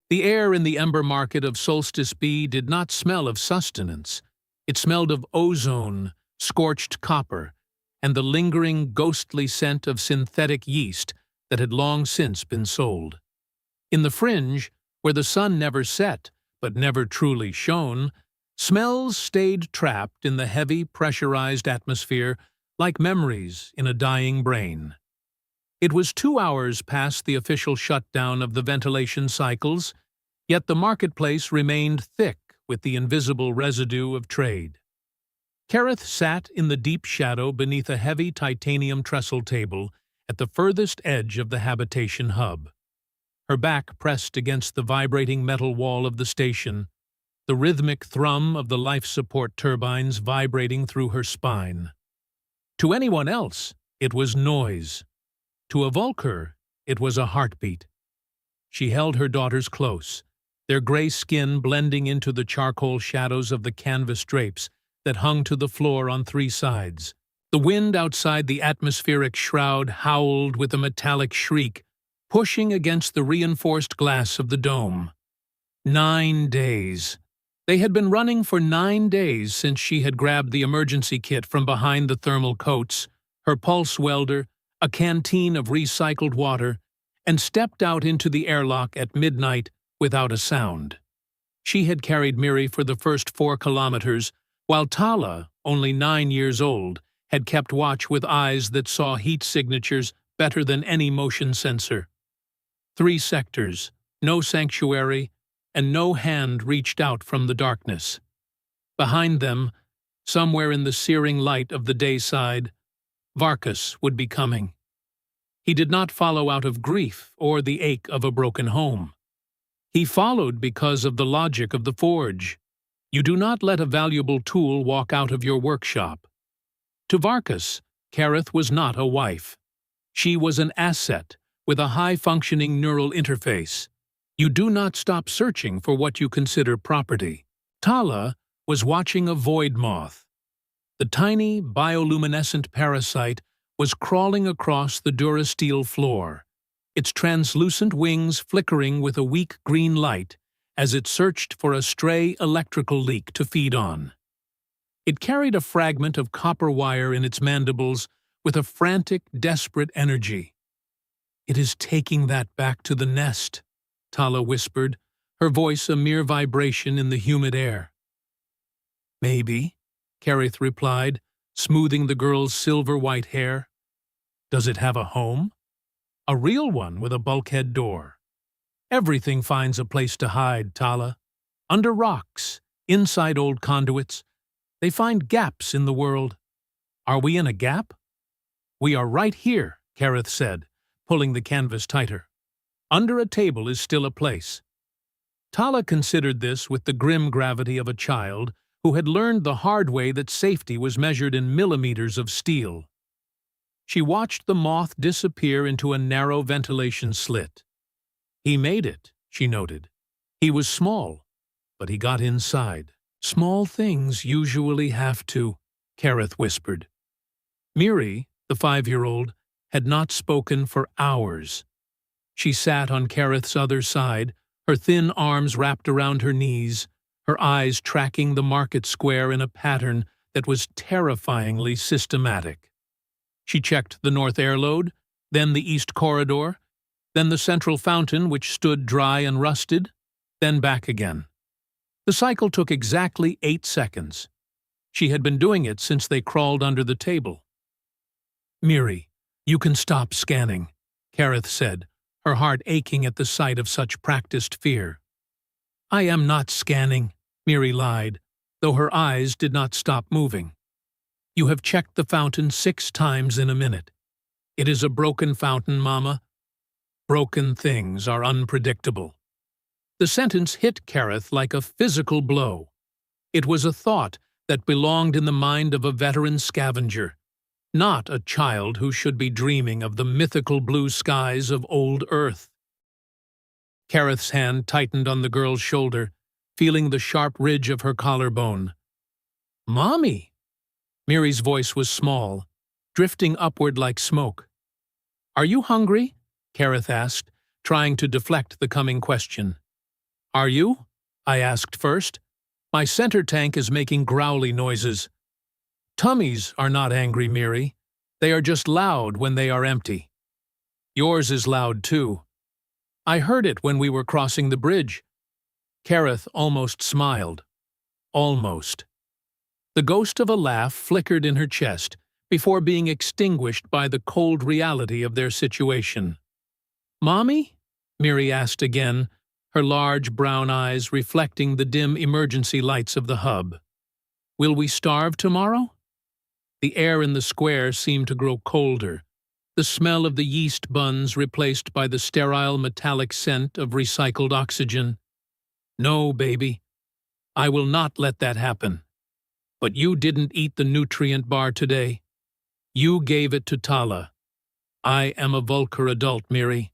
The air in the ember market of Solstice B did not smell of sustenance. It smelled of ozone, scorched copper, and the lingering, ghostly scent of synthetic yeast that had long since been sold. In the fringe, where the sun never set, but never truly shone, smells stayed trapped in the heavy, pressurized atmosphere like memories in a dying brain. It was 2 hours past the official shutdown of the ventilation cycles, yet the marketplace remained thick with the invisible residue of trade. Kareth sat in the deep shadow beneath a heavy titanium trestle table at the furthest edge of the habitation hub. Her back pressed against the vibrating metal wall of the station, the rhythmic thrum of the life support turbines vibrating through her spine. To anyone else, it was noise. To a Vulkur, it was a heartbeat. She held her daughters close, their gray skin blending into the charcoal shadows of the canvas drapes that hung to the floor on 3 sides. The wind outside the atmospheric shroud howled with a metallic shriek, pushing against the reinforced glass of the dome. 9 days. They had been running for 9 days since she had grabbed the emergency kit from behind the thermal coats, her pulse welder, a canteen of recycled water, and stepped out into the airlock at midnight without a sound. She had carried Miri for the first 4 kilometers, while Tala, only 9 years old, had kept watch with eyes that saw heat signatures better than any motion sensor. 3 sectors, no sanctuary, and no hand reached out from the darkness. Behind them, somewhere in the searing light of the dayside, Varkas would be coming. He did not follow out of grief or the ache of a broken home. He followed because of the logic of the forge. You do not let a valuable tool walk out of your workshop. To Varkas, Kareth was not a wife. She was an asset with a high-functioning neural interface. You do not stop searching for what you consider property. Tala was watching a void moth. The tiny, bioluminescent parasite was crawling across the durasteel floor, its translucent wings flickering with a weak green light as it searched for a stray electrical leak to feed on. It carried a fragment of copper wire in its mandibles with a frantic, desperate energy. "It is taking that back to the nest," Tala whispered, her voice a mere vibration in the humid air. "Maybe," Kareth replied, smoothing the girl's silver-white hair. "Does it have a home?" "A real one with a bulkhead door." "Everything finds a place to hide, Tala. Under rocks, inside old conduits. They find gaps in the world. Are we in a gap?" "We are right here," Kareth said, pulling the canvas tighter. "Under a table is still a place." Tala considered this with the grim gravity of a child who had learned the hard way that safety was measured in millimeters of steel. She watched the moth disappear into a narrow ventilation slit. "He made it," she noted. "He was small, but he got inside." "Small things usually have to," Kareth whispered. Miri, the 5-year-old, had not spoken for hours. She sat on Kareth's other side, her thin arms wrapped around her knees, her eyes tracking the market square in a pattern that was terrifyingly systematic. She checked the north airload, then the east corridor, then the central fountain which stood dry and rusted, then back again. The cycle took exactly 8 seconds. She had been doing it since they crawled under the table. "Miri, you can stop scanning," Kareth said, her heart aching at the sight of such practiced fear. "I am not scanning," Miri lied, though her eyes did not stop moving. "You have checked the fountain 6 times in a minute. It is a broken fountain, Mama. Broken things are unpredictable." The sentence hit Kareth like a physical blow. It was a thought that belonged in the mind of a veteran scavenger, not a child who should be dreaming of the mythical blue skies of old Earth. Kareth's hand tightened on the girl's shoulder, feeling the sharp ridge of her collarbone. "Mommy!" Miri's voice was small, drifting upward like smoke. "Are you hungry?" Kareth asked, trying to deflect the coming question. Are you? I asked first. My center tank is making growly noises. Tummies are not angry, Miri. They are just loud when they are empty. Yours is loud too. I heard it when we were crossing the bridge. Kareth almost smiled. Almost. The ghost of a laugh flickered in her chest before being extinguished by the cold reality of their situation. Mommy? Miri asked again, her large brown eyes reflecting the dim emergency lights of the hub. Will we starve tomorrow? The air in the square seemed to grow colder, the smell of the yeast buns replaced by the sterile metallic scent of recycled oxygen. No, baby. I will not let that happen. But you didn't eat the nutrient bar today. You gave it to Tala. I am a Vulkur adult, Miri.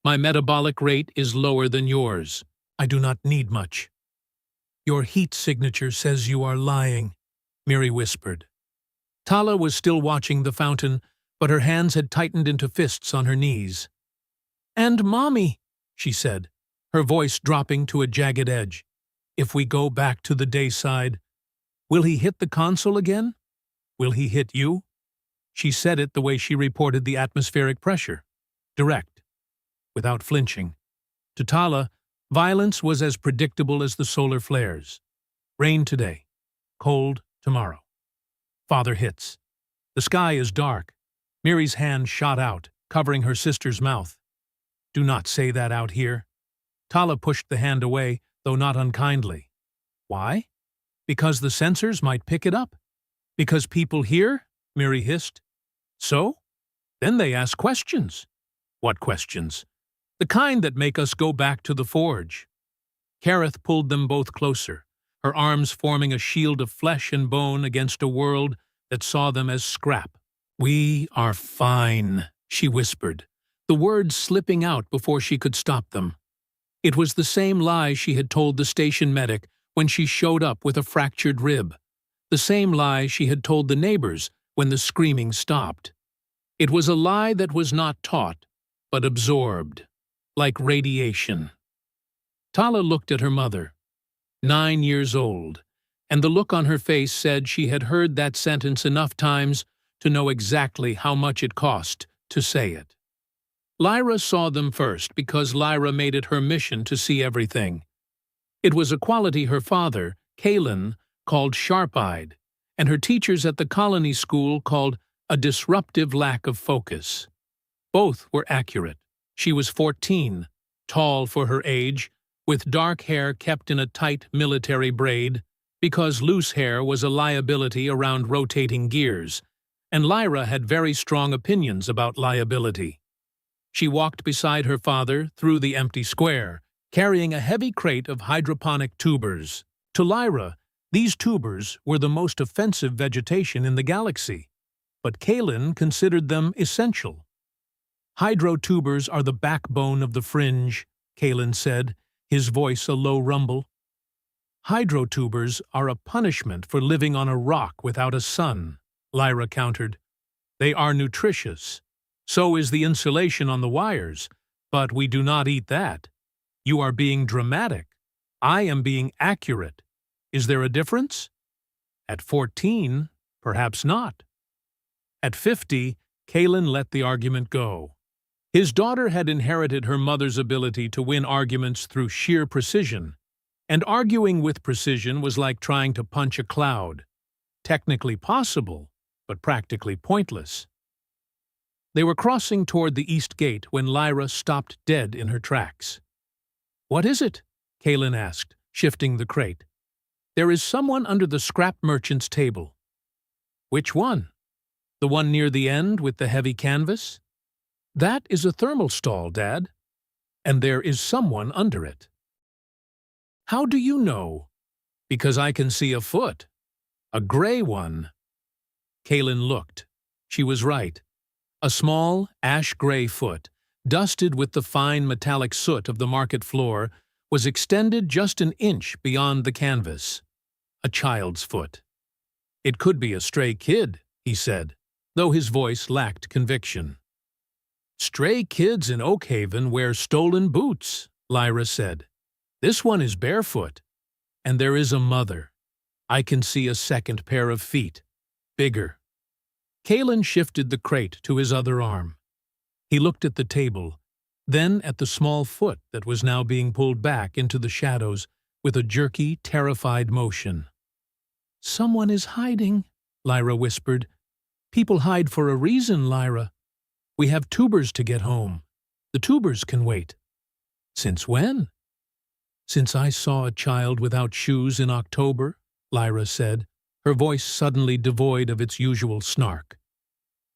My metabolic rate is lower than yours. I do not need much. Your heat signature says you are lying, Miri whispered. Tala was still watching the fountain, but her hands had tightened into fists on her knees. And Mommy, she said, her voice dropping to a jagged edge. If we go back to the dayside, will he hit the console again? Will he hit you? She said it the way she reported the atmospheric pressure. Direct. Without flinching. To Tala, violence was as predictable as the solar flares. Rain today. Cold tomorrow. Father hits. The sky is dark. Miri's hand shot out, covering her sister's mouth. Do not say that out here. Tala pushed the hand away, though not unkindly. Why? Because the sensors might pick it up. Because people hear? Miri hissed. So? Then they ask questions. What questions? The kind that make us go back to the forge. Kareth pulled them both closer, her arms forming a shield of flesh and bone against a world that saw them as scrap. We are fine, she whispered, the words slipping out before she could stop them. It was the same lie she had told the station medic when she showed up with a fractured rib, the same lie she had told the neighbors when the screaming stopped. It was a lie that was not taught, but absorbed, like radiation. Tala looked at her mother, 9 years old, and the look on her face said she had heard that sentence enough times to know exactly how much it cost to say it. Lyra saw them first because Lyra made it her mission to see everything. It was a quality her father, Kalen, called sharp-eyed, and her teachers at the colony school called a disruptive lack of focus. Both were accurate. She was 14, tall for her age, with dark hair kept in a tight military braid, because loose hair was a liability around rotating gears, and Lyra had very strong opinions about liability. She walked beside her father through the empty square, carrying a heavy crate of hydroponic tubers. To Lyra, these tubers were the most offensive vegetation in the galaxy, but Kalen considered them essential. Hydrotubers are the backbone of the fringe, Kalen said, his voice a low rumble. Hydrotubers are a punishment for living on a rock without a sun, Lyra countered. They are nutritious. So is the insulation on the wires, but we do not eat that. You are being dramatic. I am being accurate. Is there a difference? At 14, perhaps not. At 50, Kalen let the argument go. His daughter had inherited her mother's ability to win arguments through sheer precision, and arguing with precision was like trying to punch a cloud. Technically possible, but practically pointless. They were crossing toward the east gate when Lyra stopped dead in her tracks. What is it? Kalen asked, shifting the crate. There is someone under the scrap merchant's table. Which one? The one near the end with the heavy canvas? That is a thermal stall, Dad. And there is someone under it. How do you know? Because I can see a foot. A gray one. Kalen looked. She was right. A small, ash-gray foot, dusted with the fine metallic soot of the market floor, was extended just an inch beyond the canvas. A child's foot. It could be a stray kid, he said, though his voice lacked conviction. Stray kids in Oakhaven wear stolen boots, Lyra said. This one is barefoot. And there is a mother. I can see a second pair of feet. Bigger. Kalen shifted the crate to his other arm. He looked at the table, then at the small foot that was now being pulled back into the shadows with a jerky, terrified motion. "Someone is hiding," Lyra whispered. "People hide for a reason, Lyra. We have tubers to get home. The tubers can wait." "Since when?" "Since I saw a child without shoes in October," Lyra said, her voice suddenly devoid of its usual snark.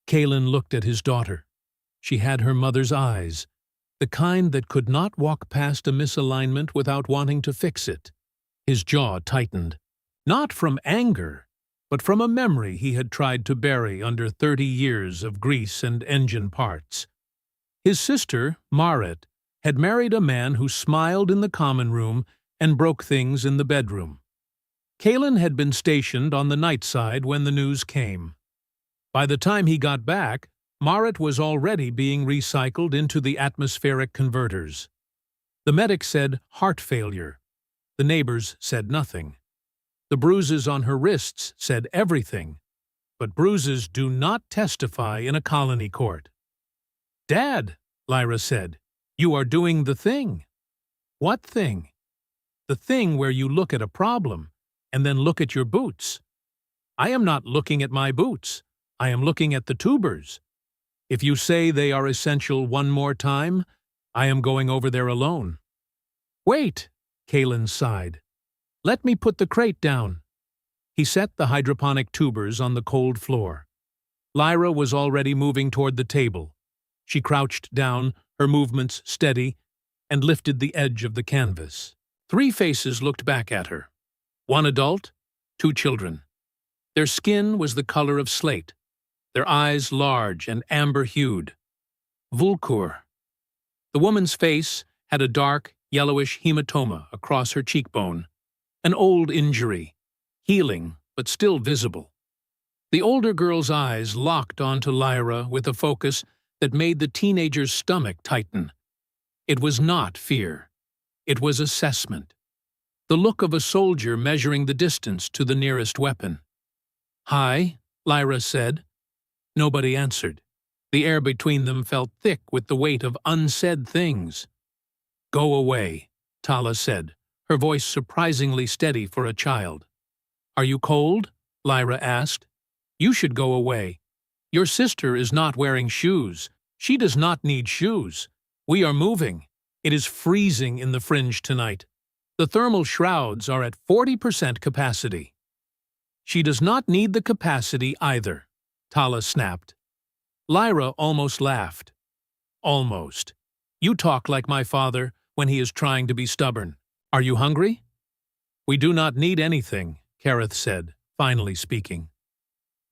Kalen looked at his daughter. She had her mother's eyes, the kind that could not walk past a misalignment without wanting to fix it. His jaw tightened, not from anger, but from a memory he had tried to bury under 30 years of grease and engine parts. His sister, Marit, had married a man who smiled in the common room and broke things in the bedroom. Kalen had been stationed on the night side when the news came. By the time he got back, Marit was already being recycled into the atmospheric converters. The medic said heart failure. The neighbors said nothing. The bruises on her wrists said everything. But bruises do not testify in a colony court. "Dad," Lyra said, "you are doing the thing." "What thing?" "The thing where you look at a problem and then look at your boots." "I am not looking at my boots. I am looking at the tubers. If you say they are essential one more time, I am going over there alone." "Wait," Kalen sighed. "Let me put the crate down." He set the hydroponic tubers on the cold floor. Lyra was already moving toward the table. She crouched down, her movements steady, and lifted the edge of the canvas. 3 faces looked back at her. 1 adult, 2 children. Their skin was the color of slate, their eyes large and amber-hued. Vulkur. The woman's face had a dark, yellowish hematoma across her cheekbone, an old injury, healing but still visible. The older girl's eyes locked onto Lyra with a focus that made the teenager's stomach tighten. It was not fear. It was assessment. The look of a soldier measuring the distance to the nearest weapon. "Hi," Lyra said. Nobody answered. The air between them felt thick with the weight of unsaid things. "Go away," Tala said, her voice surprisingly steady for a child. "Are you cold?" Lyra asked. "You should go away. Your sister is not wearing shoes. She does not need shoes. We are moving. It is freezing in the fringe tonight. The thermal shrouds are at 40% capacity." "She does not need the capacity either," Tala snapped. Lyra almost laughed. "Almost. You talk like my father when he is trying to be stubborn. Are you hungry?" "We do not need anything," Kareth said, finally speaking.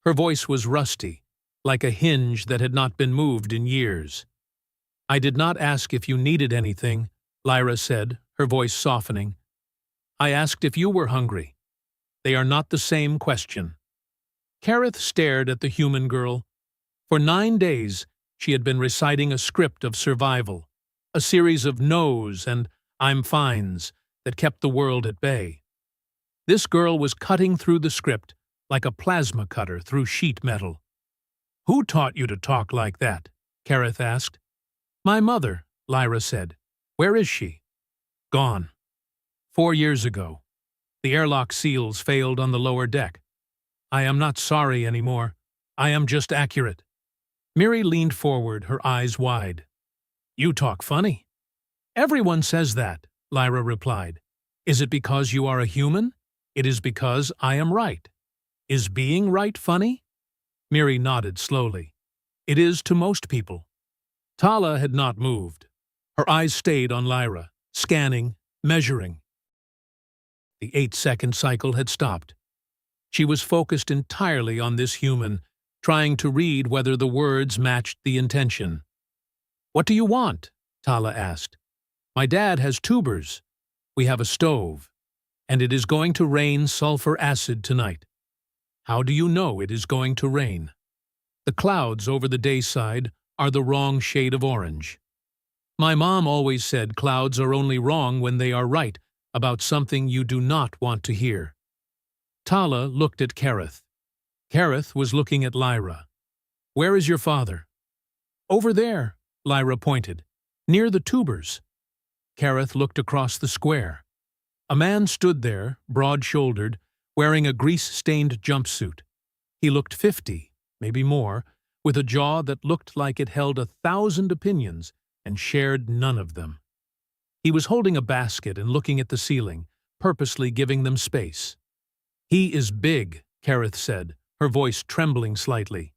Her voice was rusty, like a hinge that had not been moved in years. "I did not ask if you needed anything," Lyra said, her voice softening. "I asked if you were hungry. They are not the same question." Kareth stared at the human girl. For 9 days, she had been reciting a script of survival, a series of no's and "I'm fines" that kept the world at bay. This girl was cutting through the script like a plasma cutter through sheet metal. "Who taught you to talk like that?" Kareth asked. "My mother," Lyra said. "Where is she?" "Gone. 4 years ago. The airlock seals failed on the lower deck. I am not sorry anymore. I am just accurate." Miri leaned forward, her eyes wide. "You talk funny." "Everyone says that," Lyra replied. "Is it because you are a human? It is because I am right. Is being right funny?" Miri nodded slowly. "It is to most people." Tala had not moved. Her eyes stayed on Lyra, scanning, measuring. The 8-second cycle had stopped. She was focused entirely on this human, trying to read whether the words matched the intention. "What do you want?" Tala asked. "My dad has tubers. We have a stove. And it is going to rain sulfur acid tonight." "How do you know it is going to rain?" "The clouds over the dayside are the wrong shade of orange." My mom always said clouds are only wrong when they are right about something you do not want to hear. Tala looked at Kareth. Kareth was looking at Lyra. Where is your father? Over there, Lyra pointed, near the tubers. Kareth looked across the square. A man stood there, broad-shouldered, wearing a grease-stained jumpsuit. He looked 50, maybe more, with a jaw that looked like it held 1,000 opinions and shared none of them. He was holding a basket and looking at the ceiling, purposely giving them space. He is big, Kareth said, her voice trembling slightly.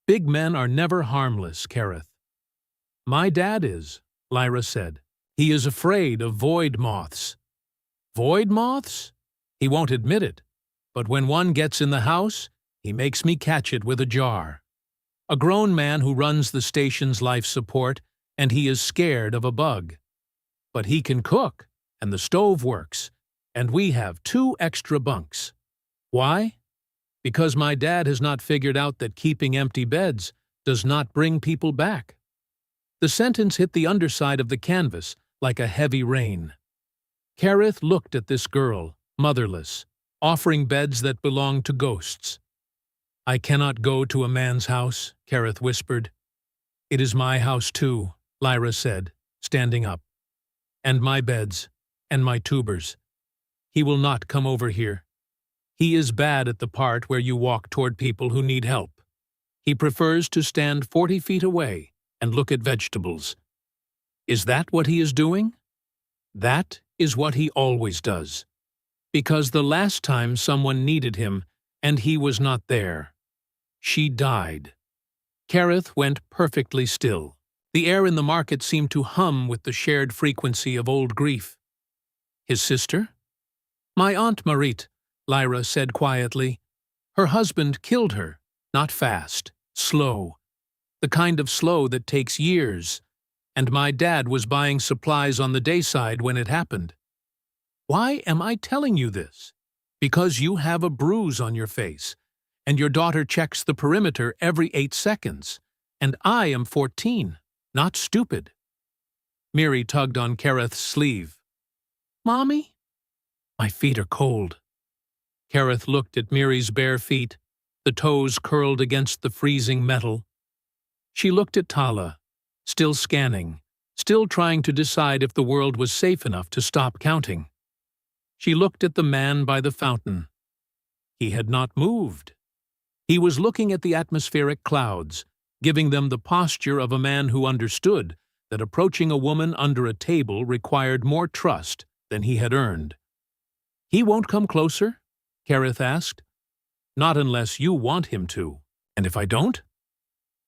Big men are never harmless, Kareth. My dad is, Lyra said. He is afraid of void moths. Void moths? He won't admit it, but when one gets in the house, he makes me catch it with a jar. A grown man who runs the station's life support, and he is scared of a bug. But he can cook, and the stove works, and we have 2 extra bunks. Why? Because my dad has not figured out that keeping empty beds does not bring people back. The sentence hit the underside of the canvas like a heavy rain. Kareth looked at this girl, motherless, offering beds that belonged to ghosts. I cannot go to a man's house, Kareth whispered. It is my house too, Lyra said, standing up. And my beds, and my tubers. He will not come over here. He is bad at the part where you walk toward people who need help. He prefers to stand 40 feet away and look at vegetables. Is that what he is doing? That is what he always does. Because the last time someone needed him, and he was not there, she died. Kareth went perfectly still. The air in the market seemed to hum with the shared frequency of old grief. His sister? My Aunt Marit, Lyra said quietly. Her husband killed her, not fast, slow. The kind of slow that takes years. And my dad was buying supplies on the dayside when it happened. Why am I telling you this? Because you have a bruise on your face, and your daughter checks the perimeter every 8 seconds, and I am 14, not stupid. Miri tugged on Kareth's sleeve. Mommy? My feet are cold. Kareth looked at Miri's bare feet, the toes curled against the freezing metal. She looked at Tala, still scanning, still trying to decide if the world was safe enough to stop counting. She looked at the man by the fountain. He had not moved. He was looking at the atmospheric clouds, giving them the posture of a man who understood that approaching a woman under a table required more trust than he had earned. He won't come closer? Kareth asked. Not unless you want him to. And if I don't?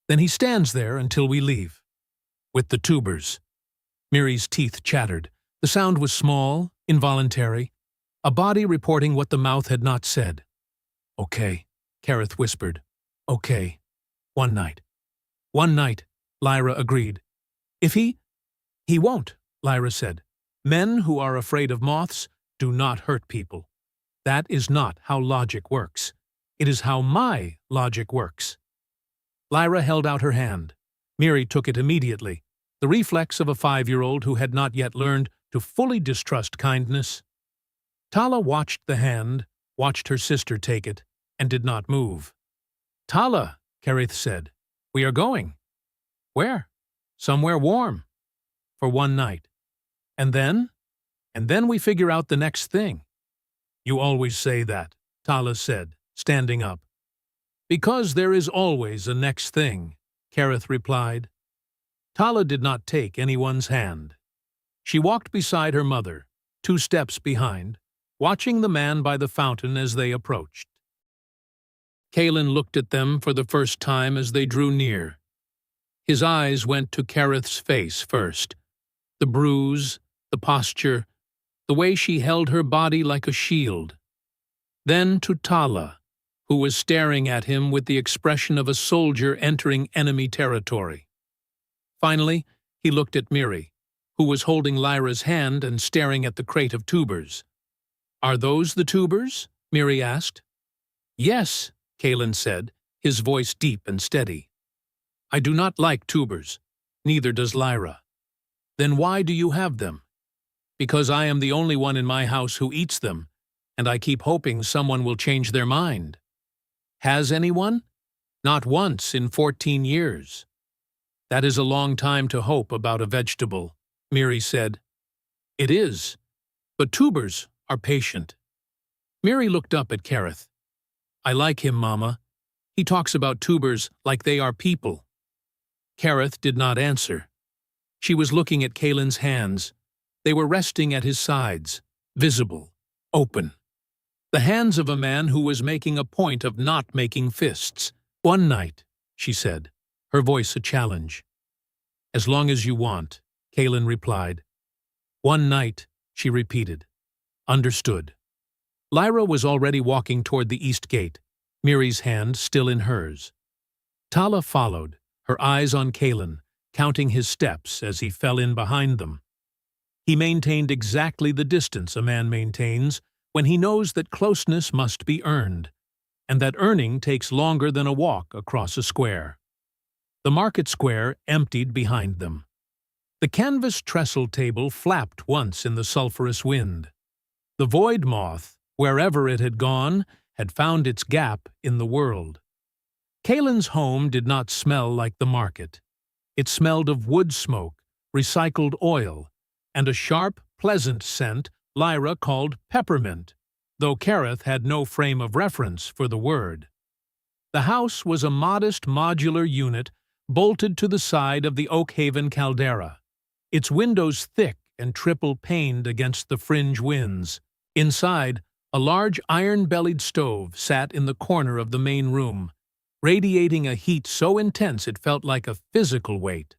Then he stands there until we leave. With the tubers. Miri's teeth chattered. The sound was small, involuntary, a body reporting what the mouth had not said. Okay, Kareth whispered. Okay. One night. One night, Lyra agreed. If he won't, Lyra said. Men who are afraid of moths do not hurt people. That is not how logic works. It is how my logic works. Lyra held out her hand. Miri took it immediately, the reflex of a 5-year-old who had not yet learned to fully distrust kindness. Tala watched the hand, watched her sister take it, and did not move. Tala, Kareth said, we are going. Where? Somewhere warm. For one night. And then we figure out the next thing. You always say that, Tala said, standing up. Because there is always a next thing, Kareth replied. Tala did not take anyone's hand. She walked beside her mother, 2 steps behind, watching the man by the fountain as they approached. Kaelin looked at them for the first time as they drew near. His eyes went to Kareth's face first. The bruise, the posture, the way she held her body like a shield. Then to Tala, who was staring at him with the expression of a soldier entering enemy territory. Finally, he looked at Miri, who was holding Lyra's hand and staring at the crate of tubers. Are those the tubers? Miri asked. Yes, Kaelin said, his voice deep and steady. I do not like tubers. Neither does Lyra. Then why do you have them? Because I am the only one in my house who eats them, and I keep hoping someone will change their mind. Has anyone? Not once in 14 years. That is a long time to hope about a vegetable, Miri said. It is, but tubers are patient. Miri looked up at Kareth. I like him, Mama. He talks about tubers like they are people. Kareth did not answer. She was looking at Kalen's hands. They were resting at his sides, visible, open. The hands of a man who was making a point of not making fists. One night, she said, her voice a challenge. As long as you want, Kalen replied. One night, she repeated. Understood. Lyra was already walking toward the east gate, Miri's hand still in hers. Tala followed, her eyes on Kalen, counting his steps as he fell in behind them. He maintained exactly the distance a man maintains when he knows that closeness must be earned, and that earning takes longer than a walk across a square. The market square emptied behind them. The canvas trestle table flapped once in the sulphurous wind. The void moth, wherever it had gone, had found its gap in the world. Kalen's home did not smell like the market. It smelled of wood smoke, recycled oil, and a sharp, pleasant scent Lyra called peppermint, though Kareth had no frame of reference for the word. The house was a modest modular unit bolted to the side of the Oakhaven caldera, its windows thick and triple-paned against the fringe winds. Inside, a large iron-bellied stove sat in the corner of the main room, radiating a heat so intense it felt like a physical weight.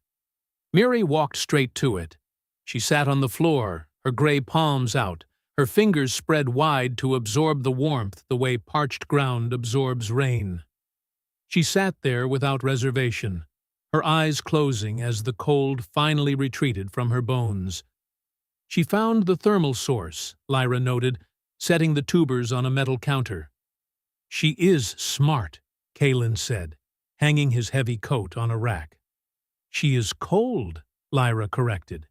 Miri walked straight to it. She sat on the floor, her gray palms out, her fingers spread wide to absorb the warmth the way parched ground absorbs rain. She sat there without reservation, her eyes closing as the cold finally retreated from her bones. She found the thermal source, Lyra noted, setting the tubers on a metal counter. She is smart, Kalen said, hanging his heavy coat on a rack. She is cold, Lyra corrected.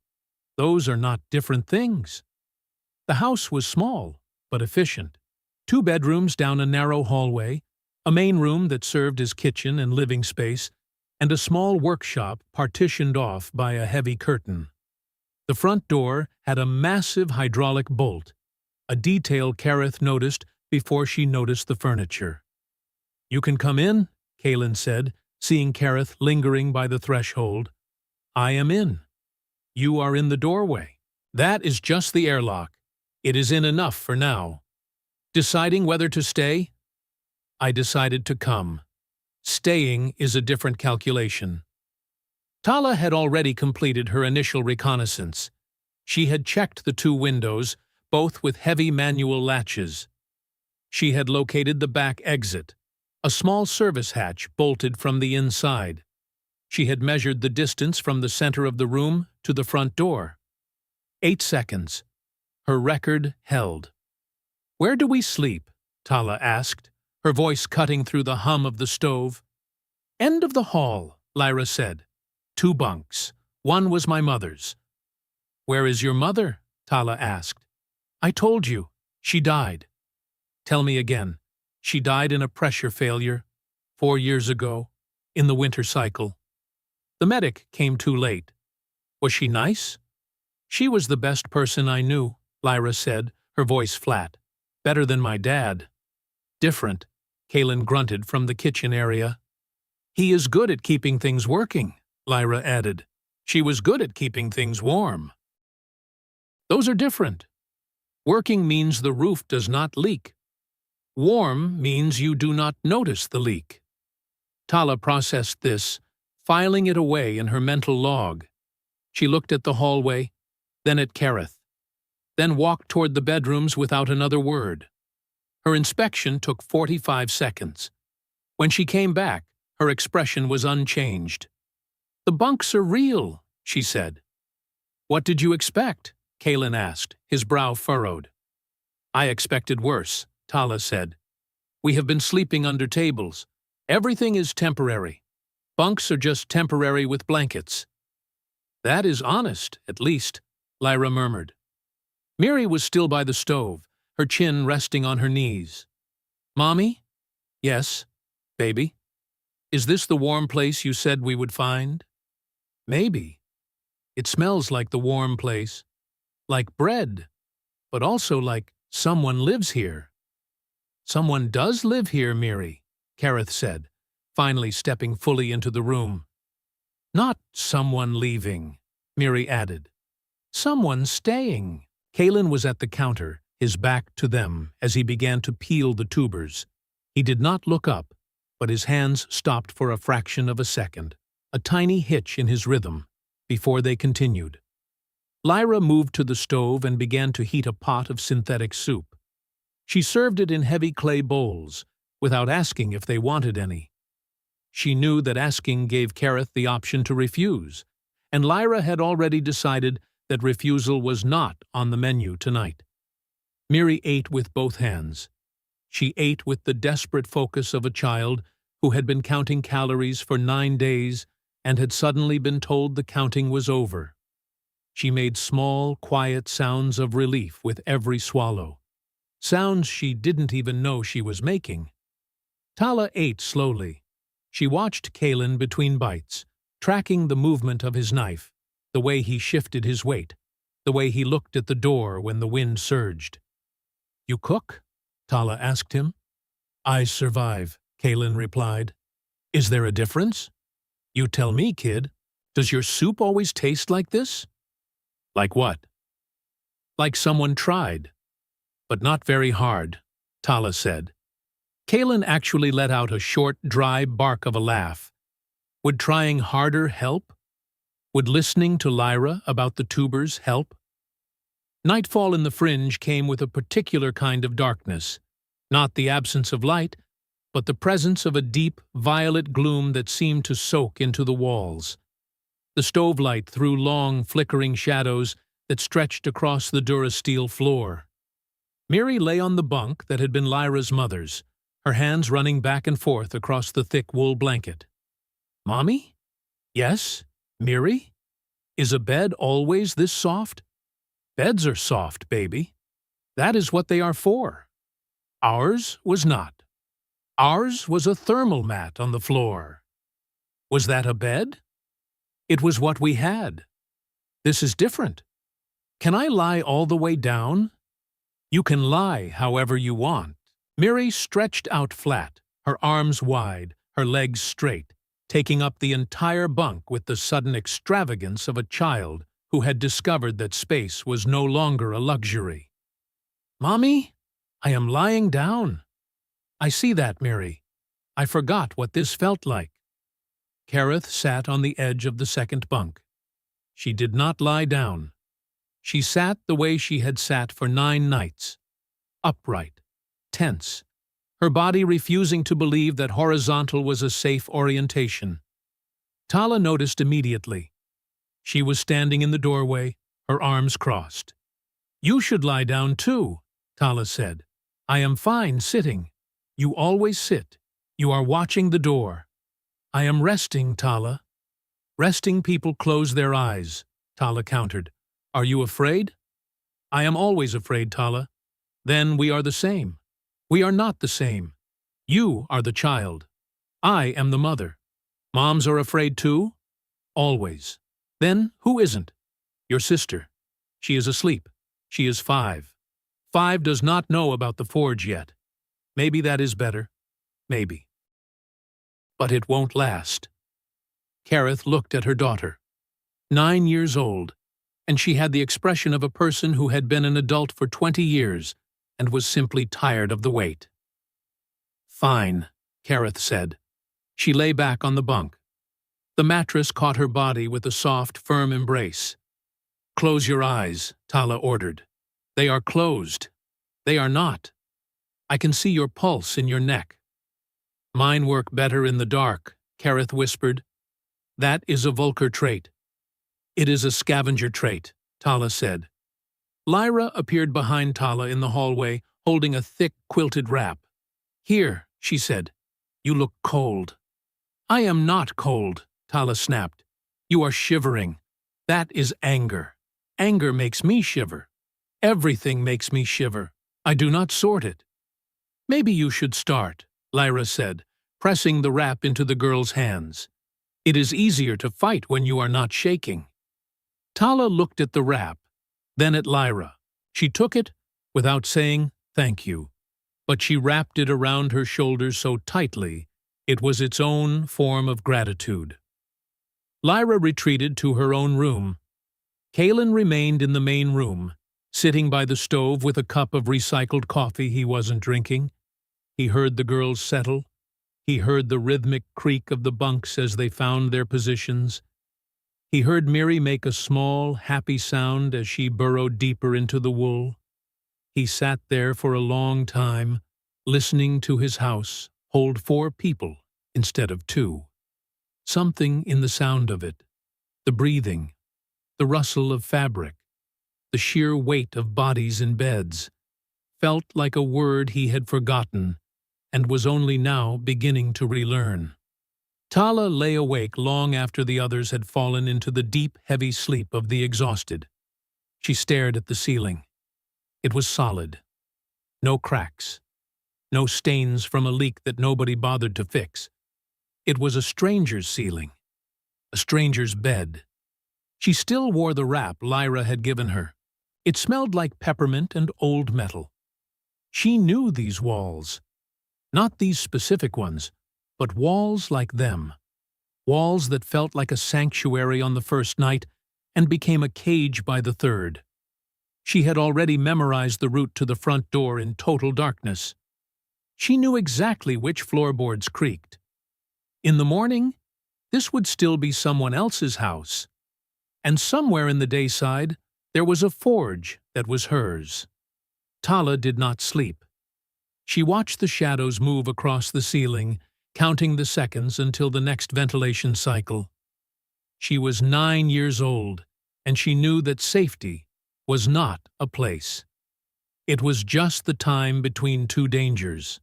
Those are not different things. The house was small, but efficient. 2 bedrooms down a narrow hallway, a main room that served as kitchen and living space, and a small workshop partitioned off by a heavy curtain. The front door had a massive hydraulic bolt, a detail Kareth noticed before she noticed the furniture. You can come in, Kalen said, seeing Kareth lingering by the threshold. I am in. You are in the doorway. That is just the airlock. It is in enough for now. Deciding whether to stay? I decided to come. Staying is a different calculation. Tala had already completed her initial reconnaissance. She had checked the 2 windows, both with heavy manual latches. She had located the back exit, a small service hatch bolted from the inside. She had measured the distance from the center of the room to the front door. 8 seconds. Her record held. Where do we sleep? Tala asked, her voice cutting through the hum of the stove. End of the hall, Lyra said. 2 bunks. One was my mother's. Where is your mother? Tala asked. I told you. She died. Tell me again. She died in a pressure failure 4 years ago, in the winter cycle. The medic came too late. Was she nice? She was the best person I knew, Lyra said, her voice flat. Better than my dad. Different, Kalen grunted from the kitchen area. He is good at keeping things working, Lyra added. She was good at keeping things warm. Those are different. Working means the roof does not leak. Warm means you do not notice the leak. Tala processed this, filing it away in her mental log. She looked at the hallway, then at Kareth, then walked toward the bedrooms without another word. Her inspection took 45 seconds. When she came back, her expression was unchanged. The bunks are real, she said. What did you expect? Kalen asked, his brow furrowed. I expected worse, Tala said. We have been sleeping under tables. Everything is temporary. Bunks are just temporary with blankets. That is honest, at least, Lyra murmured. Miri was still by the stove, her chin resting on her knees. Mommy? Yes, baby. Is this the warm place you said we would find? Maybe. It smells like the warm place. Like bread, but also like someone lives here. Someone does live here, Miri, Kareth said, finally stepping fully into the room. Not someone leaving, Miri added. Someone staying. Kalen was at the counter, his back to them, as he began to peel the tubers. He did not look up, but his hands stopped for a fraction of a second, a tiny hitch in his rhythm, before they continued. Lyra moved to the stove and began to heat a pot of synthetic soup. She served it in heavy clay bowls, without asking if they wanted any. She knew that asking gave Kareth the option to refuse, and Lyra had already decided that refusal was not on the menu tonight. Miri ate with both hands. She ate with the desperate focus of a child who had been counting calories for 9 days and had suddenly been told the counting was over. She made small, quiet sounds of relief with every swallow, sounds she didn't even know she was making. Tala ate slowly. She watched Kalen between bites, tracking the movement of his knife, the way he shifted his weight, the way he looked at the door when the wind surged. You cook? Tala asked him. I survive, Kalen replied. Is there a difference? You tell me, kid. Does your soup always taste like this? Like what? Like someone tried. But not very hard, Tala said. Kalen actually let out a short, dry bark of a laugh. Would trying harder help? Would listening to Lyra about the tubers help? Nightfall in the fringe came with a particular kind of darkness, not the absence of light, but the presence of a deep, violet gloom that seemed to soak into the walls. The stove light threw long, flickering shadows that stretched across the Durasteel floor. Miri lay on the bunk that had been Lyra's mother's, her hands running back and forth across the thick wool blanket. Mommy? Yes? Miri? Is a bed always this soft? Beds are soft, baby. That is what they are for. Ours was not. Ours was a thermal mat on the floor. Was that a bed? It was what we had. This is different. Can I lie all the way down? You can lie however you want. Miri stretched out flat, her arms wide, her legs straight, taking up the entire bunk with the sudden extravagance of a child who had discovered that space was no longer a luxury. Mommy, I am lying down. I see that, Miri. I forgot what this felt like. Kareth sat on the edge of the second bunk. She did not lie down. She sat the way she had sat for 9 nights, upright, tense, her body refusing to believe that horizontal was a safe orientation. Tala noticed immediately. She was standing in the doorway, her arms crossed. You should lie down too, Tala said. I am fine sitting. You always sit. You are watching the door. I am resting, Tala. Resting people close their eyes, Tala countered. Are you afraid? I am always afraid, Tala. Then we are the same. We are not the same. You are the child. I am the mother. Moms are afraid too? Always. Then who isn't? Your sister. She is asleep. She is 5. 5 does not know about the forge yet. Maybe that is better. Maybe. But it won't last. Kareth looked at her daughter. 9 years old, and she had the expression of a person who had been an adult for 20 years and was simply tired of the wait. Fine, Kareth said. She lay back on the bunk. The mattress caught her body with a soft, firm embrace. Close your eyes, Tala ordered. They are closed. They are not. I can see your pulse in your neck. Mine work better in the dark, Kareth whispered. That is a Vulkur trait. It is a scavenger trait, Tala said. Lyra appeared behind Tala in the hallway, holding a thick, quilted wrap. Here, she said. You look cold. I am not cold, Tala snapped. You are shivering. That is anger. Anger makes me shiver. Everything makes me shiver. I do not sort it. Maybe you should start, Lyra said, pressing the wrap into the girl's hands. It is easier to fight when you are not shaking. Tala looked at the wrap, then at Lyra. She took it without saying thank you, but she wrapped it around her shoulders so tightly it was its own form of gratitude. Lyra retreated to her own room. Kalen remained in the main room, sitting by the stove with a cup of recycled coffee he wasn't drinking. He heard the girls settle. He heard the rhythmic creak of the bunks as they found their positions. He heard Miri make a small, happy sound as she burrowed deeper into the wool. He sat there for a long time, listening to his house hold 4 people instead of 2. Something in the sound of it, the breathing, the rustle of fabric, the sheer weight of bodies in beds, felt like a word he had forgotten and was only now beginning to relearn. Tala lay awake long after the others had fallen into the deep, heavy sleep of the exhausted. She stared at the ceiling. It was solid. No cracks. No stains from a leak that nobody bothered to fix. It was a stranger's ceiling. A stranger's bed. She still wore the wrap Lyra had given her. It smelled like peppermint and old metal. She knew these walls. Not these specific ones, but walls like them. Walls that felt like a sanctuary on the first night and became a cage by the third. She had already memorized the route to the front door in total darkness. She knew exactly which floorboards creaked. In the morning, this would still be someone else's house. And somewhere in the dayside, there was a forge that was hers. Tala did not sleep. She watched the shadows move across the ceiling, counting the seconds until the next ventilation cycle. She was 9 years old, and she knew that safety was not a place. It was just the time between 2 dangers.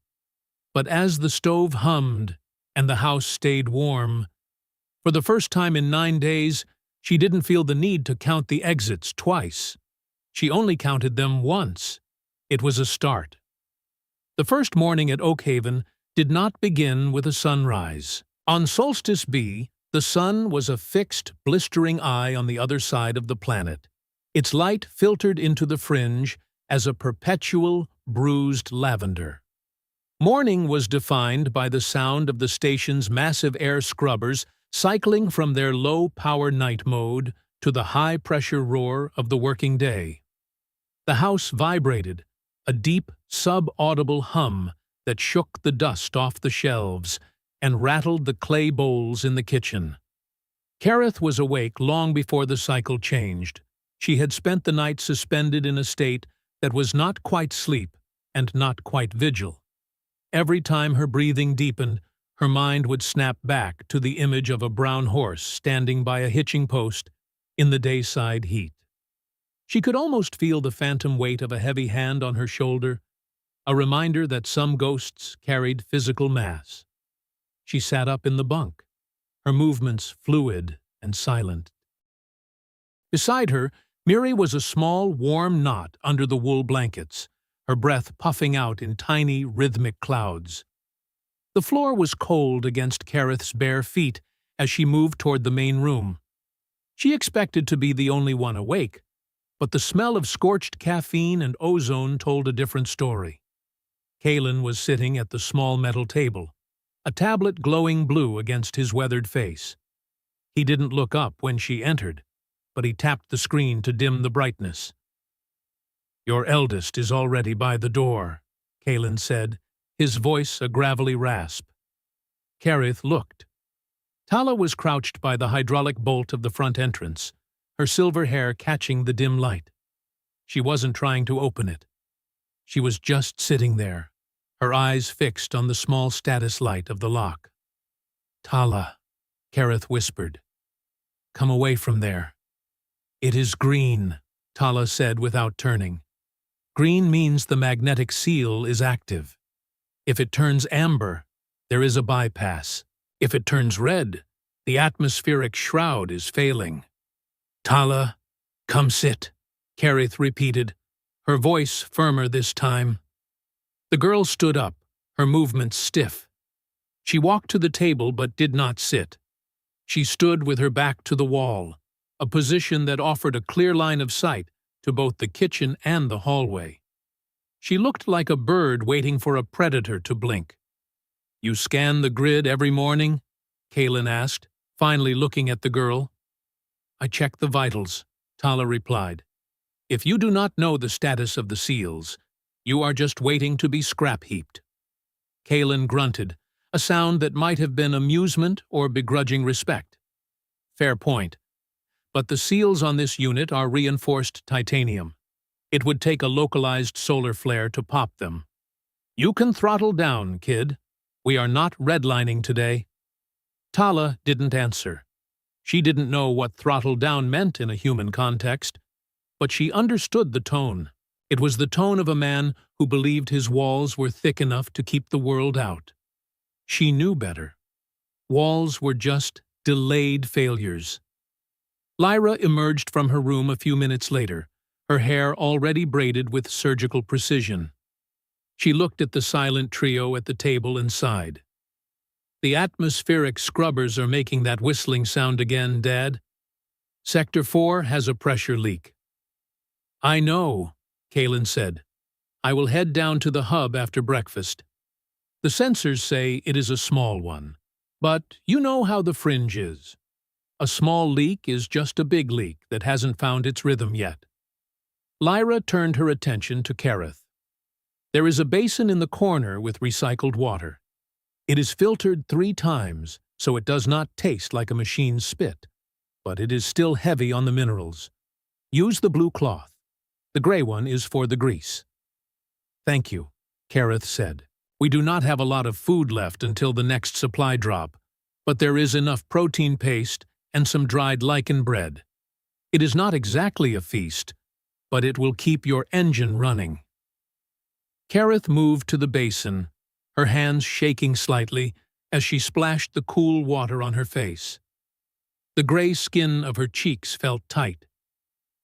But as the stove hummed and the house stayed warm, for the first time in 9 days, she didn't feel the need to count the exits twice. She only counted them once. It was a start. The first morning at Oakhaven did not begin with a sunrise. On Solstice B, the sun was a fixed, blistering eye on the other side of the planet. Its light filtered into the fringe as a perpetual, bruised lavender. Morning was defined by the sound of the station's massive air scrubbers cycling from their low-power night mode to the high-pressure roar of the working day. The house vibrated, a deep, sub-audible hum that shook the dust off the shelves and rattled the clay bowls in the kitchen. Kareth was awake long before the cycle changed. She had spent the night suspended in a state that was not quite sleep and not quite vigil. Every time her breathing deepened, her mind would snap back to the image of a brown horse standing by a hitching post in the dayside heat. She could almost feel the phantom weight of a heavy hand on her shoulder, a reminder that some ghosts carried physical mass. She sat up in the bunk, her movements fluid and silent. Beside her, Miri was a small, warm knot under the wool blankets, her breath puffing out in tiny, rhythmic clouds. The floor was cold against Kareth's bare feet as she moved toward the main room. She expected to be the only one awake, but the smell of scorched caffeine and ozone told a different story. Kalen was sitting at the small metal table, a tablet glowing blue against his weathered face. He didn't look up when she entered, but he tapped the screen to dim the brightness. "Your eldest is already by the door," Kalen said, his voice a gravelly rasp. Kareth looked. Tala was crouched by the hydraulic bolt of the front entrance, her silver hair catching the dim light. She wasn't trying to open it. She was just sitting there, her eyes fixed on the small status light of the lock. "Tala," Kareth whispered. "Come away from there." "It is green," Tala said without turning. "Green means the magnetic seal is active. If it turns amber, there is a bypass. If it turns red, the atmospheric shroud is failing." Tala, come sit, Kareth repeated, her voice firmer this time. The girl stood up, her movements stiff. She walked to the table but did not sit. She stood with her back to the wall, a position that offered a clear line of sight to both the kitchen and the hallway. She looked like a bird waiting for a predator to blink. You scan the grid every morning? Kaelin asked, finally looking at the girl. I check the vitals, Tala replied. If you do not know the status of the seals, you are just waiting to be scrap-heaped. Kaelin grunted, a sound that might have been amusement or begrudging respect. Fair point. But the seals on this unit are reinforced titanium. It would take a localized solar flare to pop them. You can throttle down, kid. We are not redlining today. Tala didn't answer. She didn't know what throttle down meant in a human context, but she understood the tone. It was the tone of a man who believed his walls were thick enough to keep the world out. She knew better. Walls were just delayed failures. Lyra emerged from her room a few minutes later, her hair already braided with surgical precision. She looked at the silent trio at the table and sighed. The atmospheric scrubbers are making that whistling sound again, Dad. Sector 4 has a pressure leak. I know, Kaelin said. I will head down to the hub after breakfast. The sensors say it is a small one, but you know how the fringe is. A small leak is just a big leak that hasn't found its rhythm yet. Lyra turned her attention to Kareth. There is a basin in the corner with recycled water. It is filtered 3 times, so it does not taste like a machine's spit, but it is still heavy on the minerals. Use the blue cloth. The gray one is for the grease. Thank you, Kareth said. We do not have a lot of food left until the next supply drop, but there is enough protein paste and some dried lichen bread. It is not exactly a feast, but it will keep your engine running. Kareth moved to the basin, her hands shaking slightly as she splashed the cool water on her face. The gray skin of her cheeks felt tight.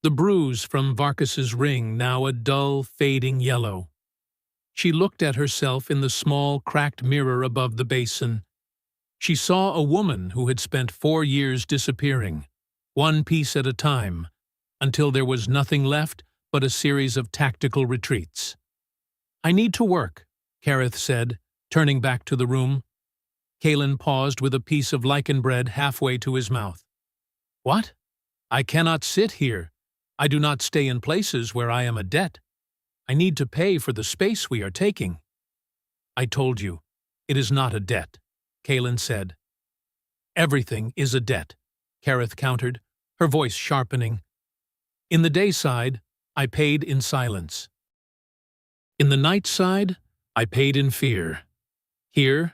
The bruise from Varkus's ring now a dull, fading yellow. She looked at herself in the small, cracked mirror above the basin. She saw a woman who had spent 4 years disappearing, one piece at a time, until there was nothing left but a series of tactical retreats. I need to work, Kareth said, turning back to the room. Kaelin paused with a piece of lichen bread halfway to his mouth. What? I cannot sit here. I do not stay in places where I am a debt. I need to pay for the space we are taking. I told you, it is not a debt, Kaelin said. Everything is a debt, Kareth countered, her voice sharpening. In the day side, I paid in silence. In the night side, I paid in fear. Here,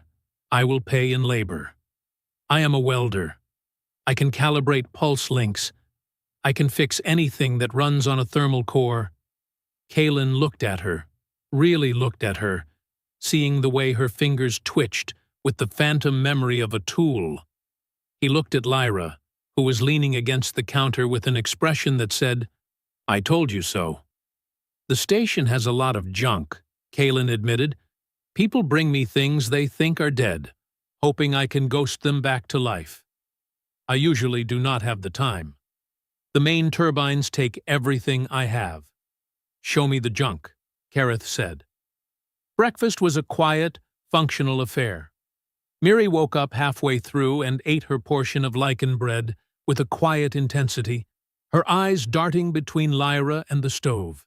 I will pay in labor. I am a welder. I can calibrate pulse links. I can fix anything that runs on a thermal core. Kaelin looked at her, really looked at her, seeing the way her fingers twitched with the phantom memory of a tool. He looked at Lyra, who was leaning against the counter with an expression that said, I told you so. The station has a lot of junk, Kaelin admitted. People bring me things they think are dead, hoping I can ghost them back to life. I usually do not have the time. The main turbines take everything I have. Show me the junk, Kareth said. Breakfast was a quiet, functional affair. Miri woke up halfway through and ate her portion of lichen bread with a quiet intensity, her eyes darting between Lyra and the stove.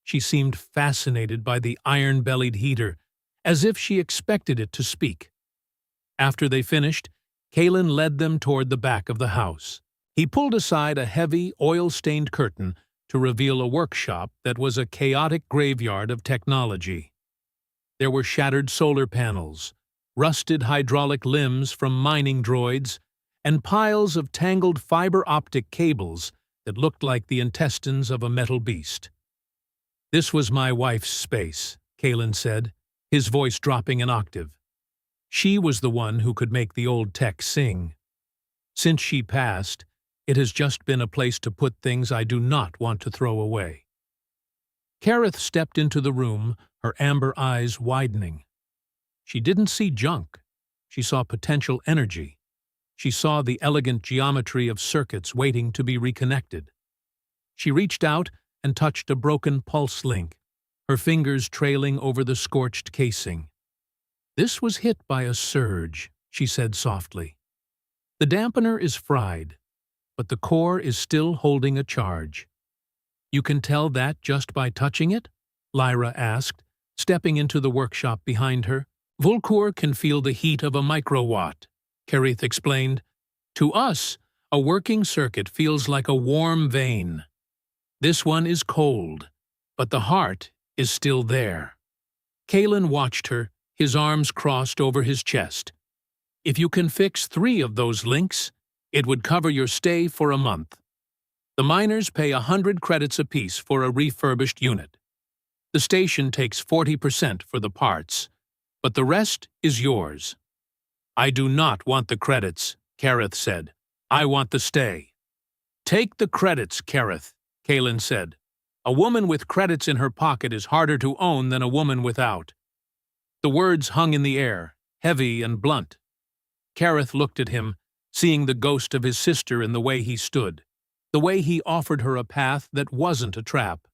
She seemed fascinated by the iron-bellied heater, as if she expected it to speak. After they finished, Kaelin led them toward the back of the house. He pulled aside a heavy, oil-stained curtain to reveal a workshop that was a chaotic graveyard of technology. There were shattered solar panels, rusted hydraulic limbs from mining droids, and piles of tangled fiber-optic cables that looked like the intestines of a metal beast. This was my wife's space, Kaelin said, his voice dropping an octave. She was the one who could make the old tech sing. Since she passed, It has just been a place to put things I do not want to throw away. Kareth stepped into the room, her amber eyes widening. She didn't see junk. She saw potential energy. She saw the elegant geometry of circuits waiting to be reconnected. She reached out and touched a broken pulse link, her fingers trailing over the scorched casing. "This was hit by a surge," she said softly. "The dampener is fried, but the core is still holding a charge." "You can tell that just by touching it?" Lyra asked, stepping into the workshop behind her. "Vulkur can feel the heat of a microwatt," Kareth explained. "To us, a working circuit feels like a warm vein. This one is cold, but the heart is still there." Kalen watched her, his arms crossed over his chest. "If you can fix 3 of those links, it would cover your stay for a month. The miners pay 100 credits apiece for a refurbished unit. The station takes 40% for the parts, but the rest is yours." "I do not want the credits," Kareth said. "I want the stay." "Take the credits, Kareth," Kalen said. "A woman with credits in her pocket is harder to own than a woman without." The words hung in the air, heavy and blunt. Kareth looked at him, seeing the ghost of his sister in the way he stood, the way he offered her a path that wasn't a trap.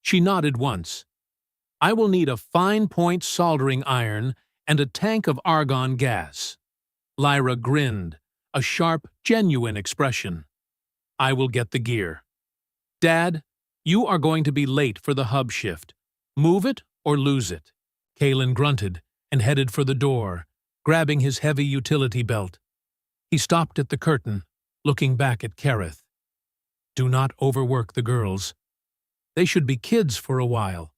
She nodded once. "I will need a fine-point soldering iron and a tank of argon gas." Lyra grinned, a sharp, genuine expression. "I will get the gear." "Dad, you are going to be late for the hub shift. Move it or lose it." Kalen grunted and headed for the door, grabbing his heavy utility belt. He stopped at the curtain, looking back at Kareth. "Do not overwork the girls. They should be kids for a while."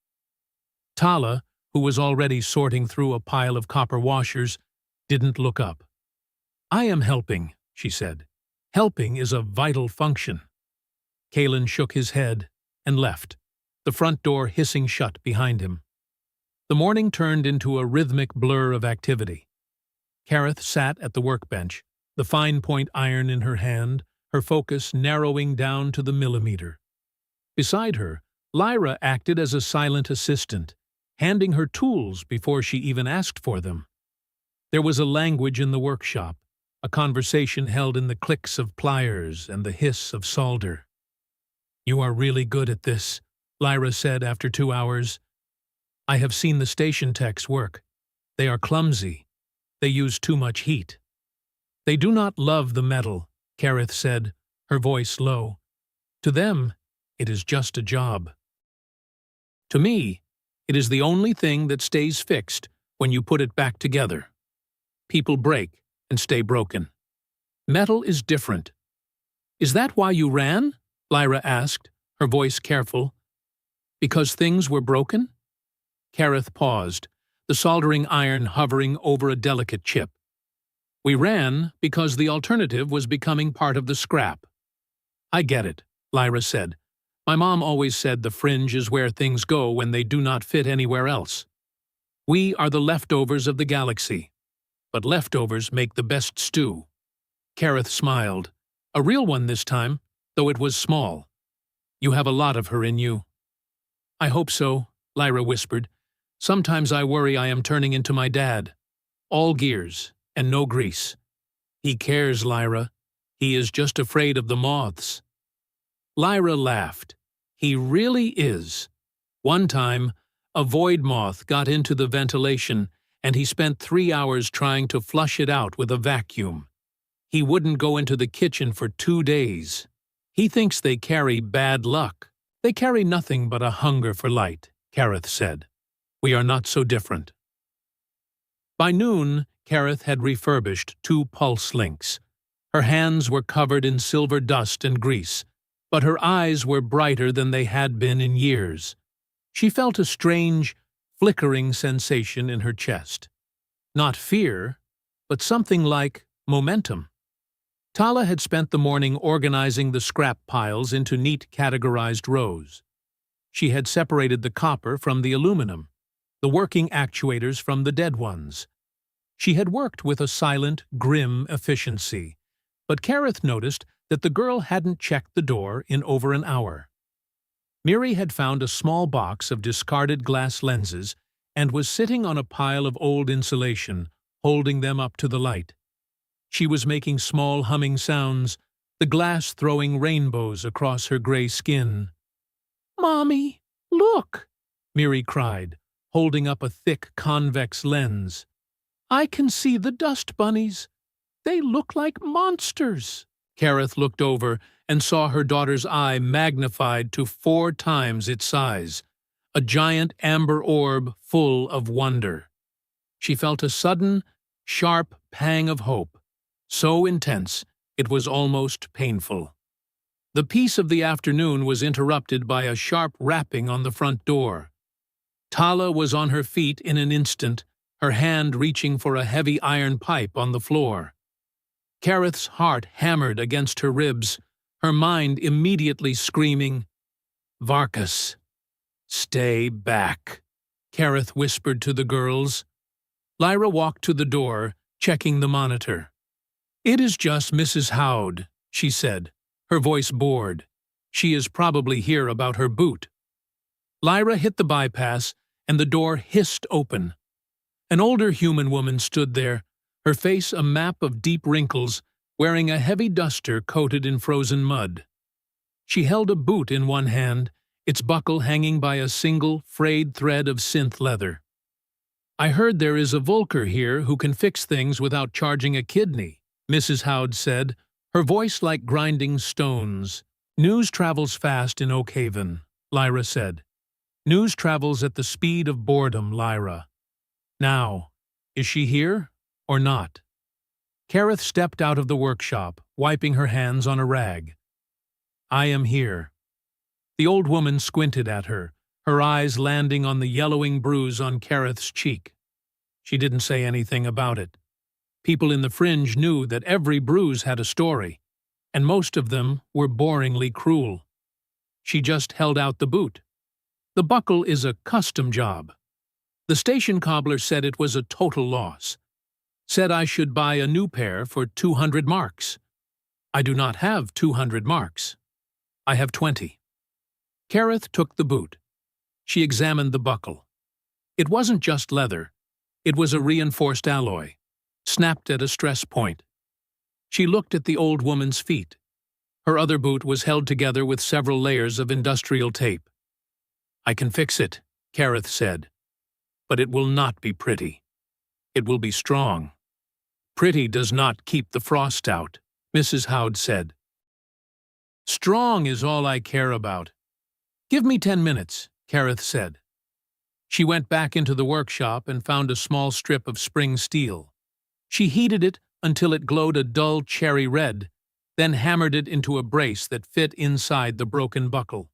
Tala, who was already sorting through a pile of copper washers, didn't look up. "I am helping," she said. "Helping is a vital function." Kalen shook his head and left, the front door hissing shut behind him. The morning turned into a rhythmic blur of activity. Kareth sat at the workbench, the fine-point iron in her hand, her focus narrowing down to the millimeter. Beside her, Lyra acted as a silent assistant, handing her tools before she even asked for them. There was a language in the workshop, a conversation held in the clicks of pliers and the hiss of solder. "You are really good at this," Lyra said after 2 hours. "I have seen the station techs work. They are clumsy. They use too much heat." "They do not love the metal," Kareth said, her voice low. "To them, it is just a job. To me, it is the only thing that stays fixed when you put it back together. People break and stay broken. Metal is different." "Is that why you ran?" Lyra asked, her voice careful. "Because things were broken?" Kareth paused, the soldering iron hovering over a delicate chip. "We ran because the alternative was becoming part of the scrap." "I get it," Lyra said. "My mom always said the fringe is where things go when they do not fit anywhere else. We are the leftovers of the galaxy, but leftovers make the best stew." Kareth smiled, a real one this time, though it was small. "You have a lot of her in you." "I hope so," Lyra whispered. "Sometimes I worry I am turning into my dad. All gears and no grease." "He cares, Lyra. He is just afraid of the moths." Lyra laughed. "He really is. One time, a void moth got into the ventilation, and he spent 3 hours trying to flush it out with a vacuum. He wouldn't go into the kitchen for 2 days. He thinks they carry bad luck." "They carry nothing but a hunger for light," Kareth said. "We are not so different." By noon, Kareth had refurbished 2 pulse links. Her hands were covered in silver dust and grease, but her eyes were brighter than they had been in years. She felt a strange, flickering sensation in her chest. Not fear, but something like momentum. Tala had spent the morning organizing the scrap piles into neat categorized rows. She had separated the copper from the aluminum, the working actuators from the dead ones. She had worked with a silent, grim efficiency, but Kareth noticed that the girl hadn't checked the door in over an hour. Miri had found a small box of discarded glass lenses and was sitting on a pile of old insulation, holding them up to the light. She was making small humming sounds, the glass throwing rainbows across her gray skin. "Mommy, look!" Miri cried, holding up a thick convex lens. "I can see the dust bunnies. They look like monsters." Kareth looked over and saw her daughter's eye magnified to 4 times its size, a giant amber orb full of wonder. She felt a sudden, sharp pang of hope, so intense it was almost painful. The peace of the afternoon was interrupted by a sharp rapping on the front door. Tala was on her feet in an instant, her hand reaching for a heavy iron pipe on the floor. Kareth's heart hammered against her ribs, her mind immediately screaming, "Varkas, stay back," Kareth whispered to the girls. Lyra walked to the door, checking the monitor. "It is just Mrs. Howd," she said, her voice bored. "She is probably here about her boot." Lyra hit the bypass, and the door hissed open. An older human woman stood there, her face a map of deep wrinkles, wearing a heavy duster coated in frozen mud. She held a boot in one hand, its buckle hanging by a single, frayed thread of synth leather. "I heard there is a Vulkur here who can fix things without charging a kidney," Mrs. Howd said, her voice like grinding stones. "News travels fast in Oakhaven," Lyra said. "News travels at the speed of boredom, Lyra. Now, is she here or not?" Kareth stepped out of the workshop, wiping her hands on a rag. "I am here." The old woman squinted at her, her eyes landing on the yellowing bruise on Kareth's cheek. She didn't say anything about it. People in the fringe knew that every bruise had a story, and most of them were boringly cruel. She just held out the boot. "The buckle is a custom job. The station cobbler said it was a total loss. Said I should buy a new pair for 200 marks. I do not have 200 marks. I have 20. Kareth took the boot. She examined the buckle. It wasn't just leather. It was a reinforced alloy, snapped at a stress point. She looked at the old woman's feet. Her other boot was held together with several layers of industrial tape. "I can fix it," Kareth said. "But it will not be pretty. It will be strong." "Pretty does not keep the frost out," Mrs. Howd said. "Strong is all I care about." "Give me 10 minutes," Kareth said. She went back into the workshop and found a small strip of spring steel. She heated it until it glowed a dull cherry red, then hammered it into a brace that fit inside the broken buckle.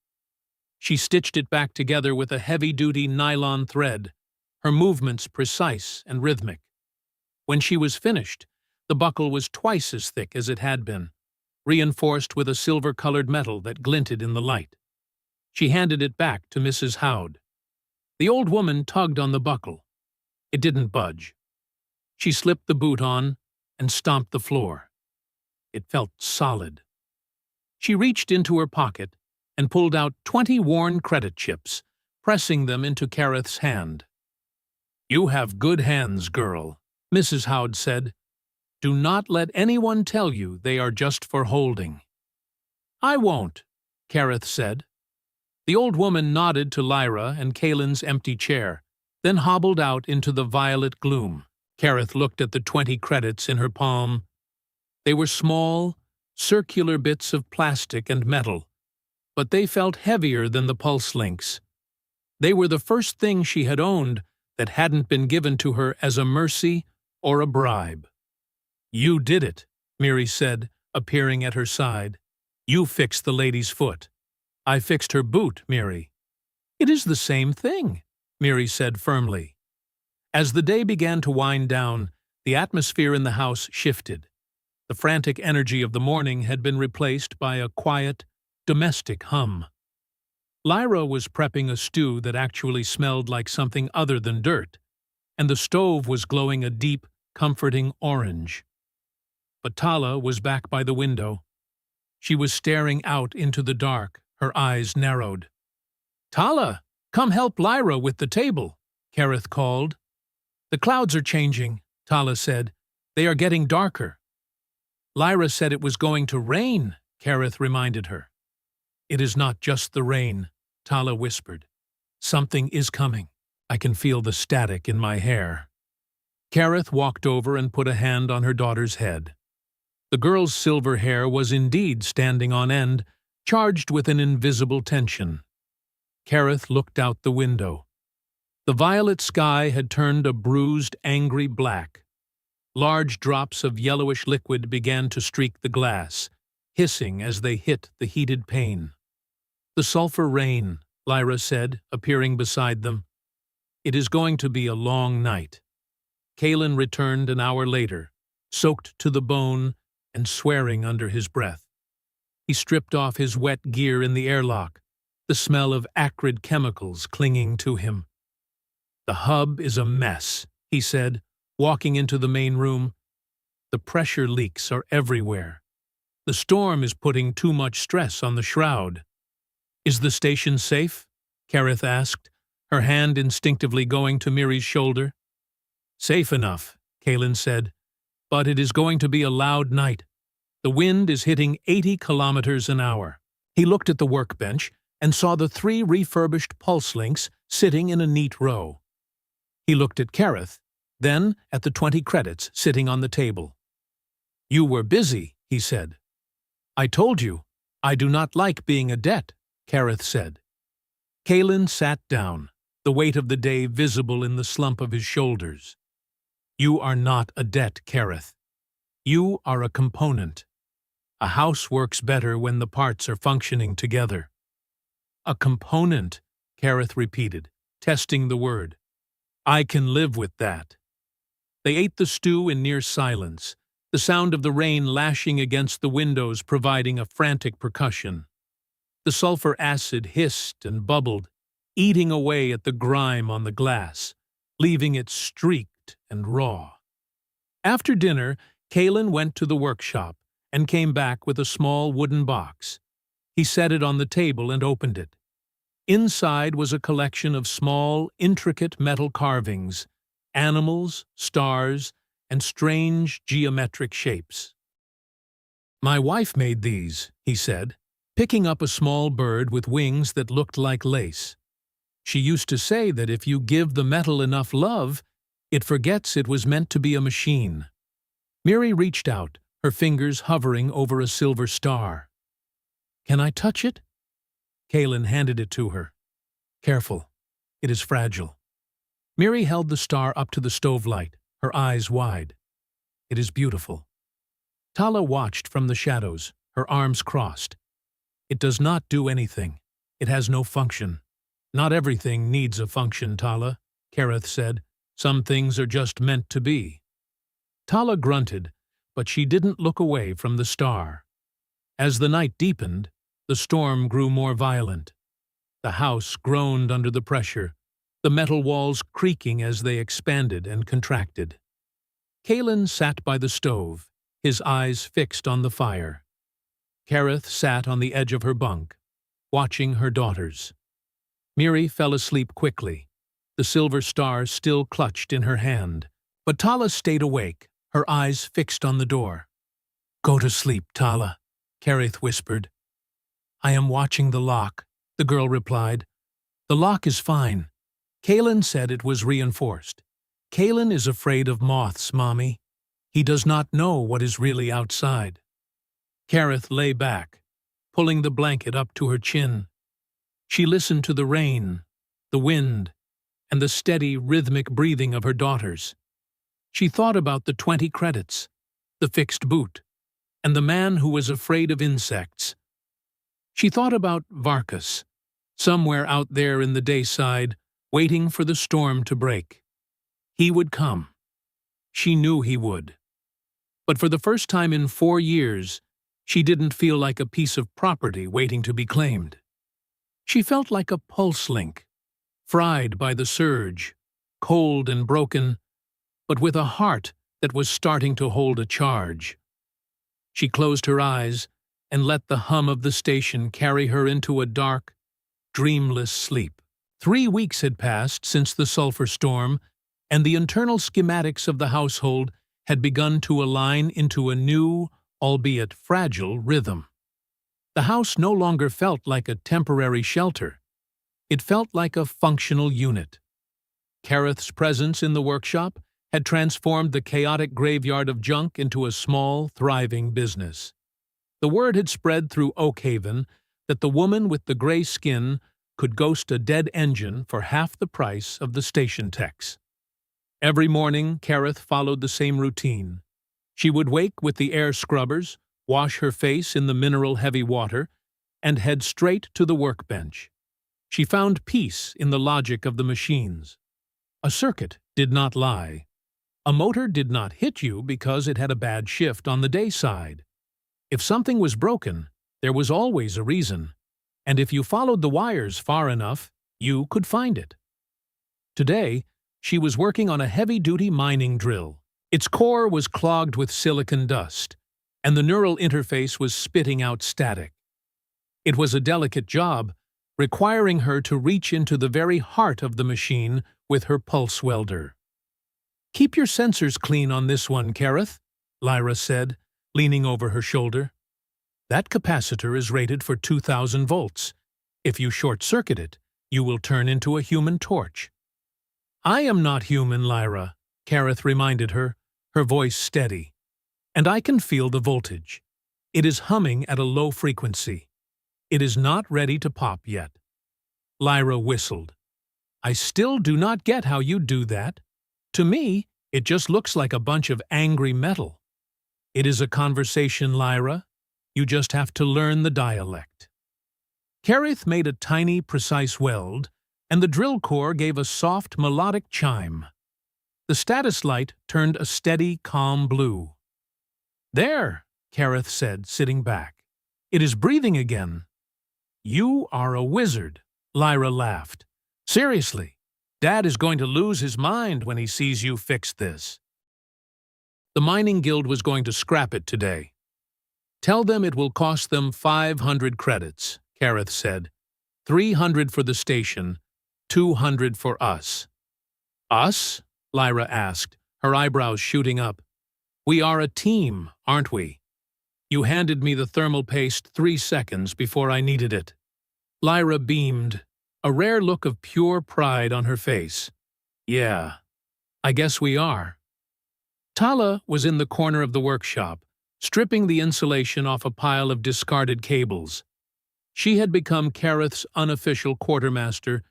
She stitched it back together with a heavy-duty nylon thread, her movements precise and rhythmic. When she was finished, the buckle was twice as thick as it had been, reinforced with a silver-colored metal that glinted in the light. She handed it back to Mrs. Howd. The old woman tugged on the buckle. It didn't budge. She slipped the boot on and stomped the floor. It felt solid. She reached into her pocket and pulled out 20 worn credit chips, pressing them into Kareth's hand. "You have good hands, girl," Mrs. Howd said. "Do not let anyone tell you they are just for holding." "I won't," Kareth said. The old woman nodded to Lyra and Kaelin's empty chair, then hobbled out into the violet gloom. Kareth looked at the 20 credits in her palm. They were small, circular bits of plastic and metal, but they felt heavier than the pulse links. They were the first thing she had owned that hadn't been given to her as a mercy or a bribe. "You did it," Miri said, appearing at her side. "You fixed the lady's foot." "I fixed her boot, Miri." "It is the same thing," Miri said firmly. As the day began to wind down, the atmosphere in the house shifted. The frantic energy of the morning had been replaced by a quiet, domestic hum. Lyra was prepping a stew that actually smelled like something other than dirt, and the stove was glowing a deep, comforting orange. But Tala was back by the window. She was staring out into the dark, her eyes narrowed. "Tala, come help Lyra with the table," Kareth called. "The clouds are changing," Tala said. "They are getting darker." "Lyra said it was going to rain," Kareth reminded her. "It is not just the rain," Tala whispered. "Something is coming. I can feel the static in my hair." Kareth walked over and put a hand on her daughter's head. The girl's silver hair was indeed standing on end, charged with an invisible tension. Kareth looked out the window. The violet sky had turned a bruised, angry black. Large drops of yellowish liquid began to streak the glass, hissing as they hit the heated pane. "The sulfur rain," Lyra said, appearing beside them. "It is going to be a long night." Kalen returned an hour later, soaked to the bone and swearing under his breath. He stripped off his wet gear in the airlock, the smell of acrid chemicals clinging to him. "The hub is a mess," he said, walking into the main room. "The pressure leaks are everywhere. The storm is putting too much stress on the shroud." "Is the station safe?" Kareth asked, her hand instinctively going to Miri's shoulder. "Safe enough," Kalen said, "but it is going to be a loud night. The wind is hitting 80 kilometers an hour." He looked at the workbench and saw the 3 refurbished pulse links sitting in a neat row. He looked at Kareth, then at the 20 credits sitting on the table. "You were busy," he said. "I told you, I do not like being a debt," Kareth said. Kalen sat down, the weight of the day visible in the slump of his shoulders. "You are not a debt, Kareth. You are a component. A house works better when the parts are functioning together." "A component," Kareth repeated, testing the word. "I can live with that." They ate the stew in near silence, the sound of the rain lashing against the windows providing a frantic percussion. The sulfur acid hissed and bubbled, eating away at the grime on the glass, leaving it streaked and raw. After dinner, Kalen went to the workshop and came back with a small wooden box. He set it on the table and opened it. Inside was a collection of small, intricate metal carvings, animals, stars, and strange geometric shapes. "My wife made these," he said, picking up a small bird with wings that looked like lace. "She used to say that if you give the metal enough love, it forgets it was meant to be a machine." Miri reached out, her fingers hovering over a silver star. "Can I touch it?" Kalen handed it to her. "Careful. It is fragile." Miri held the star up to the stove light, her eyes wide. "It is beautiful." Tala watched from the shadows, her arms crossed. "It does not do anything. It has no function." "Not everything needs a function, Tala," Kareth said. "Some things are just meant to be." Tala grunted, but she didn't look away from the star. As the night deepened, the storm grew more violent. The house groaned under the pressure, the metal walls creaking as they expanded and contracted. Kalen sat by the stove, his eyes fixed on the fire. Kareth sat on the edge of her bunk, watching her daughters. Miri fell asleep quickly, the silver star still clutched in her hand, but Tala stayed awake, her eyes fixed on the door. "Go to sleep, Tala," Kareth whispered. "I am watching the lock," the girl replied. "The lock is fine. Kalen said it was reinforced. Kalen is afraid of moths, Mommy. He does not know what is really outside." Kareth lay back, pulling the blanket up to her chin. She listened to the rain, the wind, and the steady, rhythmic breathing of her daughters. She thought about the 20 credits, the fixed boot, and the man who was afraid of insects. She thought about Varkas, somewhere out there in the dayside, waiting for the storm to break. He would come. She knew he would. But for the first time in 4 years, she didn't feel like a piece of property waiting to be claimed. She felt like a pulse link, fried by the surge, cold and broken, but with a heart that was starting to hold a charge. She closed her eyes and let the hum of the station carry her into a dark, dreamless sleep. 3 weeks had passed since the sulfur storm, and the internal schematics of the household had begun to align into a new, albeit fragile, rhythm. The house no longer felt like a temporary shelter. It felt like a functional unit. Kareth's presence in the workshop had transformed the chaotic graveyard of junk into a small, thriving business. The word had spread through Oakhaven that the woman with the gray skin could ghost a dead engine for half the price of the station techs. Every morning, Kareth followed the same routine. She would wake with the air scrubbers, wash her face in the mineral-heavy water, and head straight to the workbench. She found peace in the logic of the machines. A circuit did not lie. A motor did not hit you because it had a bad shift on the day side. If something was broken, there was always a reason, and if you followed the wires far enough, you could find it. Today, she was working on a heavy-duty mining drill. Its core was clogged with silicon dust, and the neural interface was spitting out static. It was a delicate job, requiring her to reach into the very heart of the machine with her pulse welder. "Keep your sensors clean on this one, Kareth," Lyra said, leaning over her shoulder. "That capacitor is rated for 2,000 volts. If you short-circuit it, you will turn into a human torch." "I am not human, Lyra," Kareth reminded her, her voice steady. "And I can feel the voltage. It is humming at a low frequency. It is not ready to pop yet." Lyra whistled. "I still do not get how you do that. To me, it just looks like a bunch of angry metal." "It is a conversation, Lyra. You just have to learn the dialect." Kareth made a tiny, precise weld, and the drill core gave a soft, melodic chime. The status light turned a steady, calm blue. "There," Kareth said, sitting back. "It is breathing again." "You are a wizard," Lyra laughed. "Seriously, Dad is going to lose his mind when he sees you fix this." The mining guild was going to scrap it today. "Tell them it will cost them 500 credits, Kareth said. 300 for the station, 200 for us." "Us?" Lyra asked, her eyebrows shooting up. "We are a team, aren't we? You handed me the thermal paste 3 seconds before I needed it." Lyra beamed, a rare look of pure pride on her face. "Yeah, I guess we are." Tala was in the corner of the workshop, stripping the insulation off a pile of discarded cables. She had become Kareth's unofficial quartermaster,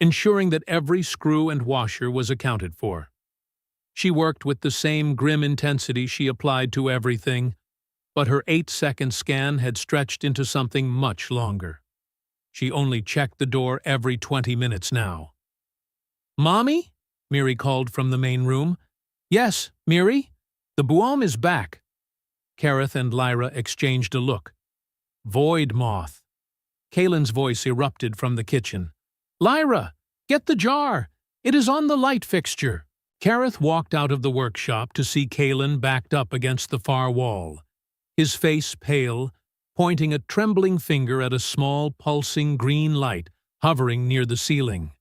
ensuring that every screw and washer was accounted for. She worked with the same grim intensity she applied to everything, but her 8-second scan had stretched into something much longer. She only checked the door every 20 minutes now. "Mommy?" Miri called from the main room. "Yes, Miri? The Buom is back." Kareth and Lyra exchanged a look. "Void moth." Kalen's voice erupted from the kitchen. "Lyra, get the jar! It is on the light fixture." Kareth walked out of the workshop to see Kalen backed up against the far wall, his face pale, pointing a trembling finger at a small, pulsing green light hovering near the ceiling.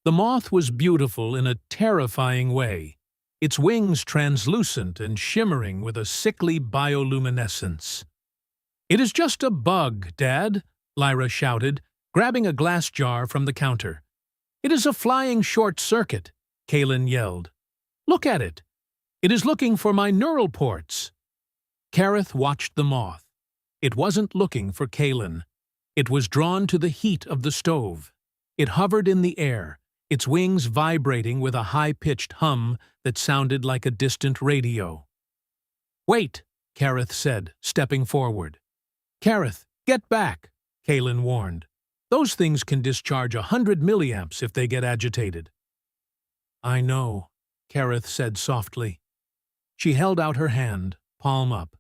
The moth was beautiful in a terrifying way, its wings translucent and shimmering with a sickly bioluminescence. "It is just a bug, Dad," Lyra shouted, grabbing a glass jar from the counter. "It is a flying short circuit," Kalen yelled. "Look at it. It is looking for my neural ports." Kareth watched the moth. It wasn't looking for Kalen. It was drawn to the heat of the stove. It hovered in the air, its wings vibrating with a high-pitched hum that sounded like a distant radio. "Wait," Kareth said, stepping forward. "Kareth, get back," Kalen warned. "Those things can discharge 100 milliamps if they get agitated." "I know," Kareth said softly. She held out her hand, palm up.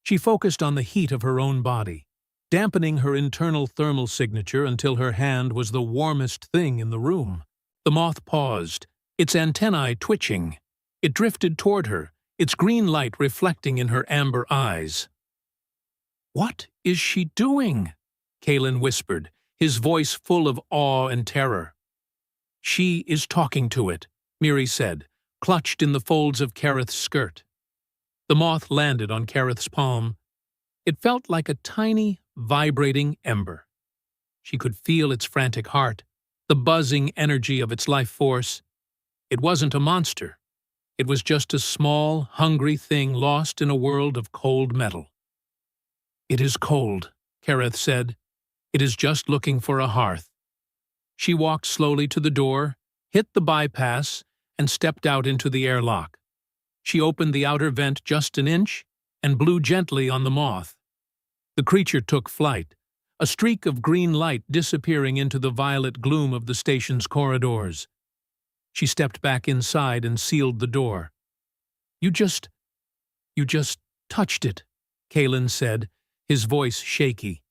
She focused on the heat of her own body, dampening her internal thermal signature until her hand was the warmest thing in the room. The moth paused, its antennae twitching. It drifted toward her, its green light reflecting in her amber eyes. "What is she doing?" Kalen whispered, his voice full of awe and terror. "She is talking to it," Miri said, clutched in the folds of Kareth's skirt. The moth landed on Kareth's palm. It felt like a tiny, vibrating ember. She could feel its frantic heart, the buzzing energy of its life force. It wasn't a monster. It was just a small, hungry thing lost in a world of cold metal. "It is cold," Kareth said. "It is just looking for a hearth." She walked slowly to the door, hit the bypass, and stepped out into the airlock. She opened the outer vent just an inch and blew gently on the moth. The creature took flight, a streak of green light disappearing into the violet gloom of the station's corridors. She stepped back inside and sealed the door. You just touched it," Kalen said, his voice shaky.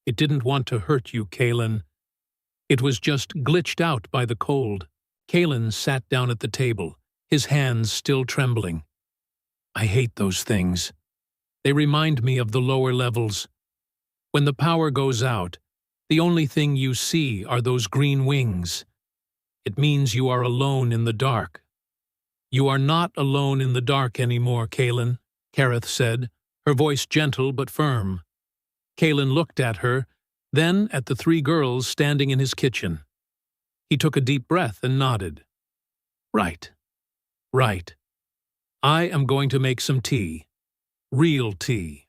"It didn't want to hurt you, Kalen. It was just glitched out by the cold." Kalen sat down at the table, his hands still trembling. "I hate those things. They remind me of the lower levels. When the power goes out, the only thing you see are those green wings. It means you are alone in the dark." "You are not alone in the dark anymore, Kalen," Kareth said, her voice gentle but firm. Kalen looked at her, then at the three girls standing in his kitchen. He took a deep breath and nodded. Right. I am going to make some tea. Real tea.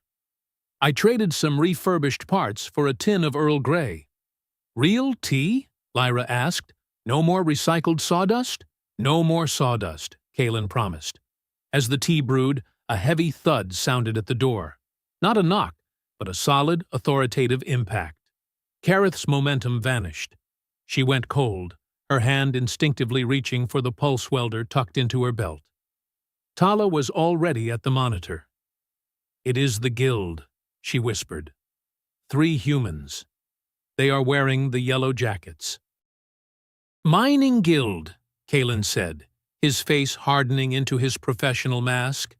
I traded some refurbished parts for a tin of Earl Grey." "Real tea?" Lyra asked. "No more recycled sawdust?" "No more sawdust," Kalen promised. As the tea brewed, a heavy thud sounded at the door. Not a knock, but a solid, authoritative impact. Kareth's momentum vanished. She went cold, her hand instinctively reaching for the pulse welder tucked into her belt. Tala was already at the monitor. "It is the guild," she whispered. 3 humans. They are wearing the yellow jackets. "Mining guild," Kalen said, his face hardening into his professional mask.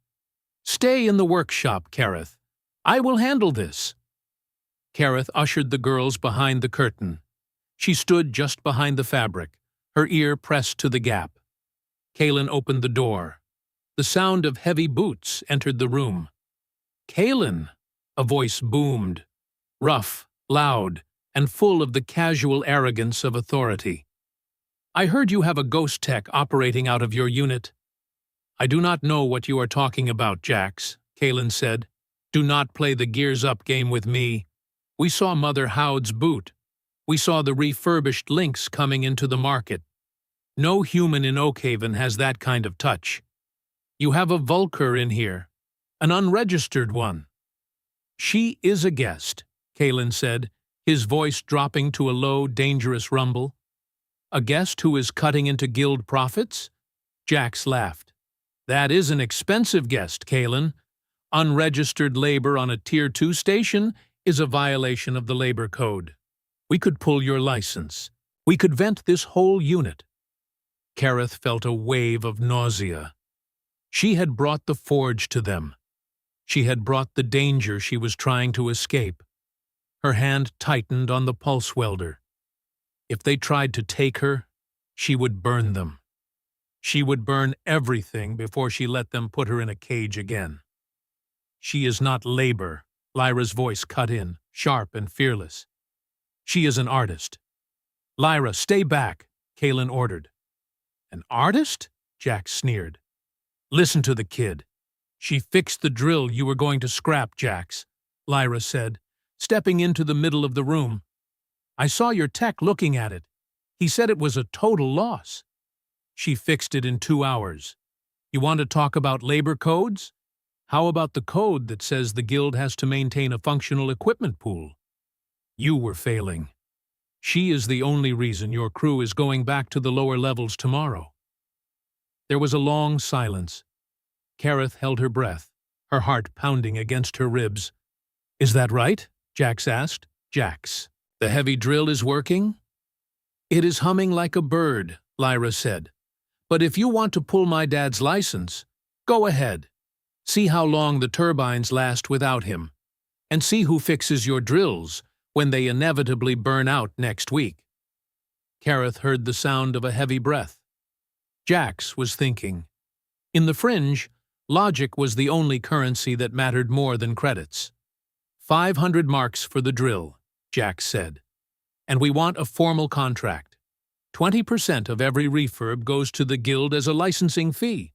"Stay in the workshop, Kareth. I will handle this." Kareth ushered the girls behind the curtain. She stood just behind the fabric, her ear pressed to the gap. Kalen opened the door. The sound of heavy boots entered the room. "Kalen," a voice boomed, rough, loud, and full of the casual arrogance of authority. "I heard you have a ghost tech operating out of your unit." "I do not know what you are talking about, Jax," Kalen said. "Do not play the gears up game with me. We saw Mother Howd's boot. We saw the refurbished links coming into the market. No human in Oakhaven has that kind of touch. You have a Vulkur in here, an unregistered one." "She is a guest," Kalen said, his voice dropping to a low, dangerous rumble. "A guest who is cutting into guild profits?" Jax laughed. "That is an expensive guest, Kalen. Unregistered labor on a Tier 2 station is a violation of the labor code. We could pull your license. We could vent this whole unit." Kareth felt a wave of nausea. She had brought the forge to them. She had brought the danger she was trying to escape. Her hand tightened on the pulse welder. If they tried to take her, she would burn them. She would burn everything before she let them put her in a cage again. "She is not labor," Lyra's voice cut in, sharp and fearless. "She is an artist." "Lyra, stay back," Kalen ordered. "An artist?" Jack sneered. "Listen to the kid. She fixed the drill you were going to scrap, Jax," Lyra said, stepping into the middle of the room. "I saw your tech looking at it. He said it was a total loss. She fixed it in 2 hours. You want to talk about labor codes? How about the code that says the guild has to maintain a functional equipment pool? You were failing. She is the only reason your crew is going back to the lower levels tomorrow." There was a long silence. Kareth held her breath, her heart pounding against her ribs. "Is that right?" Jax asked. "Jax, the heavy drill is working?" "It is humming like a bird," Lyra said. "But if you want to pull my dad's license, go ahead. See how long the turbines last without him. and see who fixes your drills when they inevitably burn out next week. Kareth heard the sound of a heavy breath. Jax was thinking. In the fringe, logic was the only currency that mattered more than credits. 500 marks for the drill, Jax said. And we want a formal contract. 20% of every refurb goes to the guild as a licensing fee.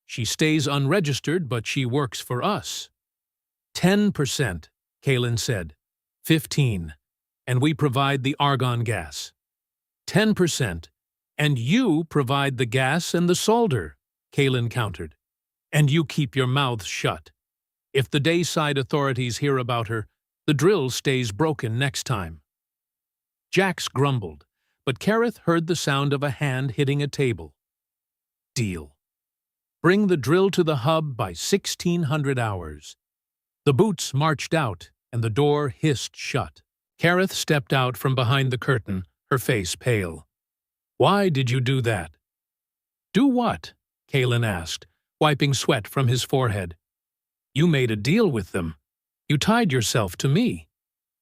She stays unregistered, but she works for us. 10%, Kaelin said. 15, and we provide the argon gas. 10%, and you provide the gas and the solder, Kaelin countered. And you keep your mouth shut. If the Dayside authorities hear about her, the drill stays broken next time. Jax grumbled, but Kareth heard the sound of a hand hitting a table. Deal. Bring the drill to the hub by 1600 hours. The boots marched out, and the door hissed shut. Kareth stepped out from behind the curtain, her face pale. Why did you do that? Do what? Kaelin asked, wiping sweat from his forehead. You made a deal with them. You tied yourself to me.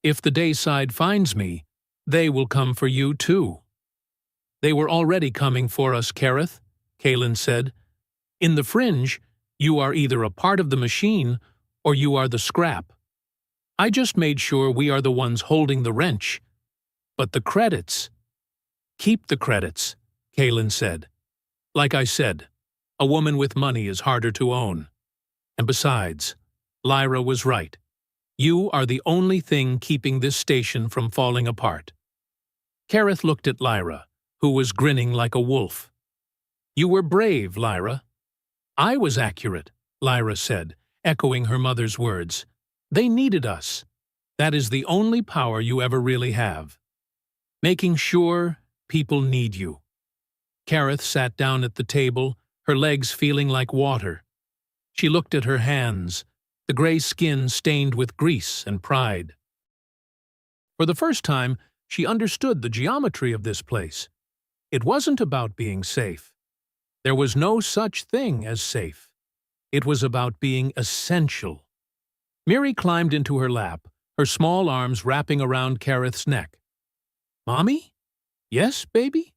If the Dayside finds me, they will come for you too. They were already coming for us, Kareth, Kaelin said. In the fringe, you are either a part of the machine or you are the scrap. I just made sure we are the ones holding the wrench. But the credits... Keep the credits, Kaelin said. Like I said, a woman with money is harder to own. And besides, Lyra was right. You are the only thing keeping this station from falling apart. Kareth looked at Lyra, who was grinning like a wolf. You were brave, Lyra. I was accurate, Lyra said, echoing her mother's words. They needed us. That is the only power you ever really have. Making sure people need you. Kareth sat down at the table, her legs feeling like water. She looked at her hands, the gray skin stained with grease and pride. For the first time, she understood the geometry of this place. It wasn't about being safe. There was no such thing as safe. It was about being essential. Miri climbed into her lap, her small arms wrapping around Kareth's neck. Mommy? Yes, baby?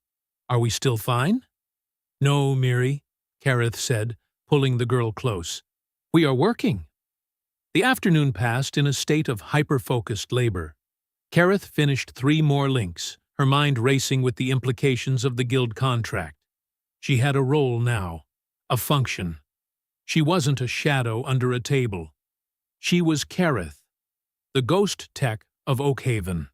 Are we still fine? No, Miri, Kareth said, pulling the girl close. We are working. The afternoon passed in a state of hyper-focused labor. Kareth finished 3 more links, her mind racing with the implications of the guild contract. She had a role now, a function. She wasn't a shadow under a table. She was Kareth, the ghost tech of Oakhaven.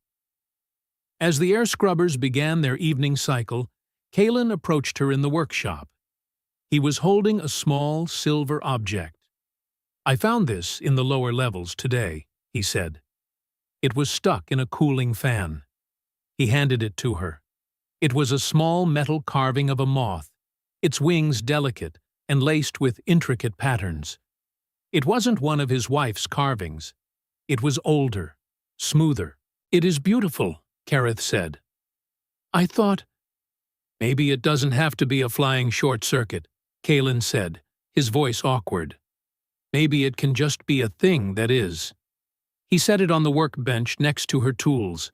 As the air scrubbers began their evening cycle, Kaelin approached her in the workshop. He was holding a small silver object. I found this in the lower levels today, he said. It was stuck in a cooling fan. He handed it to her. It was a small metal carving of a moth, its wings delicate and laced with intricate patterns. It wasn't one of his wife's carvings. It was older, smoother. It is beautiful, Kareth said. I thought, maybe it doesn't have to be a flying short circuit, Kaelin said, his voice awkward. Maybe it can just be a thing that is. He set it on the workbench next to her tools.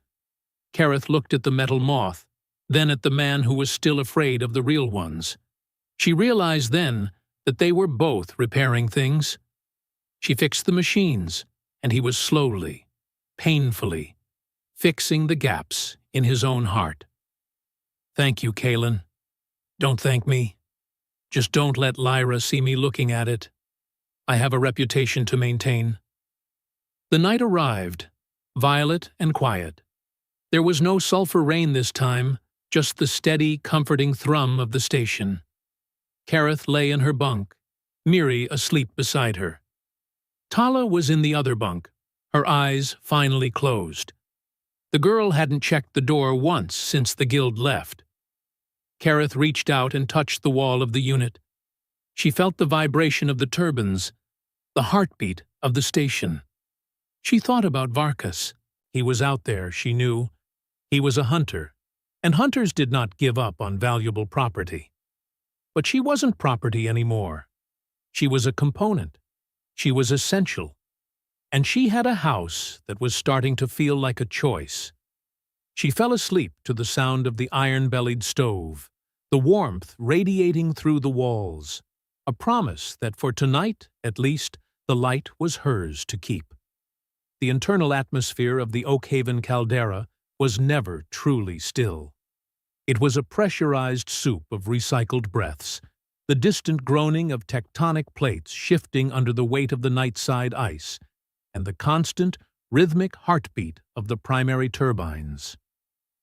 Kareth looked at the metal moth, then at the man who was still afraid of the real ones. She realized then that they were both repairing things. She fixed the machines, and he was slowly, painfully, fixing the gaps in his own heart. Thank you, Kaelin. Don't thank me. Just don't let Lyra see me looking at it. I have a reputation to maintain. The night arrived, violet and quiet. There was no sulfur rain this time, just the steady, comforting thrum of the station. Kareth lay in her bunk, Miri asleep beside her. Tala was in the other bunk, her eyes finally closed. The girl hadn't checked the door once since the guild left. Kareth reached out and touched the wall of the unit. She felt the vibration of the turbines, the heartbeat of the station. She thought about Varkas. He was out there, she knew. He was a hunter, and hunters did not give up on valuable property. But she wasn't property anymore. She was a component. She was essential. And she had a house that was starting to feel like a choice. She fell asleep to the sound of the iron-bellied stove, the warmth radiating through the walls, a promise that for tonight, at least, the light was hers to keep. The internal atmosphere of the Oakhaven caldera was never truly still. It was a pressurized soup of recycled breaths, the distant groaning of tectonic plates shifting under the weight of the nightside ice, and the constant, rhythmic heartbeat of the primary turbines.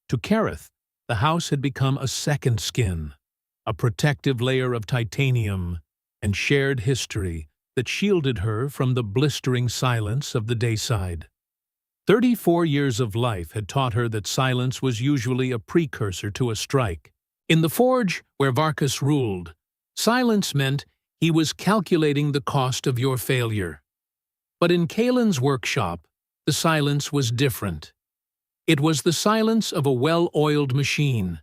To Kareth, the house had become a second skin, a protective layer of titanium and shared history that shielded her from the blistering silence of the dayside. 34 years of life had taught her that silence was usually a precursor to a strike. In the forge where Varkas ruled, silence meant he was calculating the cost of your failure. But in Kalen's workshop, the silence was different. It was the silence of a well-oiled machine,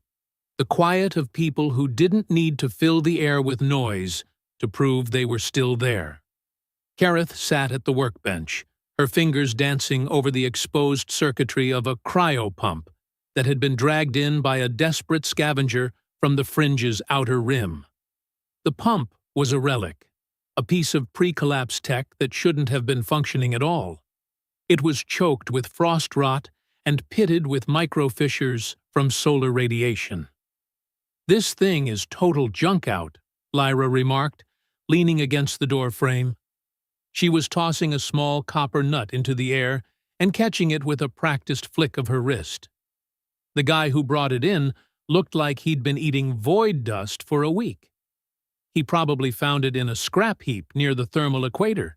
the quiet of people who didn't need to fill the air with noise to prove they were still there. Kareth sat at the workbench, her fingers dancing over the exposed circuitry of a cryopump that had been dragged in by a desperate scavenger from the fringe's outer rim. The pump was a relic, a piece of pre-collapse tech that shouldn't have been functioning at all. It was choked with frost rot and pitted with micro-fissures from solar radiation. "This thing is total junk out," Lyra remarked, leaning against the door frame. She was tossing a small copper nut into the air and catching it with a practiced flick of her wrist. The guy who brought it in looked like he'd been eating void dust for a week. He probably found it in a scrap heap near the thermal equator.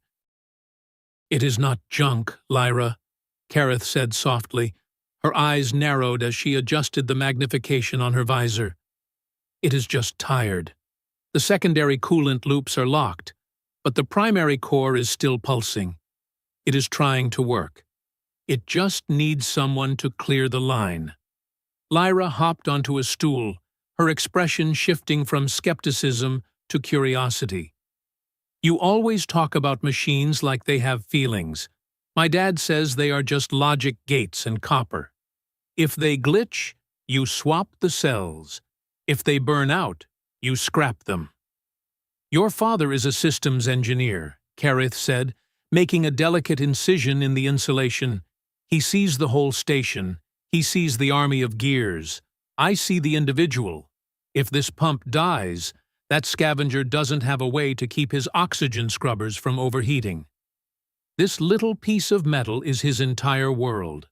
"It is not junk, Lyra," Kareth said softly. Her eyes narrowed as she adjusted the magnification on her visor. "It is just tired. The secondary coolant loops are locked, but the primary core is still pulsing. It is trying to work. It just needs someone to clear the line." Lyra hopped onto a stool, her expression shifting from skepticism to curiosity. "You always talk about machines like they have feelings. My dad says they are just logic gates and copper. If they glitch, you swap the cells. If they burn out, you scrap them." "Your father is a systems engineer," Kareth said, making a delicate incision in the insulation. "He sees the whole station. He sees the army of gears. I see the individual. If this pump dies, that scavenger doesn't have a way to keep his oxygen scrubbers from overheating. This little piece of metal is his entire world."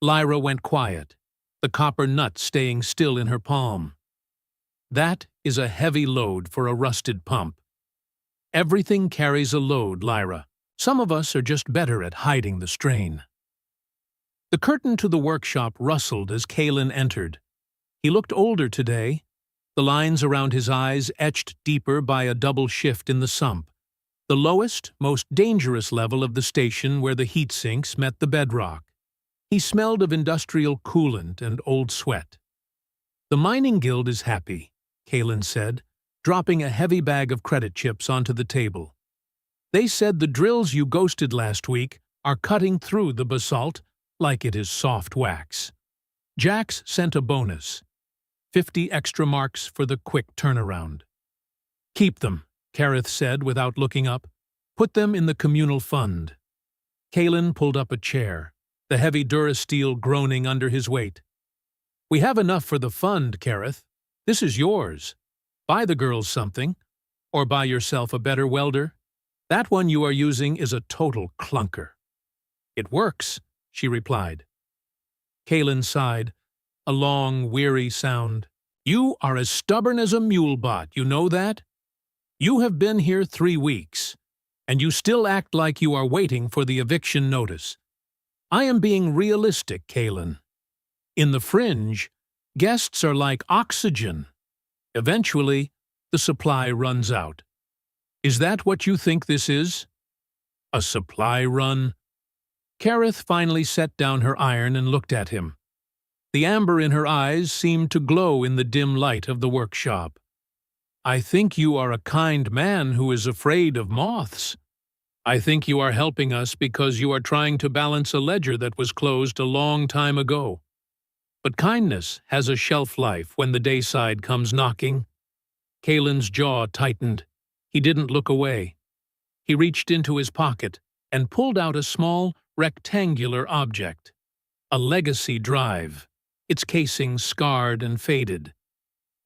Lyra went quiet, the copper nut staying still in her palm. "That is a heavy load for a rusted pump. Everything carries a load, Lyra. Some of us are just better at hiding the strain." The curtain to the workshop rustled as Kalen entered. He looked older today, the lines around his eyes etched deeper by a double shift in the sump, the lowest, most dangerous level of the station where the heat sinks met the bedrock. He smelled of industrial coolant and old sweat. "The mining guild is happy," Kalen said, dropping a heavy bag of credit chips onto the table. "They said the drills you ghosted last week are cutting through the basalt like it is soft wax. Jax sent a bonus, 50 extra marks for the quick turnaround." "Keep them," Kareth said without looking up. "Put them in the communal fund." Kalen pulled up a chair, the heavy durasteel groaning under his weight. "We have enough for the fund, Kareth. This is yours. Buy the girls something, or buy yourself a better welder. That one you are using is a total clunker." "It works," she replied. Kalen sighed, a long, weary sound. "You are as stubborn as a mulebot, you know that? You have been here 3 weeks, and you still act like you are waiting for the eviction notice. I am being realistic, Kalen. In the fringe, guests are like oxygen. Eventually, the supply runs out. Is that what you think this is? A supply run?" Kareth finally set down her iron and looked at him. The amber in her eyes seemed to glow in the dim light of the workshop. "I think you are a kind man who is afraid of moths. I think you are helping us because you are trying to balance a ledger that was closed a long time ago. But kindness has a shelf life when the dayside comes knocking. Kalen's jaw tightened. He didn't look away. He reached into his pocket and pulled out a small, rectangular object. A legacy drive, its casing scarred and faded.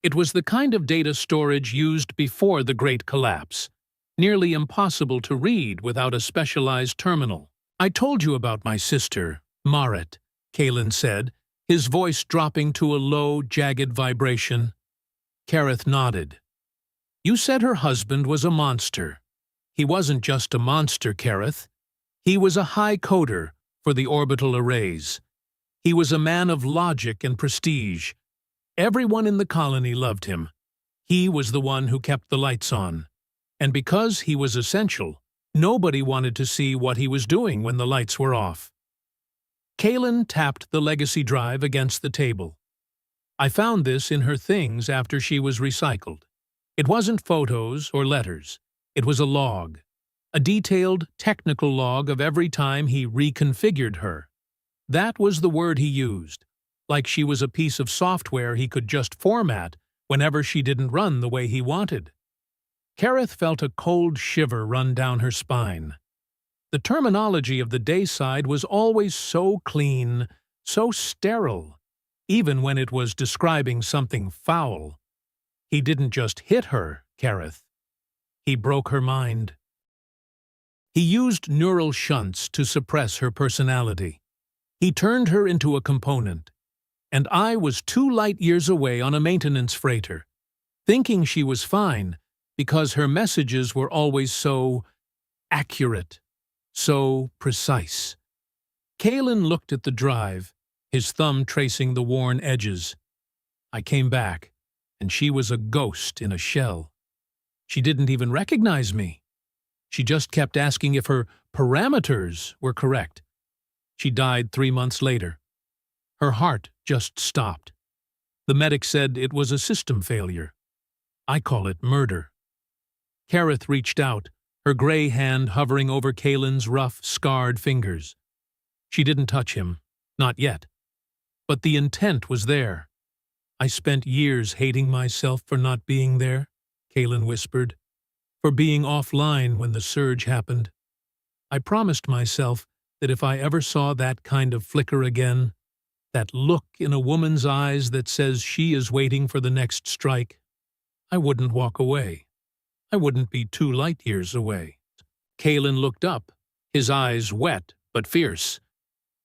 It was the kind of data storage used before the Great Collapse, nearly impossible to read without a specialized terminal. I told you about my sister, Marit, Kalen said, his voice dropping to a low, jagged vibration. Kareth nodded. You said her husband was a monster. He wasn't just a monster, Kareth. He was a high coder for the orbital arrays. He was a man of logic and prestige. Everyone in the colony loved him. He was the one who kept the lights on. And because he was essential, nobody wanted to see what he was doing when the lights were off. Kalen tapped the legacy drive against the table. I found this in her things after she was recycled. It wasn't photos or letters. It was a log. A detailed, technical log of every time he reconfigured her. That was the word he used, like she was a piece of software he could just format whenever she didn't run the way he wanted. Kareth felt a cold shiver run down her spine. The terminology of the dayside was always so clean, so sterile, even when it was describing something foul. He didn't just hit her, Kareth. He broke her mind. He used neural shunts to suppress her personality. He turned her into a component. And I was 2 light years away on a maintenance freighter, thinking she was fine because her messages were always so accurate, so precise. Kalen looked at the drive, his thumb tracing the worn edges. I came back, and she was a ghost in a shell. She didn't even recognize me. She just kept asking if her parameters were correct. She died 3 months later. Her heart just stopped. The medic said it was a system failure. I call it murder. Kareth reached out, her gray hand hovering over Kalen's rough, scarred fingers. She didn't touch him, not yet. But the intent was there. I spent years hating myself for not being there, Kalen whispered, for being offline when the surge happened. I promised myself that if I ever saw that kind of flicker again, that look in a woman's eyes that says she is waiting for the next strike, I wouldn't walk away. I wouldn't be 2 light years away. Kalen looked up, his eyes wet but fierce.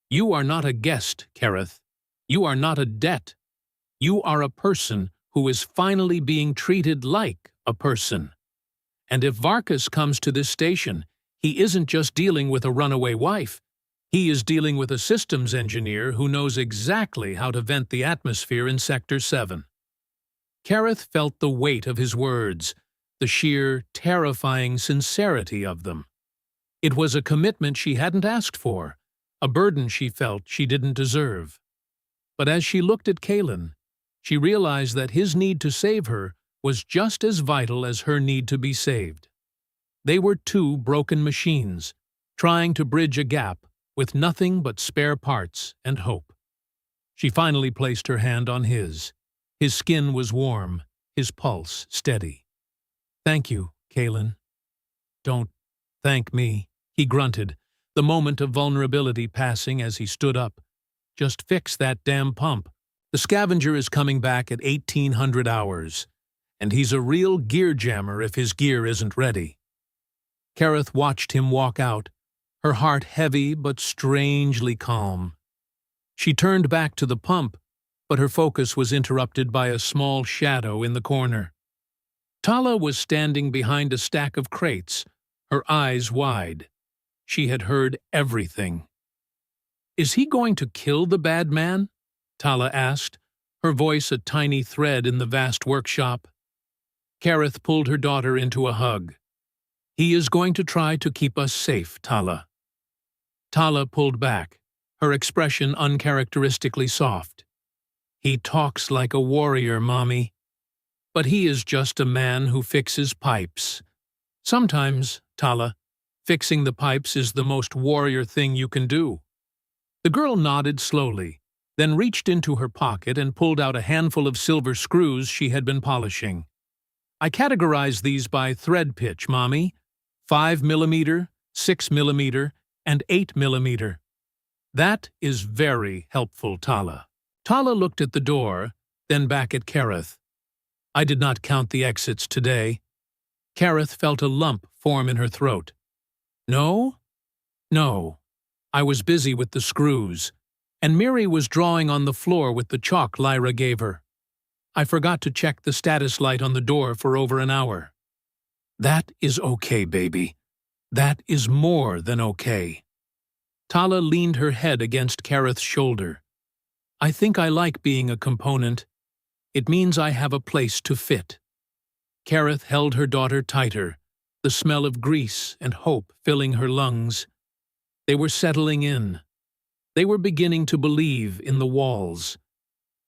You are not a guest, Kareth. You are not a debt. You are a person who is finally being treated like a person. And if Varkas comes to this station, he isn't just dealing with a runaway wife. He is dealing with a systems engineer who knows exactly how to vent the atmosphere in Sector 7. Kareth felt the weight of his words, the sheer, terrifying sincerity of them. It was a commitment she hadn't asked for, a burden she felt she didn't deserve. But as she looked at Kalen, she realized that his need to save her was just as vital as her need to be saved. They were 2 broken machines, trying to bridge a gap with nothing but spare parts and hope. She finally placed her hand on his. His skin was warm, his pulse steady. Thank you, Kalen. Don't thank me, he grunted, the moment of vulnerability passing as he stood up. Just fix that damn pump. The scavenger is coming back at 1800 hours, and he's a real gear jammer if his gear isn't ready. Kareth watched him walk out, her heart heavy but strangely calm. She turned back to the pump, but her focus was interrupted by a small shadow in the corner. Tala was standing behind a stack of crates, her eyes wide. She had heard everything. Is he going to kill the bad man? Tala asked, her voice a tiny thread in the vast workshop. Kareth pulled her daughter into a hug. He is going to try to keep us safe, Tala. Tala pulled back, her expression uncharacteristically soft. He talks like a warrior, Mommy. But he is just a man who fixes pipes. Sometimes, Tala, Fixing the pipes is the most warrior thing you can do." The girl nodded slowly, then reached into her pocket and pulled out a handful of silver screws she had been polishing. "I categorize these by thread pitch, Mommy. 5 millimeter, 6 millimeter, and 8 millimeter. "That is very helpful, Tala." Tala looked at the door, then back at Kareth. "I did not count the exits today." Kareth felt a lump form in her throat. "No? No. I was busy with the screws, and Miri was drawing on the floor with the chalk Lyra gave her. I forgot to check the status light on the door for over an hour." "That is okay, baby. That is more than okay." Tala leaned her head against Kareth's shoulder. "I think I like being a component. It means I have a place to fit." Kareth held her daughter tighter, the smell of grease and hope filling her lungs. They were settling in. They were beginning to believe in the walls.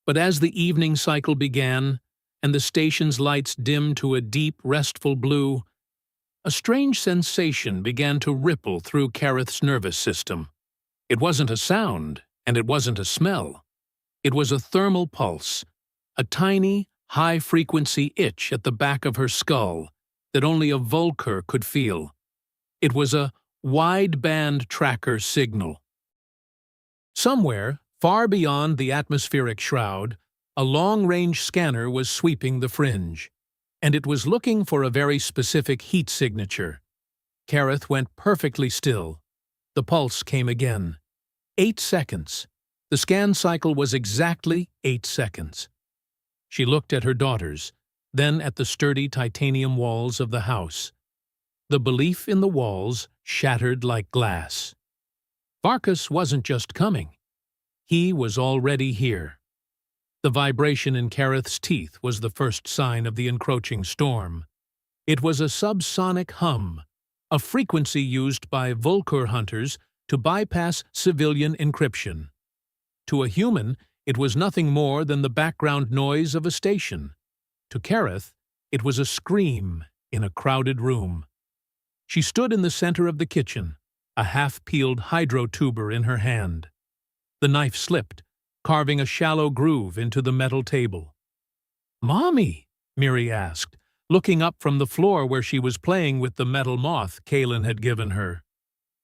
But as the evening cycle began, and the station's lights dimmed to a deep, restful blue, a strange sensation began to ripple through Kareth's nervous system. It wasn't a sound, and it wasn't a smell. It was a thermal pulse, a tiny, high-frequency itch at the back of her skull that only a Vulkur could feel. It was a wideband tracker signal. Somewhere, far beyond the atmospheric shroud, a long-range scanner was sweeping the fringe, and it was looking for a very specific heat signature. Kareth went perfectly still. The pulse came again. 8 seconds. The scan cycle was exactly 8 seconds. She looked at her daughters, then at the sturdy titanium walls of the house. The belief in the walls shattered like glass. Varkas wasn't just coming. He was already here. The vibration in Kareth's teeth was the first sign of the encroaching storm. It was a subsonic hum, a frequency used by Vulkur hunters to bypass civilian encryption. To a human, it was nothing more than the background noise of a station. To Kareth, it was a scream in a crowded room. She stood in the center of the kitchen, a half-peeled hydro-tuber in her hand. The knife slipped, carving a shallow groove into the metal table. "Mommy," Miri asked, looking up from the floor where she was playing with the metal moth Kalen had given her.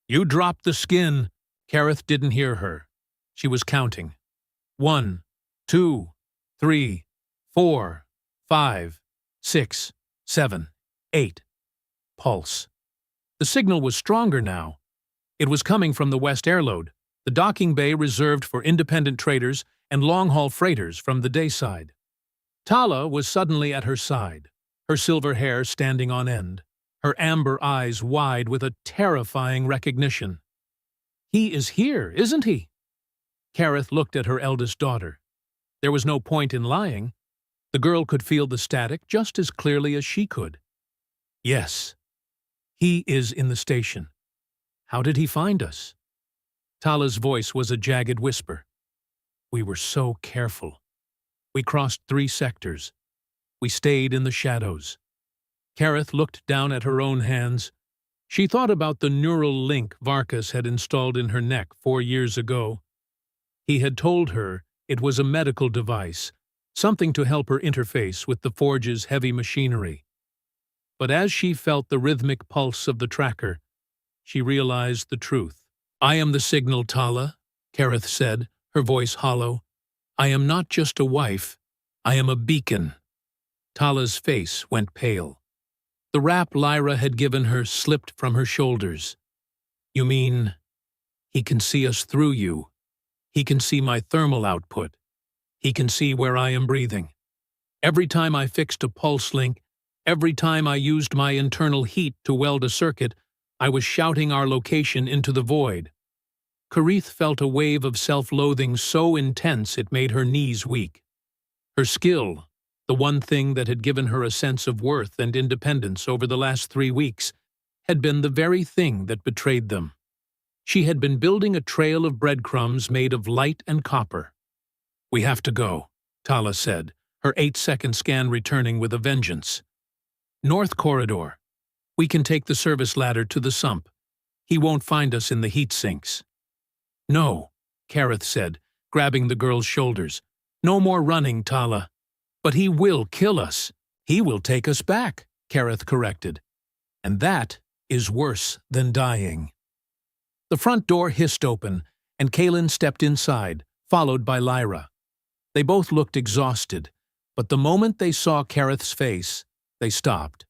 "You dropped the skin." Kareth didn't hear her. She was counting. 1, 2, 3, 4, 5, 6, 7, 8. Pulse. The signal was stronger now. It was coming from the West Airload, the docking bay reserved for independent traders and long-haul freighters from the dayside. Tala was suddenly at her side, her silver hair standing on end, her amber eyes wide with a terrifying recognition. "He is here, isn't he?" Kareth looked at her eldest daughter. There was no point in lying. The girl could feel the static just as clearly as she could. "Yes. He is in the station. How did he find us?" Tala's voice was a jagged whisper. "We were so careful. We crossed 3 sectors. We stayed in the shadows." Kareth looked down at her own hands. She thought about the neural link Varkas had installed in her neck 4 years ago. He had told her it was a medical device, something to help her interface with the forge's heavy machinery. But as she felt the rhythmic pulse of the tracker, she realized the truth. "I am the signal, Tala," Kareth said, her voice hollow. "I am not just a wife. I am a beacon." Tala's face went pale. The wrap Lyra had given her slipped from her shoulders. "You mean, he can see us through you? He can see my thermal output. He can see where I am breathing. Every time I fixed a pulse link, every time I used my internal heat to weld a circuit, I was shouting our location into the void." Kareth felt a wave of self-loathing so intense it made her knees weak. Her skill, the one thing that had given her a sense of worth and independence over the last 3 weeks, had been the very thing that betrayed them. She had been building a trail of breadcrumbs made of light and copper. "We have to go," Tala said, her 8-second scan returning with a vengeance. "North corridor. We can take the service ladder to the sump. He won't find us in the heat sinks." "No," Kareth said, grabbing the girl's shoulders. "No more running, Tala." "But he will kill us." "He will take us back," Kareth corrected. "And that is worse than dying." The front door hissed open, and Kaelin stepped inside, followed by Lyra. They both looked exhausted, but the moment they saw Kareth's face, they stopped.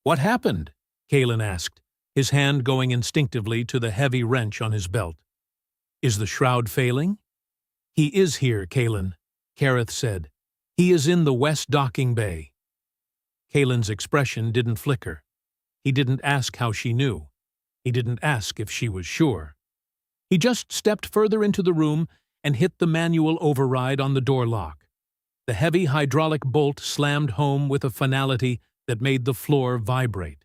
"What happened?" Kaelin asked, his hand going instinctively to the heavy wrench on his belt. "Is the shroud failing?" "He is here, Kaelin," Kareth said. "He is in the west docking bay." Kaelin's expression didn't flicker. He didn't ask how she knew. He didn't ask if she was sure. He just stepped further into the room and hit the manual override on the door lock. The heavy hydraulic bolt slammed home with a finality that made the floor vibrate.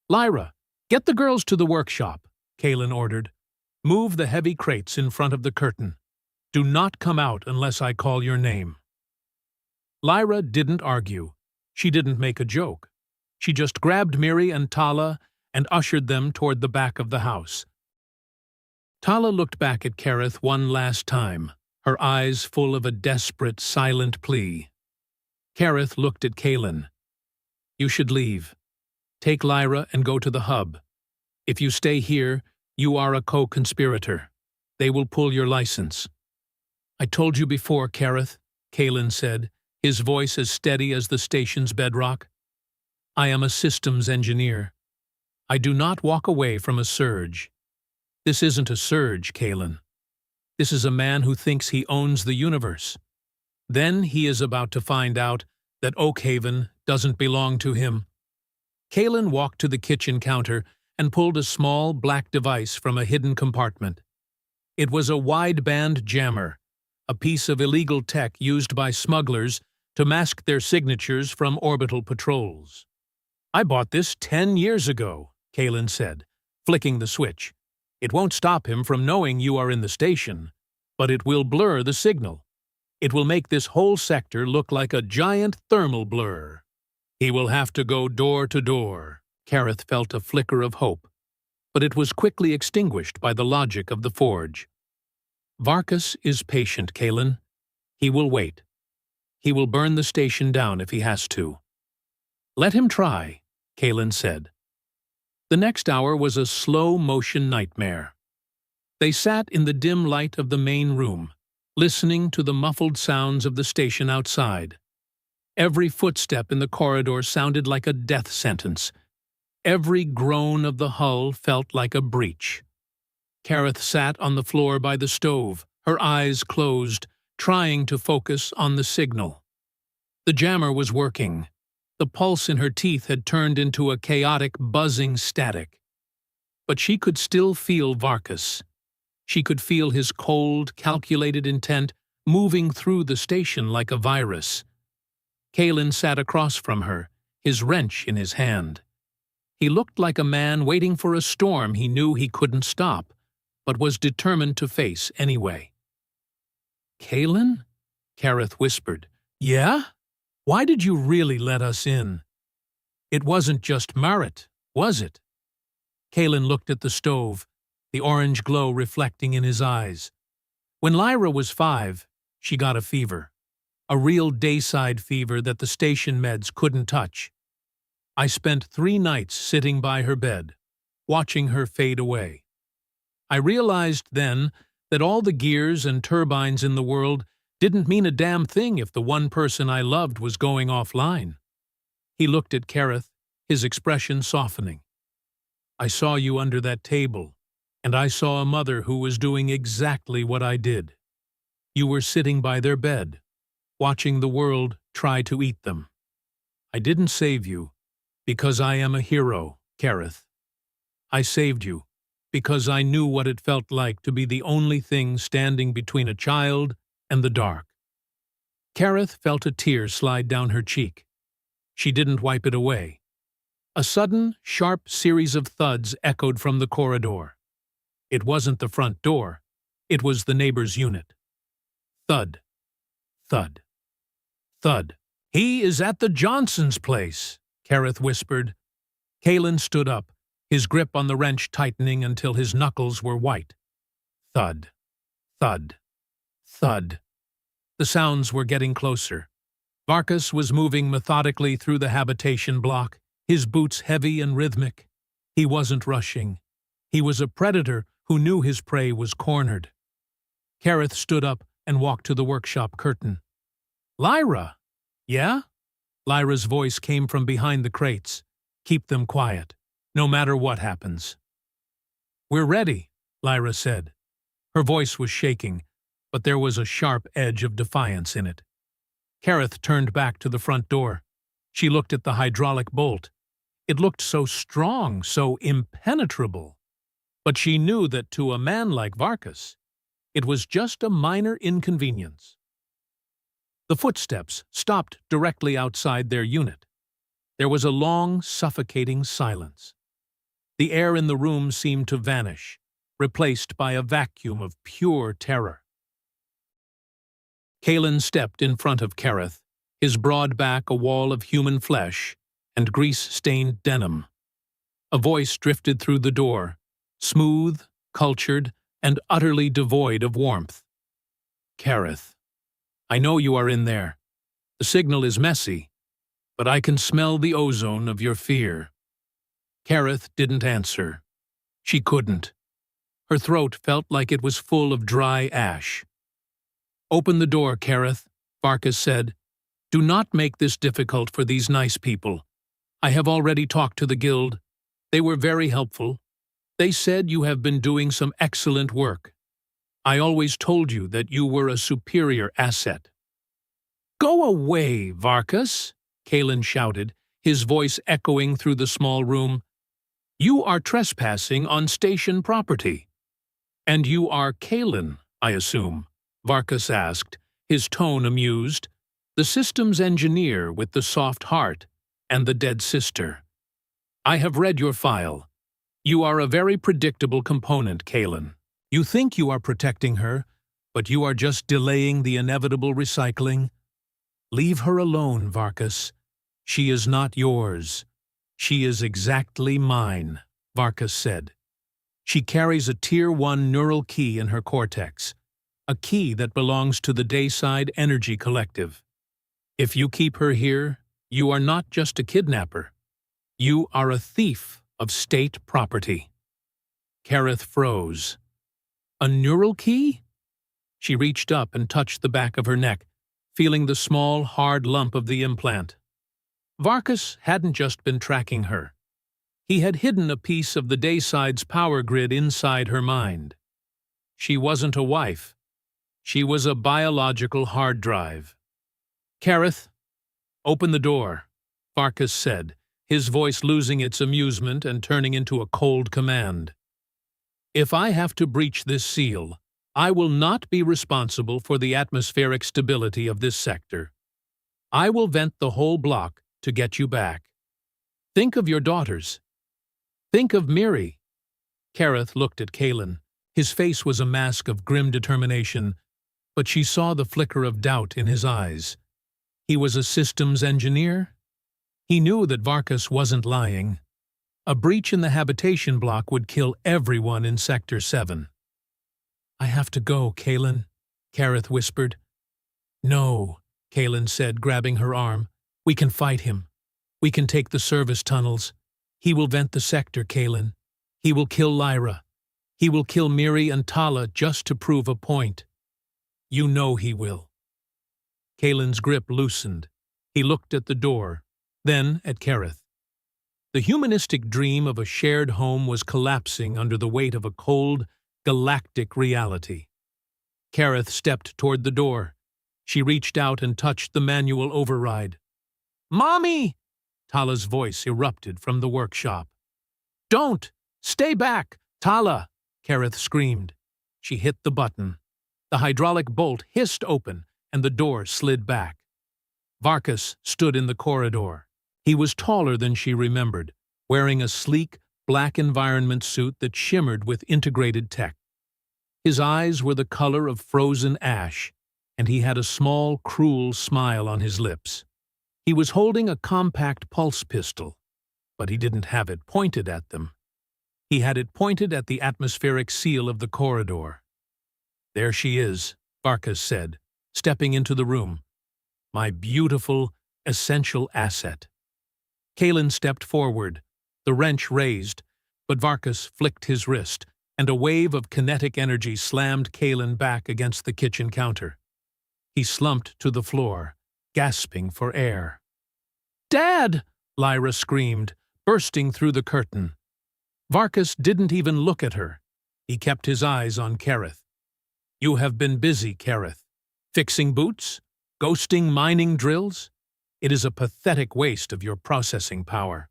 "Lyra, get the girls to the workshop," Kaelin ordered. "Move the heavy crates in front of the curtain. Do not come out unless I call your name." Lyra didn't argue. She didn't make a joke. She just grabbed Miri and Tala and ushered them toward the back of the house. Tala looked back at Kareth one last time, her eyes full of a desperate, silent plea. Kareth looked at Kaelin. "You should leave. Take Lyra and go to the hub. If you stay here, you are a co-conspirator. They will pull your license." "I told you before, Kareth," Kaelin said, his voice as steady as the station's bedrock. "I am a systems engineer. I do not walk away from a surge. This isn't a surge, Kaelin. This is a man who thinks he owns the universe. Then he is about to find out that Oakhaven doesn't belong to him." Kaelin walked to the kitchen counter and pulled a small black device from a hidden compartment. It was a wideband jammer, a piece of illegal tech used by smugglers to mask their signatures from orbital patrols. "I bought this 10 years ago," Kaelin said, flicking the switch. "It won't stop him from knowing you are in the station, but it will blur the signal. It will make this whole sector look like a giant thermal blur. He will have to go door to door." Kareth felt a flicker of hope, but it was quickly extinguished by the logic of the forge. "Varkas is patient, Kaelin. He will wait. He will burn the station down if he has to." "Let him try," Kaelin said. The next hour was a slow-motion nightmare. They sat in the dim light of the main room, listening to the muffled sounds of the station outside. Every footstep in the corridor sounded like a death sentence. Every groan of the hull felt like a breach. Kareth sat on the floor by the stove, her eyes closed, trying to focus on the signal. The jammer was working. The pulse in her teeth had turned into a chaotic, buzzing static. But she could still feel Varkas. She could feel his cold, calculated intent moving through the station like a virus. Kaelin sat across from her, his wrench in his hand. He looked like a man waiting for a storm he knew he couldn't stop, but was determined to face anyway. "Kaelin?" Kareth whispered. "Yeah? Why did you really let us in? It wasn't just Marit, was it?" Kaelin looked at the stove, the orange glow reflecting in his eyes. "When Lyra was 5, she got a fever. A real dayside fever that the station meds couldn't touch. I spent 3 nights sitting by her bed, watching her fade away. I realized then that all the gears and turbines in the world didn't mean a damn thing if the one person I loved was going offline." He looked at Kareth, his expression softening. "I saw you under that table, and I saw a mother who was doing exactly what I did. You were sitting by their bed, watching the world try to eat them. I didn't save you, because I am a hero, Kareth. I saved you, because I knew what it felt like to be the only thing standing between a child and the dark." Kareth felt a tear slide down her cheek. She didn't wipe it away. A sudden, sharp series of thuds echoed from the corridor. It wasn't the front door. It was the neighbor's unit. Thud. Thud. Thud. "He is at the Johnson's place," Kareth whispered. Kaelin stood up, his grip on the wrench tightening until his knuckles were white. Thud, thud, thud. The sounds were getting closer. Varkas was moving methodically through the habitation block, his boots heavy and rhythmic. He wasn't rushing. He was a predator who knew his prey was cornered. Kareth stood up and walked to the workshop curtain. "Lyra!" "Yeah?" Lyra's voice came from behind the crates. "Keep them quiet, no matter what happens." "We're ready," Lyra said. Her voice was shaking, but there was a sharp edge of defiance in it. Kareth turned back to the front door. She looked at the hydraulic bolt. It looked so strong, so impenetrable. But she knew that to a man like Varkas, it was just a minor inconvenience. The footsteps stopped directly outside their unit. There was a long, suffocating silence. The air in the room seemed to vanish, replaced by a vacuum of pure terror. Kalen stepped in front of Kareth, his broad back a wall of human flesh and grease-stained denim. A voice drifted through the door, smooth, cultured, and utterly devoid of warmth. "Kareth, I know you are in there. The signal is messy, but I can smell the ozone of your fear." Kareth didn't answer. She couldn't. Her throat felt like it was full of dry ash. "Open the door, Kareth," Varkas said. "Do not make this difficult for these nice people. I have already talked to the guild. They were very helpful. They said you have been doing some excellent work. I always told you that you were a superior asset." "Go away, Varkas," Kalen shouted, his voice echoing through the small room. "You are trespassing on station property." "And you are Kalen, I assume?" Varkas asked, his tone amused. "The systems engineer with the soft heart and the dead sister. I have read your file. You are a very predictable component, Kalen. You think you are protecting her, but you are just delaying the inevitable recycling. Leave her alone, Varkas. She is not yours. She is exactly mine," Varkas said. "She carries a Tier 1 neural key in her cortex, a key that belongs to the Dayside Energy Collective. If you keep her here, you are not just a kidnapper. You are a thief of state property." Kareth froze. "A neural key?" She reached up and touched the back of her neck, feeling the small, hard lump of the implant. Varkas hadn't just been tracking her. He had hidden a piece of the Dayside's power grid inside her mind. She wasn't a wife. She was a biological hard drive. "Kareth, open the door," Varkas said, his voice losing its amusement and turning into a cold command. "If I have to breach this seal, I will not be responsible for the atmospheric stability of this sector. I will vent the whole block to get you back. Think of your daughters. Think of Miri." Kareth looked at Kalen. His face was a mask of grim determination, but she saw the flicker of doubt in his eyes. He was a systems engineer. He knew that Varkas wasn't lying. A breach in the habitation block would kill everyone in Sector 7. "I have to go, Kalen," Kareth whispered. "No," Kalen said, grabbing her arm. "We can fight him. We can take the service tunnels. He will vent the sector, Kalen. He will kill Lyra. He will kill Miri and Tala just to prove a point. You know he will." Kalen's grip loosened. He looked at the door, then at Kareth. The humanistic dream of a shared home was collapsing under the weight of a cold, galactic reality. Kareth stepped toward the door. She reached out and touched the manual override. "Mommy!" Tala's voice erupted from the workshop. "Don't! Stay back! Tala!" Kareth screamed. She hit the button. The hydraulic bolt hissed open, and the door slid back. Varkas stood in the corridor. He was taller than she remembered, wearing a sleek, black environment suit that shimmered with integrated tech. His eyes were the color of frozen ash, and he had a small, cruel smile on his lips. He was holding a compact pulse pistol, but he didn't have it pointed at them. He had it pointed at the atmospheric seal of the corridor. "There she is," Varkas said, stepping into the room. "My beautiful, essential asset." Kalen stepped forward, the wrench raised, but Varkas flicked his wrist, and a wave of kinetic energy slammed Kalen back against the kitchen counter. He slumped to the floor, gasping for air. "Dad!" Lyra screamed, bursting through the curtain. Varkas didn't even look at her. He kept his eyes on Kareth. "You have been busy, Kareth. Fixing boots? Ghosting mining drills? It is a pathetic waste of your processing power."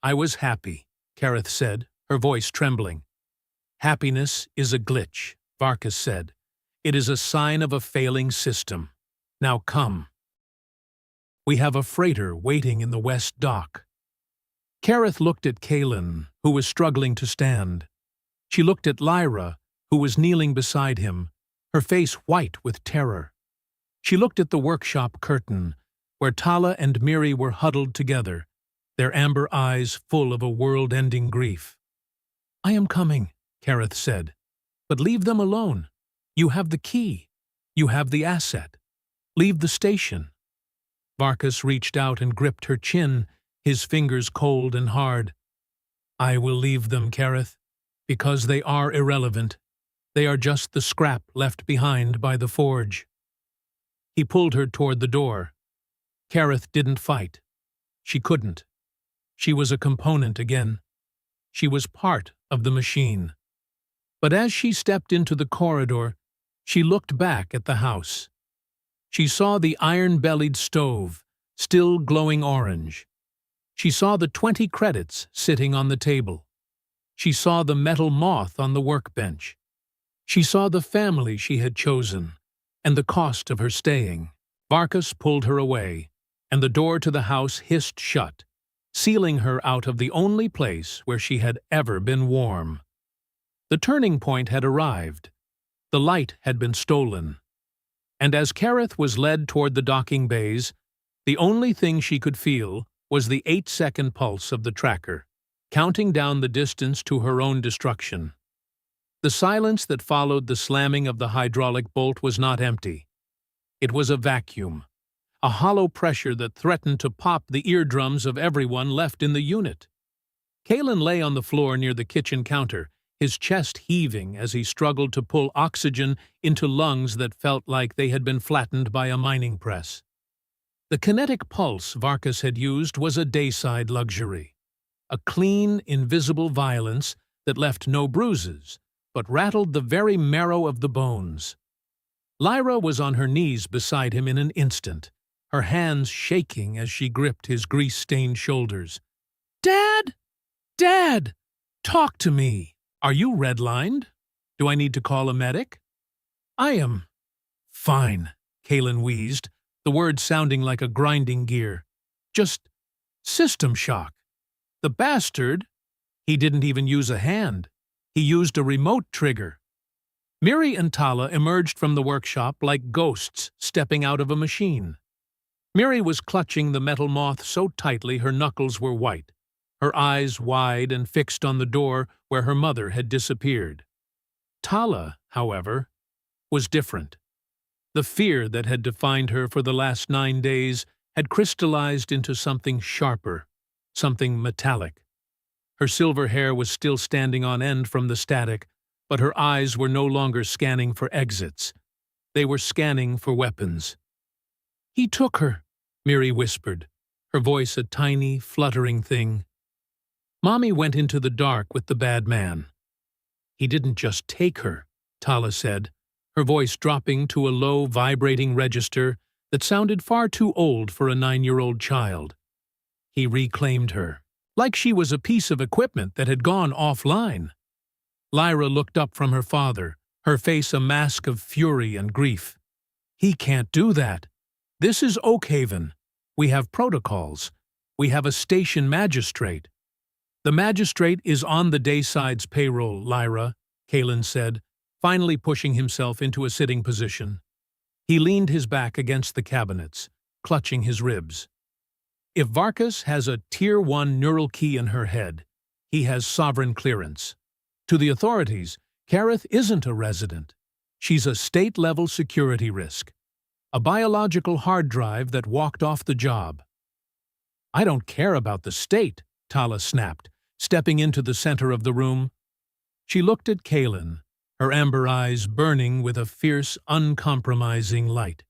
"I was happy," Kareth said, her voice trembling. "Happiness is a glitch," Varkas said. "It is a sign of a failing system. Now come. We have a freighter waiting in the west dock." Kareth looked at Kalen, who was struggling to stand. She looked at Lyra, who was kneeling beside him, her face white with terror. She looked at the workshop curtain, where Tala and Miri were huddled together, their amber eyes full of a world-ending grief. "I am coming," Kareth said. "But leave them alone. You have the key. You have the asset. Leave the station." Varkas reached out and gripped her chin, his fingers cold and hard. "I will leave them, Kareth, because they are irrelevant. They are just the scrap left behind by the forge." He pulled her toward the door. Kareth didn't fight. She couldn't. She was a component again. She was part of the machine. But as she stepped into the corridor, she looked back at the house. She saw the iron-bellied stove, still glowing orange. She saw the 20 credits sitting on the table. She saw the metal moth on the workbench. She saw the family she had chosen, and the cost of her staying. Varkas pulled her away, and the door to the house hissed shut, sealing her out of the only place where she had ever been warm. The turning point had arrived. The light had been stolen. And as Kareth was led toward the docking bays, the only thing she could feel was the 8-second pulse of the tracker, counting down the distance to her own destruction. The silence that followed the slamming of the hydraulic bolt was not empty. It was a vacuum, a hollow pressure that threatened to pop the eardrums of everyone left in the unit. Kalen lay on the floor near the kitchen counter, his chest heaving as he struggled to pull oxygen into lungs that felt like they had been flattened by a mining press. The kinetic pulse Varkas had used was a dayside luxury, a clean, invisible violence that left no bruises, but rattled the very marrow of the bones. Lyra was on her knees beside him in an instant, her hands shaking as she gripped his grease-stained shoulders. "Dad! Dad! Talk to me! Are you redlined? Do I need to call a medic?" "I am fine," Kalen wheezed, the words sounding like a grinding gear. "Just system shock. The bastard, he didn't even use a hand. He used a remote trigger." Miri and Tala emerged from the workshop like ghosts stepping out of a machine. Miri was clutching the metal moth so tightly her knuckles were white, her eyes wide and fixed on the door where her mother had disappeared. Tala, however, was different. The fear that had defined her for the last 9 days had crystallized into something sharper, something metallic. Her silver hair was still standing on end from the static, but her eyes were no longer scanning for exits. They were scanning for weapons. "He took her," Miri whispered, her voice a tiny, fluttering thing. "Mommy went into the dark with the bad man." "He didn't just take her," Tala said, her voice dropping to a low, vibrating register that sounded far too old for a 9-year-old child. "He reclaimed her, like she was a piece of equipment that had gone offline." Lyra looked up from her father, her face a mask of fury and grief. "He can't do that. This is Oakhaven. We have protocols. We have a station magistrate." "The magistrate is on the Dayside's payroll, Lyra," Kalen said, finally pushing himself into a sitting position. He leaned his back against the cabinets, clutching his ribs. "If Varkas has a Tier 1 neural key in her head, he has sovereign clearance. To the authorities, Kareth isn't a resident. She's a state-level security risk. A biological hard drive that walked off the job. I don't care about the state, Tala snapped, stepping into the center of the room. She looked at Kaelin, her amber eyes burning with a fierce, uncompromising light.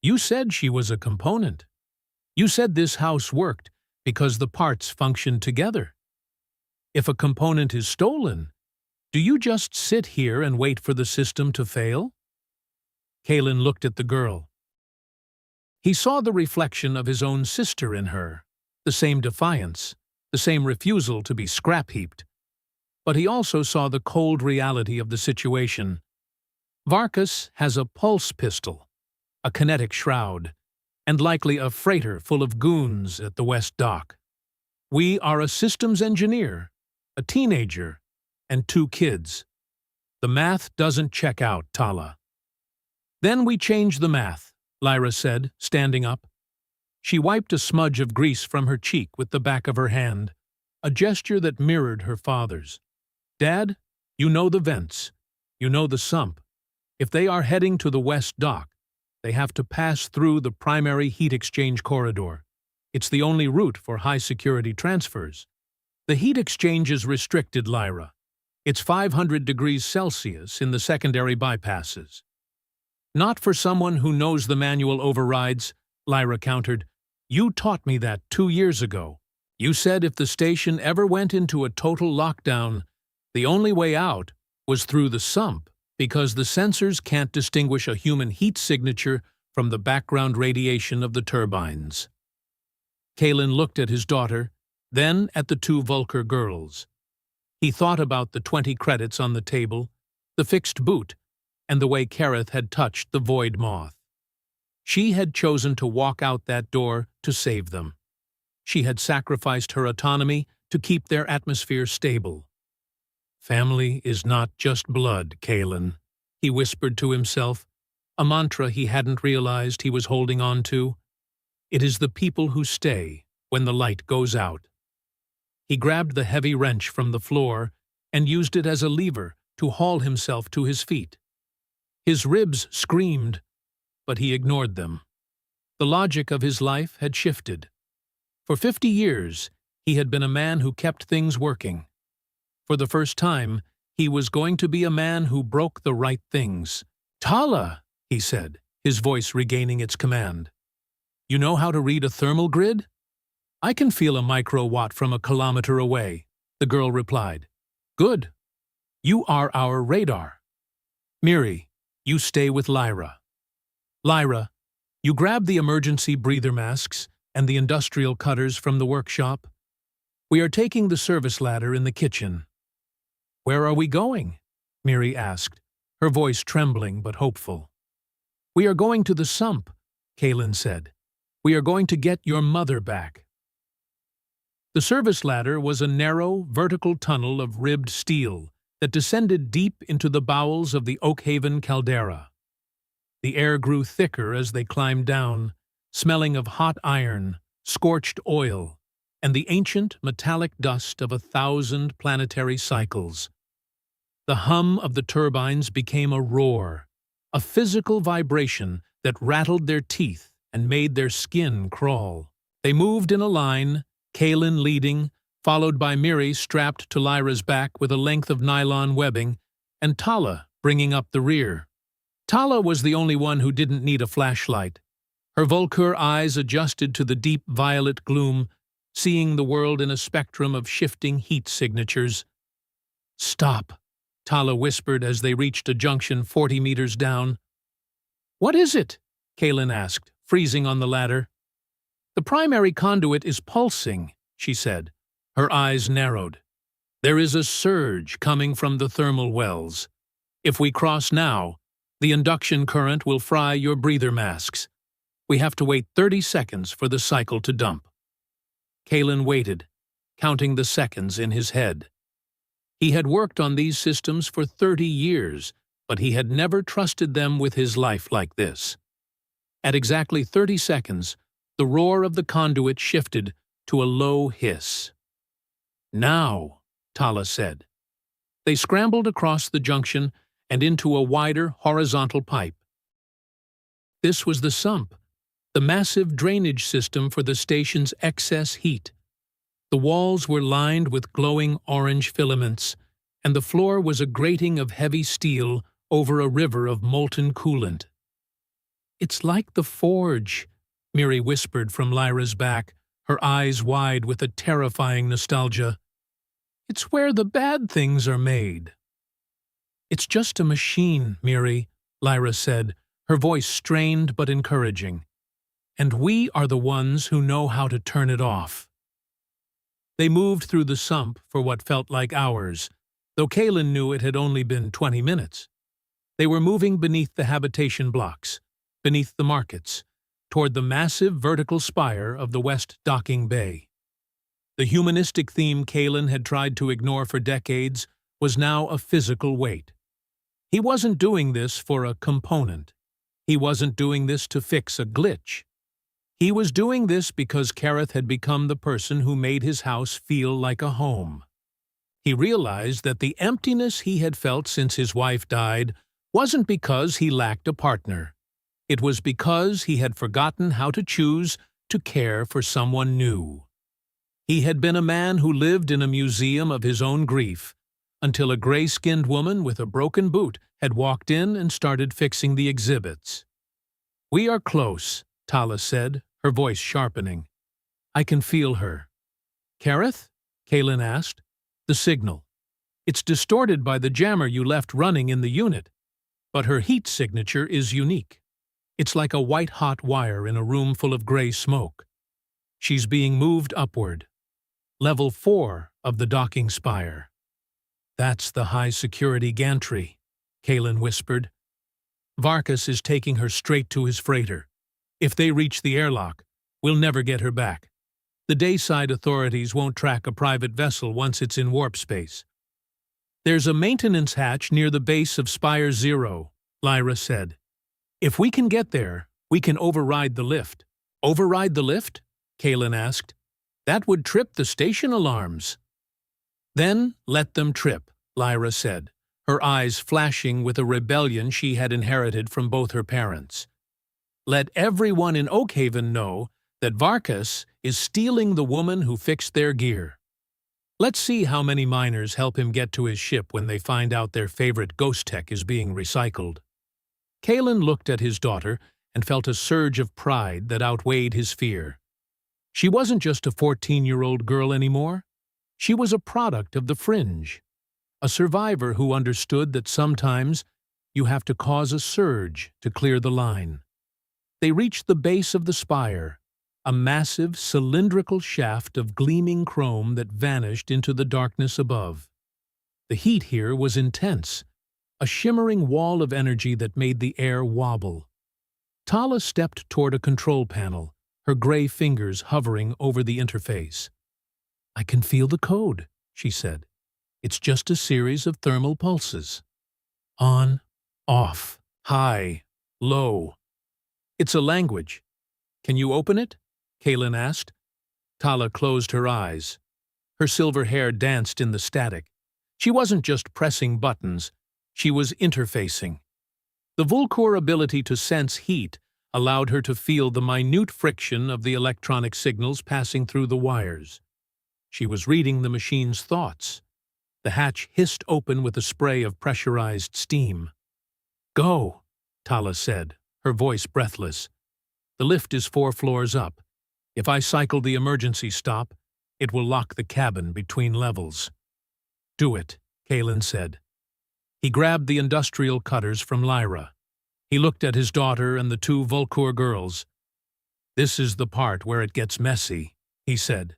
You said she was a component. You said this house worked because the parts functioned together. If a component is stolen, do you just sit here and wait for the system to fail? Kaelin looked at the girl. He saw the reflection of his own sister in her, the same defiance, the same refusal to be scrap-heaped. But he also saw the cold reality of the situation. Varkas has a pulse pistol, a kinetic shroud, and likely a freighter full of goons at the West Dock. We are a systems engineer, a teenager, and 2 kids. The math doesn't check out, Tala. Then we change the math, Lyra said, standing up. She wiped a smudge of grease from her cheek with the back of her hand, a gesture that mirrored her father's. Dad, you know the vents. You know the sump. If they are heading to the West Dock, they have to pass through the primary heat exchange corridor. It's the only route for high-security transfers. The heat exchange is restricted, Lyra. It's 500 degrees Celsius in the secondary bypasses. Not for someone who knows the manual overrides, Lyra countered. You taught me that 2 years ago. You said if the station ever went into a total lockdown, the only way out was through the sump, because the sensors can't distinguish a human heat signature from the background radiation of the turbines. Kaelin looked at his daughter, then at the 2 Vulkur girls. He thought about the 20 credits on the table, the fixed boot, and the way Kareth had touched the void moth. She had chosen to walk out that door to save them. She had sacrificed her autonomy to keep their atmosphere stable. Family is not just blood, Kaelin, he whispered to himself, a mantra he hadn't realized he was holding on to. It is the people who stay when the light goes out. He grabbed the heavy wrench from the floor and used it as a lever to haul himself to his feet. His ribs screamed, but he ignored them. The logic of his life had shifted. For 50 years, he had been a man who kept things working. For the first time, he was going to be a man who broke the right things. Tala, he said, his voice regaining its command. You know how to read a thermal grid? I can feel a microwatt from a kilometer away, the girl replied. Good. You are our radar. Miri, you stay with Lyra. Lyra, you grab the emergency breather masks and the industrial cutters from the workshop. We are taking the service ladder in the kitchen. Where are we going? Miri asked, her voice trembling but hopeful. We are going to the sump, Kaelin said. We are going to get your mother back. The service ladder was a narrow, vertical tunnel of ribbed steel that descended deep into the bowels of the Oakhaven caldera. The air grew thicker as they climbed down, smelling of hot iron, scorched oil, and the ancient metallic dust of 1,000 planetary cycles. The hum of the turbines became a roar, a physical vibration that rattled their teeth and made their skin crawl. They moved in a line, Kaelin leading, followed by Miri strapped to Lyra's back with a length of nylon webbing, and Tala bringing up the rear. Tala was the only one who didn't need a flashlight. Her Vulkur eyes adjusted to the deep violet gloom, seeing the world in a spectrum of shifting heat signatures. Stop, Tala whispered as they reached a junction 40 meters down. What is it? Kaelin asked, freezing on the ladder. The primary conduit is pulsing, she said. Her eyes narrowed. There is a surge coming from the thermal wells. If we cross now, the induction current will fry your breather masks. We have to wait 30 seconds for the cycle to dump. Kaelin waited, counting the seconds in his head. He had worked on these systems for 30 years, but he had never trusted them with his life like this. At exactly 30 seconds, the roar of the conduit shifted to a low hiss. Now, Tala said. They scrambled across the junction and into a wider, horizontal pipe. This was the sump, the massive drainage system for the station's excess heat. The walls were lined with glowing orange filaments, and the floor was a grating of heavy steel over a river of molten coolant. "It's like the forge," Miri whispered from Lyra's back, her eyes wide with a terrifying nostalgia. "It's where the bad things are made." "It's just a machine, Miri," Lyra said, her voice strained but encouraging. "And we are the ones who know how to turn it off." They moved through the sump for what felt like hours, though Kaelin knew it had only been 20 minutes. They were moving beneath the habitation blocks, beneath the markets, toward the massive vertical spire of the West Docking Bay. The humanistic theme Kaelin had tried to ignore for decades was now a physical weight. He wasn't doing this for a component. He wasn't doing this to fix a glitch. He was doing this because Kareth had become the person who made his house feel like a home. He realized that the emptiness he had felt since his wife died wasn't because he lacked a partner. It was because he had forgotten how to choose to care for someone new. He had been a man who lived in a museum of his own grief, until a gray-skinned woman with a broken boot had walked in and started fixing the exhibits. "We are close," Tala said, her voice sharpening. "I can feel her." "Kareth?" Kaelin asked. "The signal. It's distorted by the jammer you left running in the unit, but her heat signature is unique. It's like a white-hot wire in a room full of gray smoke. She's being moved upward. Level 4 of the docking spire." "That's the high-security gantry," Kaelin whispered. "Varkas is taking her straight to his freighter. If they reach the airlock, we'll never get her back. The Dayside authorities won't track a private vessel once it's in warp space." "There's a maintenance hatch near the base of Spire 0, Lyra said. "If we can get there, we can override the lift." "Override the lift?" Kaelin asked. "That would trip the station alarms." "Then let them trip," Lyra said, her eyes flashing with a rebellion she had inherited from both her parents. "Let everyone in Oakhaven know that Varkas is stealing the woman who fixed their gear. Let's see how many miners help him get to his ship when they find out their favorite ghost tech is being recycled." Kaelin looked at his daughter and felt a surge of pride that outweighed his fear. She wasn't just a 14-year-old girl anymore. She was a product of the fringe, a survivor who understood that sometimes you have to cause a surge to clear the line. They reached the base of the spire, a massive cylindrical shaft of gleaming chrome that vanished into the darkness above. The heat here was intense, a shimmering wall of energy that made the air wobble. Tala stepped toward a control panel, her gray fingers hovering over the interface. "I can feel the code," she said. "It's just a series of thermal pulses. On, off, high, low. It's a language. Can you open it?" Kaelin asked. Tala closed her eyes. Her silver hair danced in the static. She wasn't just pressing buttons, she was interfacing. The Vulkur ability to sense heat allowed her to feel the minute friction of the electronic signals passing through the wires. She was reading the machine's thoughts. The hatch hissed open with a spray of pressurized steam. "Go," Tala said, her voice breathless. "The lift is 4 floors up. If I cycle the emergency stop, it will lock the cabin between levels." "Do it," Kaelin said. He grabbed the industrial cutters from Lyra. He looked at his daughter and the 2 Vulkur girls. "This is the part where it gets messy," he said.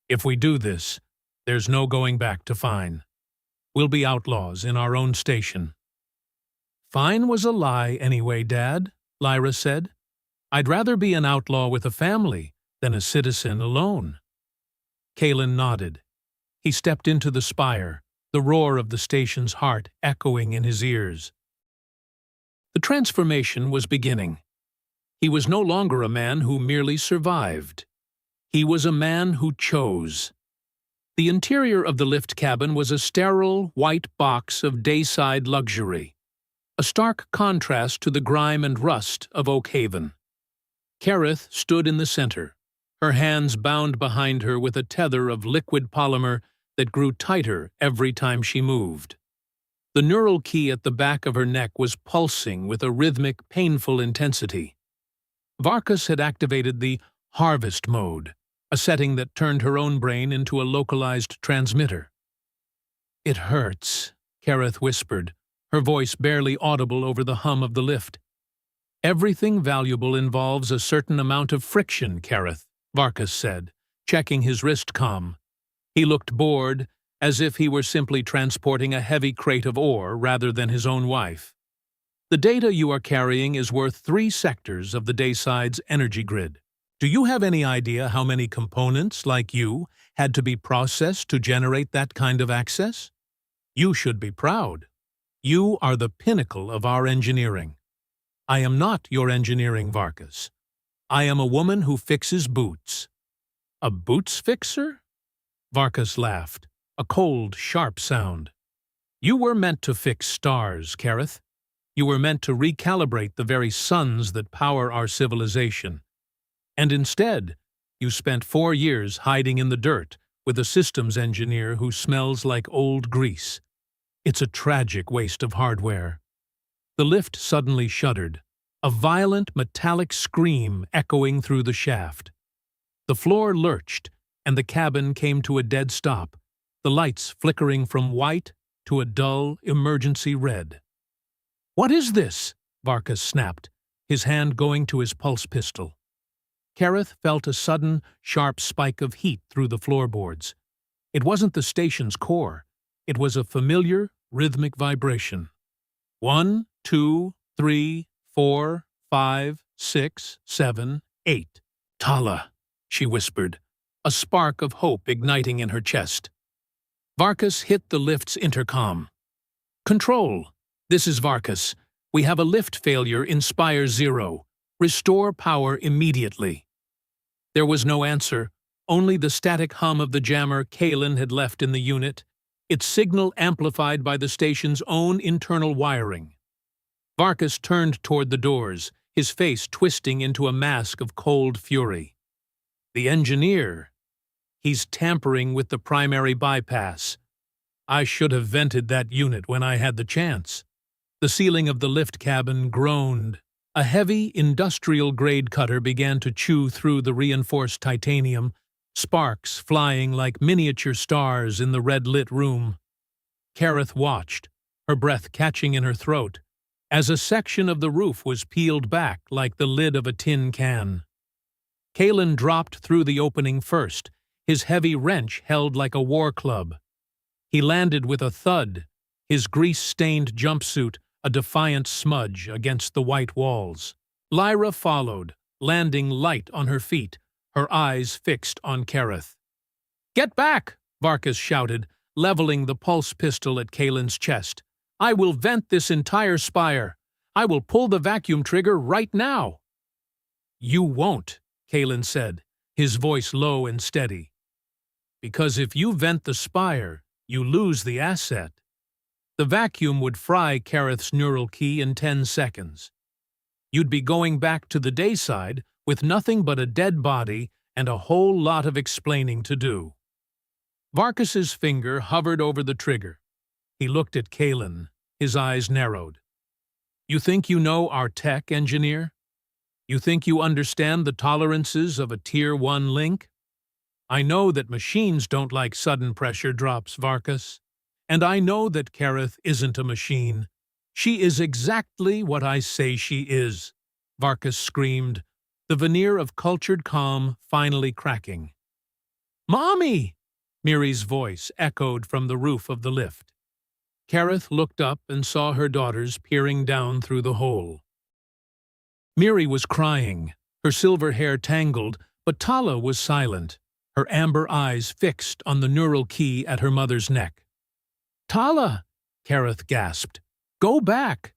"If we do this, there's no going back to Fine. We'll be outlaws in our own station." "Fine was a lie anyway, Dad," Lyra said. "I'd rather be an outlaw with a family than a citizen alone." Kaelin nodded. He stepped into the spire, the roar of the station's heart echoing in his ears. The transformation was beginning. He was no longer a man who merely survived. He was a man who chose. The interior of the lift cabin was a sterile, white box of dayside luxury, a stark contrast to the grime and rust of Oak Haven. Kareth stood in the center, her hands bound behind her with a tether of liquid polymer that grew tighter every time she moved. The neural key at the back of her neck was pulsing with a rhythmic, painful intensity. Varkas had activated the harvest mode, a setting that turned her own brain into a localized transmitter. "It hurts," Kareth whispered, her voice barely audible over the hum of the lift. "Everything valuable involves a certain amount of friction, Kareth," Varkas said, checking his wrist comm. He looked bored, as if he were simply transporting a heavy crate of ore rather than his own wife. "The data you are carrying is worth 3 sectors of the Dayside's energy grid. Do you have any idea how many components, like you, had to be processed to generate that kind of access? You should be proud. You are the pinnacle of our engineering." "I am not your engineering, Varkas. I am a woman who fixes boots." "A boots fixer?" Varkas laughed, a cold, sharp sound. "You were meant to fix stars, Kareth. You were meant to recalibrate the very suns that power our civilization. And instead, you spent 4 years hiding in the dirt with a systems engineer who smells like old grease. It's a tragic waste of hardware." The lift suddenly shuddered, a violent metallic scream echoing through the shaft. The floor lurched, and the cabin came to a dead stop, the lights flickering from white to a dull, emergency red. "What is this?" Varkas snapped, his hand going to his pulse pistol. Kareth felt a sudden, sharp spike of heat through the floorboards. It wasn't the station's core. It was a familiar, rhythmic vibration. 1, 2, 3, 4, 5, 6, 7, 8. "Tala," she whispered, a spark of hope igniting in her chest. Varkas hit the lift's intercom. "Control, this is Varkas. We have a lift failure in Spire 0. Restore power immediately." There was no answer, only the static hum of the jammer Kalen had left in the unit, its signal amplified by the station's own internal wiring. Varkas turned toward the doors, his face twisting into a mask of cold fury. "The engineer. He's tampering with the primary bypass. I should have vented that unit when I had the chance." The ceiling of the lift cabin groaned. A heavy, industrial-grade cutter began to chew through the reinforced titanium, sparks flying like miniature stars in the red-lit room. Kareth watched, her breath catching in her throat, as a section of the roof was peeled back like the lid of a tin can. Kalen dropped through the opening first, his heavy wrench held like a war club. He landed with a thud, his grease-stained jumpsuit a defiant smudge against the white walls. Lyra followed, landing light on her feet, her eyes fixed on Kareth. "Get back!" Varkas shouted, leveling the pulse pistol at Kalen's chest. "I will vent this entire spire. I will pull the vacuum trigger right now." "You won't," Kalen said, his voice low and steady. "Because if you vent the spire, you lose the asset. The vacuum would fry Kareth's neural key in 10 seconds. You'd be going back to the Dayside with nothing but a dead body and a whole lot of explaining to do." Varkas's finger hovered over the trigger. He looked at Kalen, his eyes narrowed. "You think you know our tech, engineer? You think you understand the tolerances of a Tier 1 link? I know that machines don't like sudden pressure drops, Varkas. And I know that Kareth isn't a machine. She is exactly what I say she is," Varkas screamed, the veneer of cultured calm finally cracking. "Mommy!" Miri's voice echoed from the roof of the lift. Kareth looked up and saw her daughters peering down through the hole. Miri was crying, her silver hair tangled, but Tala was silent, her amber eyes fixed on the neural key at her mother's neck. "Tala!" Kareth gasped. "Go back!"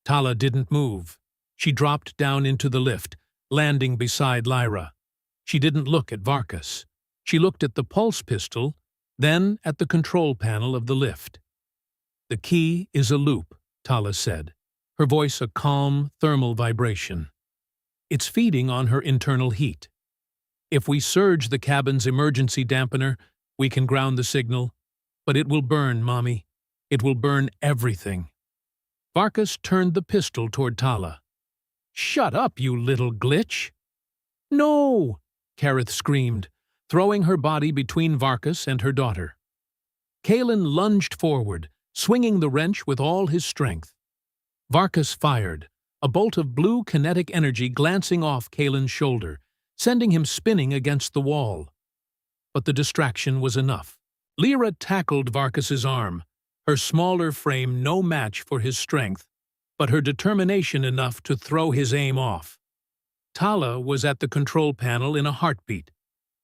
Tala didn't move. She dropped down into the lift, landing beside Lyra. She didn't look at Varkas. She looked at the pulse pistol, then at the control panel of the lift. "The key is a loop," Tala said, her voice a calm, thermal vibration. "It's feeding on her internal heat. If we surge the cabin's emergency dampener, we can ground the signal. But it will burn, Mommy. It will burn everything." Varkas turned the pistol toward Tala. "Shut up, you little glitch!" "No!" Kareth screamed, throwing her body between Varkas and her daughter. Kalen lunged forward, swinging the wrench with all his strength. Varkas fired, a bolt of blue kinetic energy glancing off Kalen's shoulder, sending him spinning against the wall. But the distraction was enough. Lyra tackled Varkas's arm, her smaller frame no match for his strength, but her determination enough to throw his aim off. Tala was at the control panel in a heartbeat.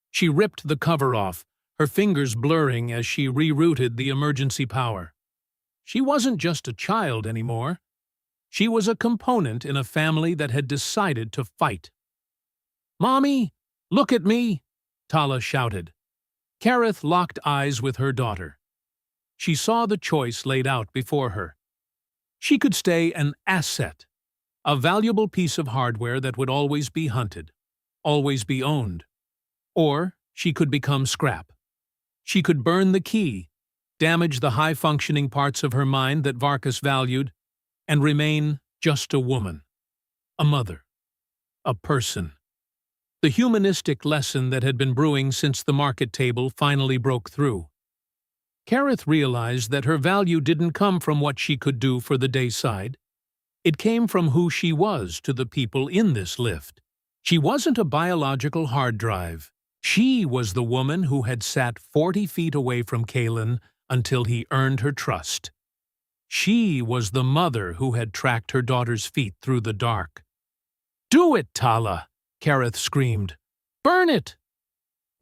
She ripped the cover off, her fingers blurring as she rerouted the emergency power. She wasn't just a child anymore. She was a component in a family that had decided to fight. "Mommy, look at me!" Tala shouted. Kareth locked eyes with her daughter. She saw the choice laid out before her. She could stay an asset, a valuable piece of hardware that would always be hunted, always be owned. Or she could become scrap. She could burn the key, damage the high-functioning parts of her mind that Varkas valued, and remain just a woman, a mother, a person. The humanistic lesson that had been brewing since the market table finally broke through. Kareth realized that her value didn't come from what she could do for the dayside. It came from who she was to the people in this lift. She wasn't a biological hard drive. She was the woman who had sat 40 feet away from Kalen until he earned her trust. She was the mother who had tracked her daughter's feet through the dark. "Do it, Tala!" Kareth screamed. "Burn it!"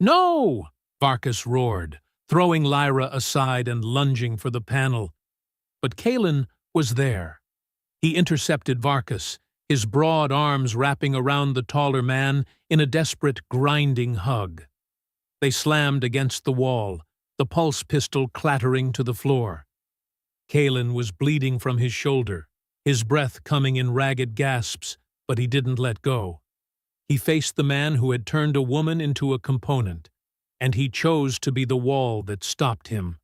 "No!" Varkas roared, throwing Lyra aside and lunging for the panel. But Kalen was there. He intercepted Varkas, his broad arms wrapping around the taller man in a desperate, grinding hug. They slammed against the wall, the pulse pistol clattering to the floor. Kalen was bleeding from his shoulder, his breath coming in ragged gasps, but he didn't let go. He faced the man who had turned a woman into a component, and he chose to be the wall that stopped him.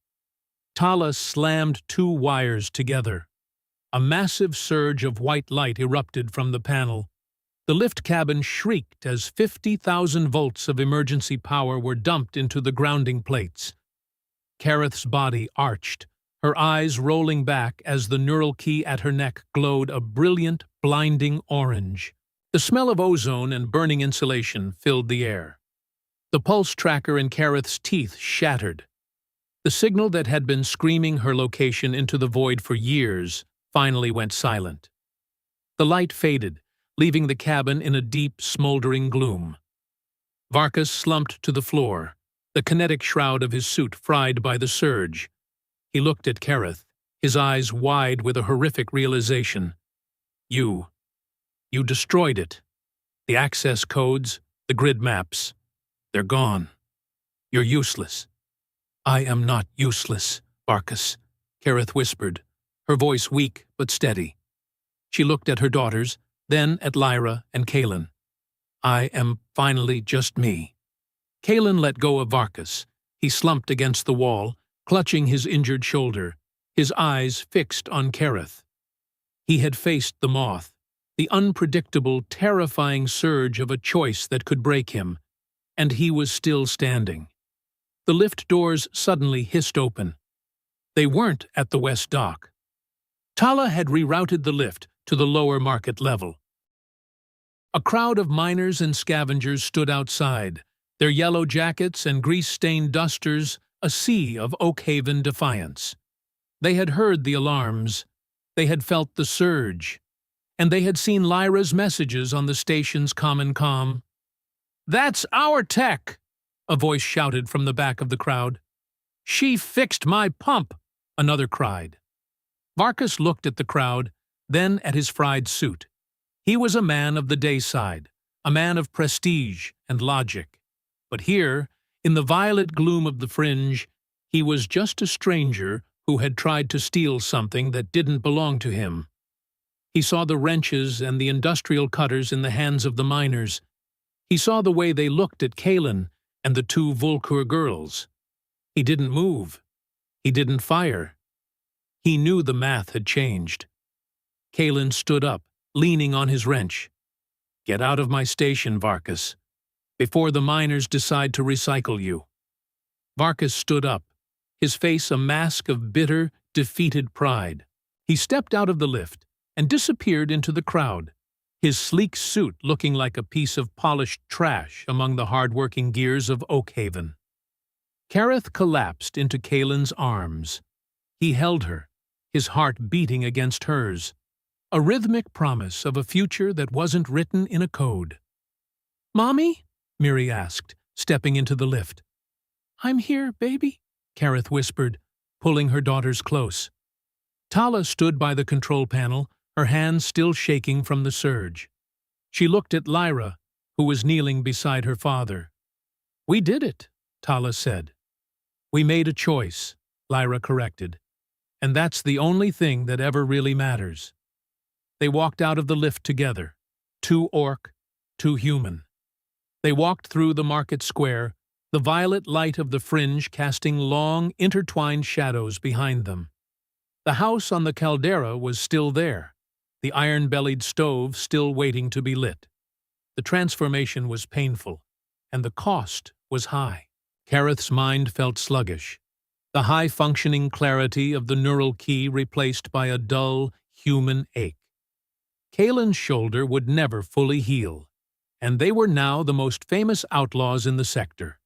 Tala slammed 2 wires together. A massive surge of white light erupted from the panel. The lift cabin shrieked as 50,000 volts of emergency power were dumped into the grounding plates. Kareth's body arched, her eyes rolling back as the neural key at her neck glowed a brilliant, blinding orange. The smell of ozone and burning insulation filled the air. The pulse tracker in Kareth's teeth shattered. The signal that had been screaming her location into the void for years finally went silent. The light faded, leaving the cabin in a deep, smoldering gloom. Varkas slumped to the floor, the kinetic shroud of his suit fried by the surge. He looked at Kareth, his eyes wide with a horrific realization. You destroyed it. The access codes, the grid maps, they're gone. You're useless." "I am not useless, Varkas," Kareth whispered, her voice weak but steady. She looked at her daughters, then at Lyra and Kalen. "I am finally just me." Kalen let go of Varkas. He slumped against the wall, clutching his injured shoulder, his eyes fixed on Kareth. He had faced the moth, the unpredictable, terrifying surge of a choice that could break him, and he was still standing. The lift doors suddenly hissed open. They weren't at the west dock. Tala had rerouted the lift to the lower market level. A crowd of miners and scavengers stood outside, their yellow jackets and grease-stained dusters a sea of Oakhaven defiance. They had heard the alarms, they had felt the surge, and they had seen Lyra's messages on the station's common comm. "That's our tech!" a voice shouted from the back of the crowd. "She fixed my pump!" another cried. Varkas looked at the crowd, then at his fried suit. He was a man of the dayside, a man of prestige and logic. But here, in the violet gloom of the fringe, He was just a stranger who had tried to steal something that didn't belong to him. He saw the wrenches and the industrial cutters in the hands of the miners. He saw the way they looked at Kalin and the two Vulkur girls. He didn't move. He didn't fire. He knew the math had changed. Kalin stood up, leaning on his wrench. "Get out of my station, Varkas, before the miners decide to recycle you." Varkas stood up, his face a mask of bitter, defeated pride. He stepped out of the lift and disappeared into the crowd, his sleek suit looking like a piece of polished trash among the hard-working gears of Oakhaven. Kareth collapsed into Kalin's arms. He held her, his heart beating against hers, a rhythmic promise of a future that wasn't written in a code. "Mommy?" Miri asked, stepping into the lift. "I'm here, baby," Kareth whispered, pulling her daughters close. Tala stood by the control panel, her hands still shaking from the surge. She looked at Lyra, who was kneeling beside her father. "We did it," Tala said. "We made a choice," Lyra corrected. "And that's the only thing that ever really matters." They walked out of the lift together, two orc, two human. They walked through the market square, the violet light of the fringe casting long, intertwined shadows behind them. The house on the caldera was still there, the iron-bellied stove still waiting to be lit. The transformation was painful, and the cost was high. Kareth's mind felt sluggish, the high-functioning clarity of the neural key replaced by a dull, human ache. Kalin's shoulder would never fully heal, and they were now the most famous outlaws in the sector.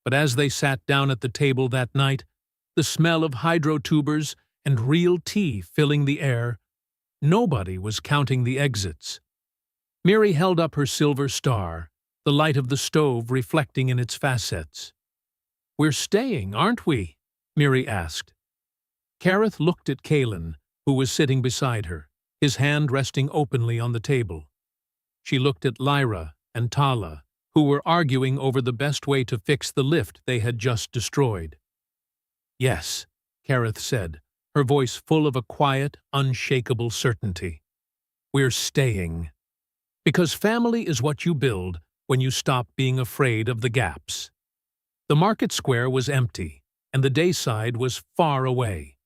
But as they sat down at the table that night, the smell of hydrotubers and real tea filling the air, nobody was counting the exits. Miri held up her silver star, the light of the stove reflecting in its facets. "We're staying, aren't we?" Miri asked. Kareth looked at Kalin, who was sitting beside her, his hand resting openly on the table. She looked at Lyra and Tala, who were arguing over the best way to fix the lift they had just destroyed. "Yes," Kareth said, her voice full of a quiet, unshakable certainty. "We're staying. Because family is what you build when you stop being afraid of the gaps." The market square was empty, and the dayside was far away.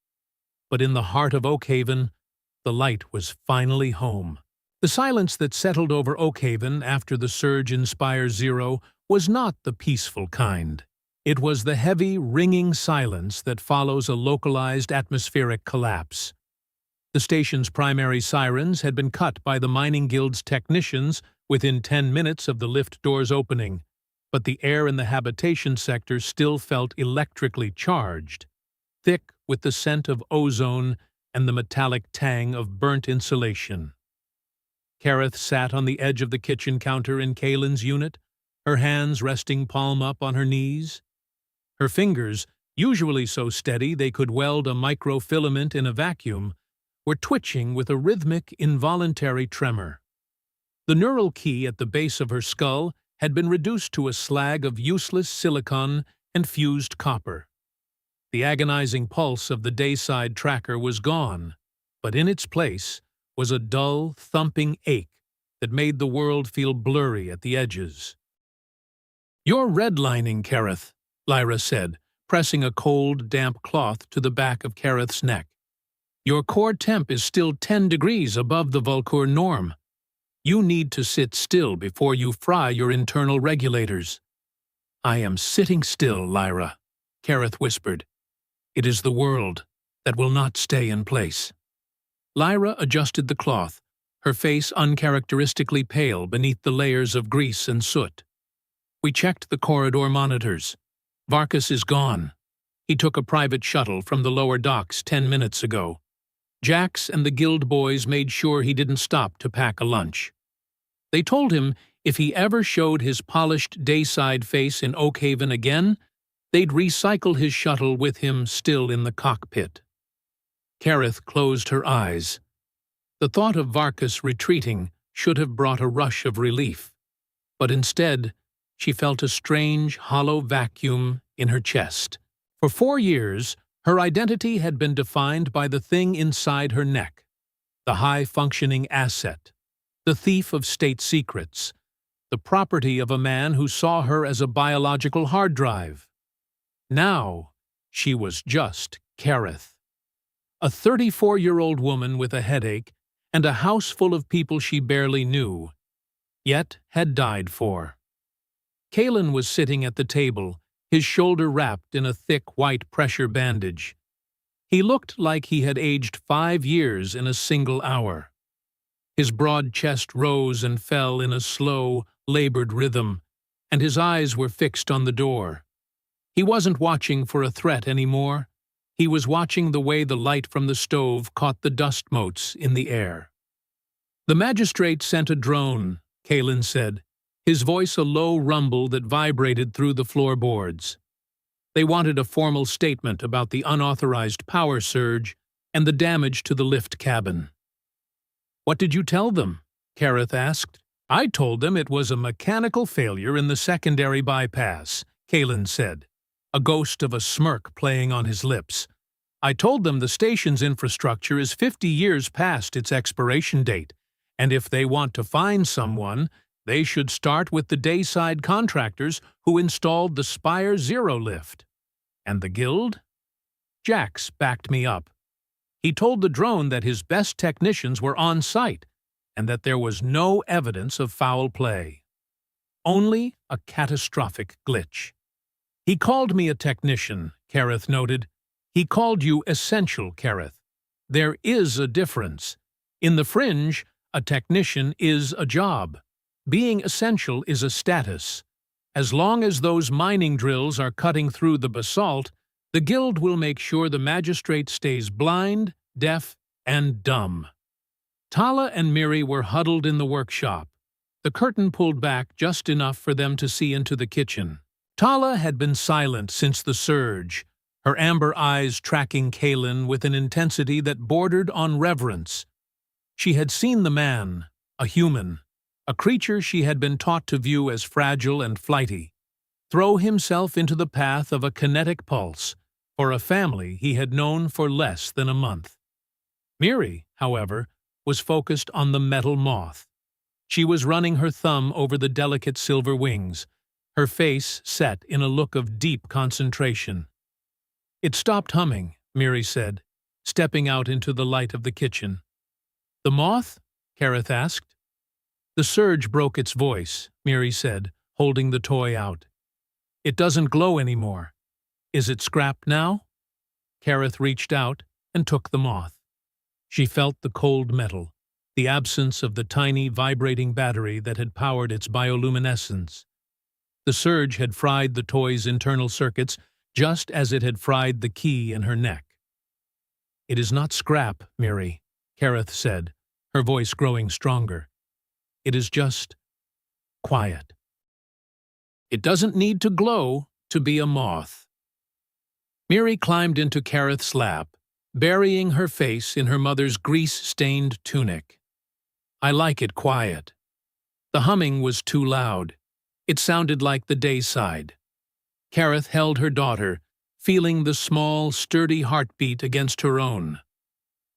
But in the heart of Oakhaven, the light was finally home. The silence that settled over Oakhaven after the surge in Spire Zero was not the peaceful kind. It was the heavy, ringing silence that follows a localized atmospheric collapse. The station's primary sirens had been cut by the mining guild's technicians within 10 minutes of the lift doors opening, but the air in the habitation sector still felt electrically charged, thick with the scent of ozone and the metallic tang of burnt insulation. Kareth sat on the edge of the kitchen counter in Kalin's unit, her hands resting palm up on her knees. Her fingers, usually so steady they could weld a microfilament in a vacuum, were twitching with a rhythmic, involuntary tremor. The neural key at the base of her skull had been reduced to a slag of useless silicon and fused copper. The agonizing pulse of the dayside tracker was gone, but in its place was a dull, thumping ache that made the world feel blurry at the edges. "You're redlining, Kareth," Lyra said, pressing a cold, damp cloth to the back of Kareth's neck. "Your core temp is still 10 degrees above the Vulkur norm. You need to sit still before you fry your internal regulators." "I am sitting still, Lyra," Kareth whispered. "It is the world that will not stay in place." Lyra adjusted the cloth, her face uncharacteristically pale beneath the layers of grease and soot. "We checked the corridor monitors. Varkas is gone. He took a private shuttle from the lower docks 10 minutes ago. Jax and the guild boys made sure he didn't stop to pack a lunch. They told him if he ever showed his polished dayside face in Oakhaven again, they'd recycle his shuttle with him still in the cockpit." Kareth closed her eyes. The thought of Varkas retreating should have brought a rush of relief, but instead she felt a strange, hollow vacuum in her chest. For 4 years, her identity had been defined by the thing inside her neck, the high-functioning asset, the thief of state secrets, the property of a man who saw her as a biological hard drive. Now, she was just Kareth, a 34-year-old woman with a headache and a house full of people she barely knew, yet had died for. Kalen was sitting at the table, his shoulder wrapped in a thick white pressure bandage. He looked like he had aged 5 years in a single hour. His broad chest rose and fell in a slow, labored rhythm, and his eyes were fixed on the door. He wasn't watching for a threat anymore. He was watching the way the light from the stove caught the dust motes in the air. "The magistrate sent a drone," Kalen said, his voice a low rumble that vibrated through the floorboards. "They wanted a formal statement about the unauthorized power surge and the damage to the lift cabin." "What did you tell them?" Kareth asked. "I told them it was a mechanical failure in the secondary bypass," Kalen said, a ghost of a smirk playing on his lips. "I told them the station's infrastructure is 50 years past its expiration date, and if they want to find someone, they should start with the dayside contractors who installed the Spire Zero lift." "And the guild?" "Jax backed me up. He told the drone that his best technicians were on site and that there was no evidence of foul play. Only a catastrophic glitch." "He called me a technician," Kareth noted. "He called you essential, Kareth. There is a difference. In the fringe, a technician is a job. Being essential is a status. As long as those mining drills are cutting through the basalt, the guild will make sure the magistrate stays blind, deaf, and dumb." Tala and Miri were huddled in the workshop, the curtain pulled back just enough for them to see into the kitchen. Tala had been silent since the surge, her amber eyes tracking Kalen with an intensity that bordered on reverence. She had seen the man, a human, a creature she had been taught to view as fragile and flighty, throw himself into the path of a kinetic pulse for a family he had known for less than a month. Miri, however, was focused on the metal moth. She was running her thumb over the delicate silver wings, her face set in a look of deep concentration. "It stopped humming," Miri said, stepping out into the light of the kitchen. "The moth?" Kareth asked. "The surge broke its voice," Miri said, holding the toy out. "It doesn't glow anymore. Is it scrapped now?" Kareth reached out and took the moth. She felt the cold metal, the absence of the tiny vibrating battery that had powered its bioluminescence. The surge had fried the toy's internal circuits just as it had fried the key in her neck. "It is not scrap, Miri," Kareth said, her voice growing stronger. "It is just quiet. It doesn't need to glow to be a moth." Miri climbed into Kareth's lap, burying her face in her mother's grease-stained tunic. "I like it quiet." The humming was too loud. It sounded like the dayside. Kareth held her daughter, feeling the small, sturdy heartbeat against her own.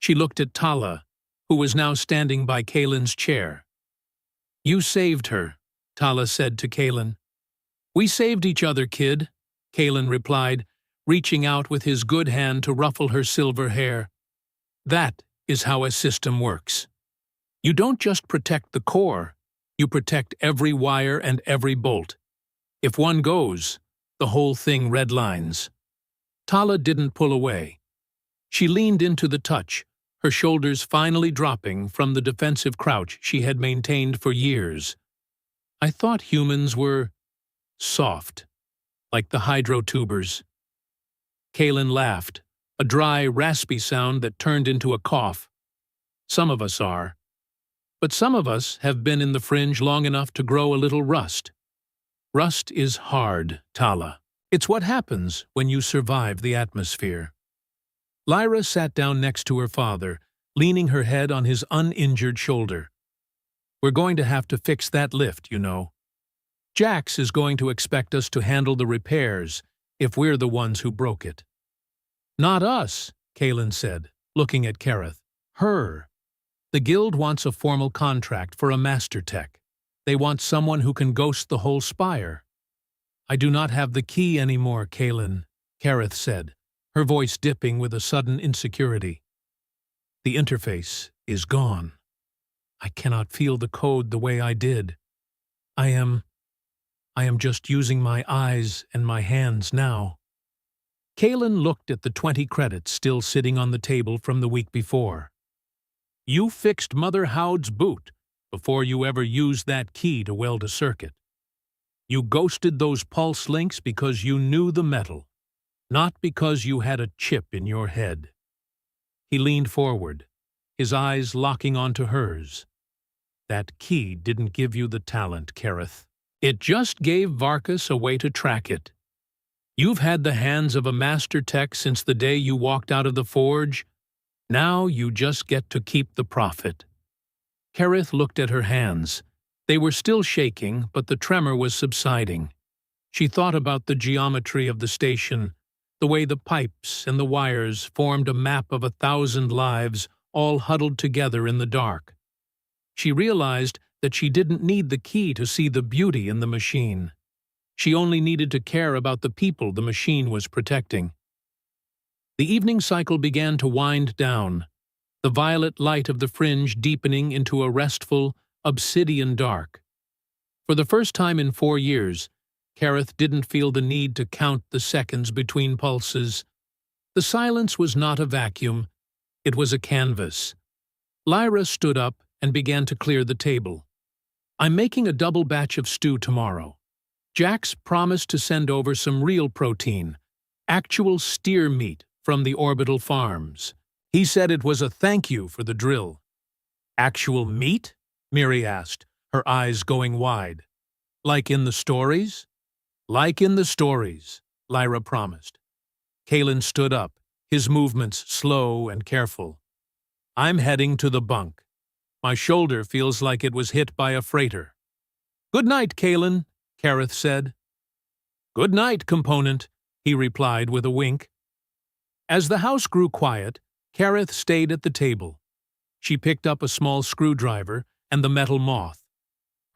She looked at Tala, who was now standing by Kalen's chair. "You saved her," Tala said to Kalen. "We saved each other, kid," Kalen replied, reaching out with his good hand to ruffle her silver hair. "That is how a system works. You don't just protect the core, you protect every wire and every bolt. If one goes, the whole thing redlines." Tala didn't pull away. She leaned into the touch, her shoulders finally dropping from the defensive crouch she had maintained for years. "I thought humans were soft, like the hydrotubers." Kalen laughed, a dry, raspy sound that turned into a cough. "Some of us are. But some of us have been in the fringe long enough to grow a little rust. Rust is hard, Tala. It's what happens when you survive the atmosphere." Lyra sat down next to her father, leaning her head on his uninjured shoulder. "We're going to have to fix that lift, you know. Jax is going to expect us to handle the repairs, if we're the ones who broke it. Not us, Kalen said, looking at Kareth. Her. The guild wants a formal contract for a master tech. They want someone who can ghost the whole spire. I do not have the key anymore, Kalen, Kareth said, her voice dipping with a sudden insecurity. The interface is gone. I cannot feel the code the way I did. I am just using my eyes and my hands now. Kalen looked at the 20 credits still sitting on the table from the week before. You fixed Mother Howd's boot before you ever used that key to weld a circuit. You ghosted those pulse links because you knew the metal, not because you had a chip in your head. He leaned forward, his eyes locking onto hers. That key didn't give you the talent, Kareth. It just gave Varkas a way to track it. You've had the hands of a master tech since the day you walked out of the forge. Now you just get to keep the profit. Kareth looked at her hands. They were still shaking, but the tremor was subsiding. She thought about the geometry of the station, the way the pipes and the wires formed a map of 1,000 lives all huddled together in the dark. She realized that she didn't need the key to see the beauty in the machine. She only needed to care about the people the machine was protecting. The evening cycle began to wind down, the violet light of the fringe deepening into a restful, obsidian dark. For the first time in 4 years, Kareth didn't feel the need to count the seconds between pulses. The silence was not a vacuum, it was a canvas. Lyra stood up and began to clear the table. I'm making a double batch of stew tomorrow. Jax promised to send over some real protein, actual steer meat from the orbital farms. He said it was a thank you for the drill. Actual meat? Miri asked, her eyes going wide. Like in the stories? Like in the stories, Lyra promised. Kalen stood up, his movements slow and careful. I'm heading to the bunk. My shoulder feels like it was hit by a freighter. Good night, Kalen, Kareth said. Good night, Component, he replied with a wink. As the house grew quiet, Kareth stayed at the table. She picked up a small screwdriver and the metal moth.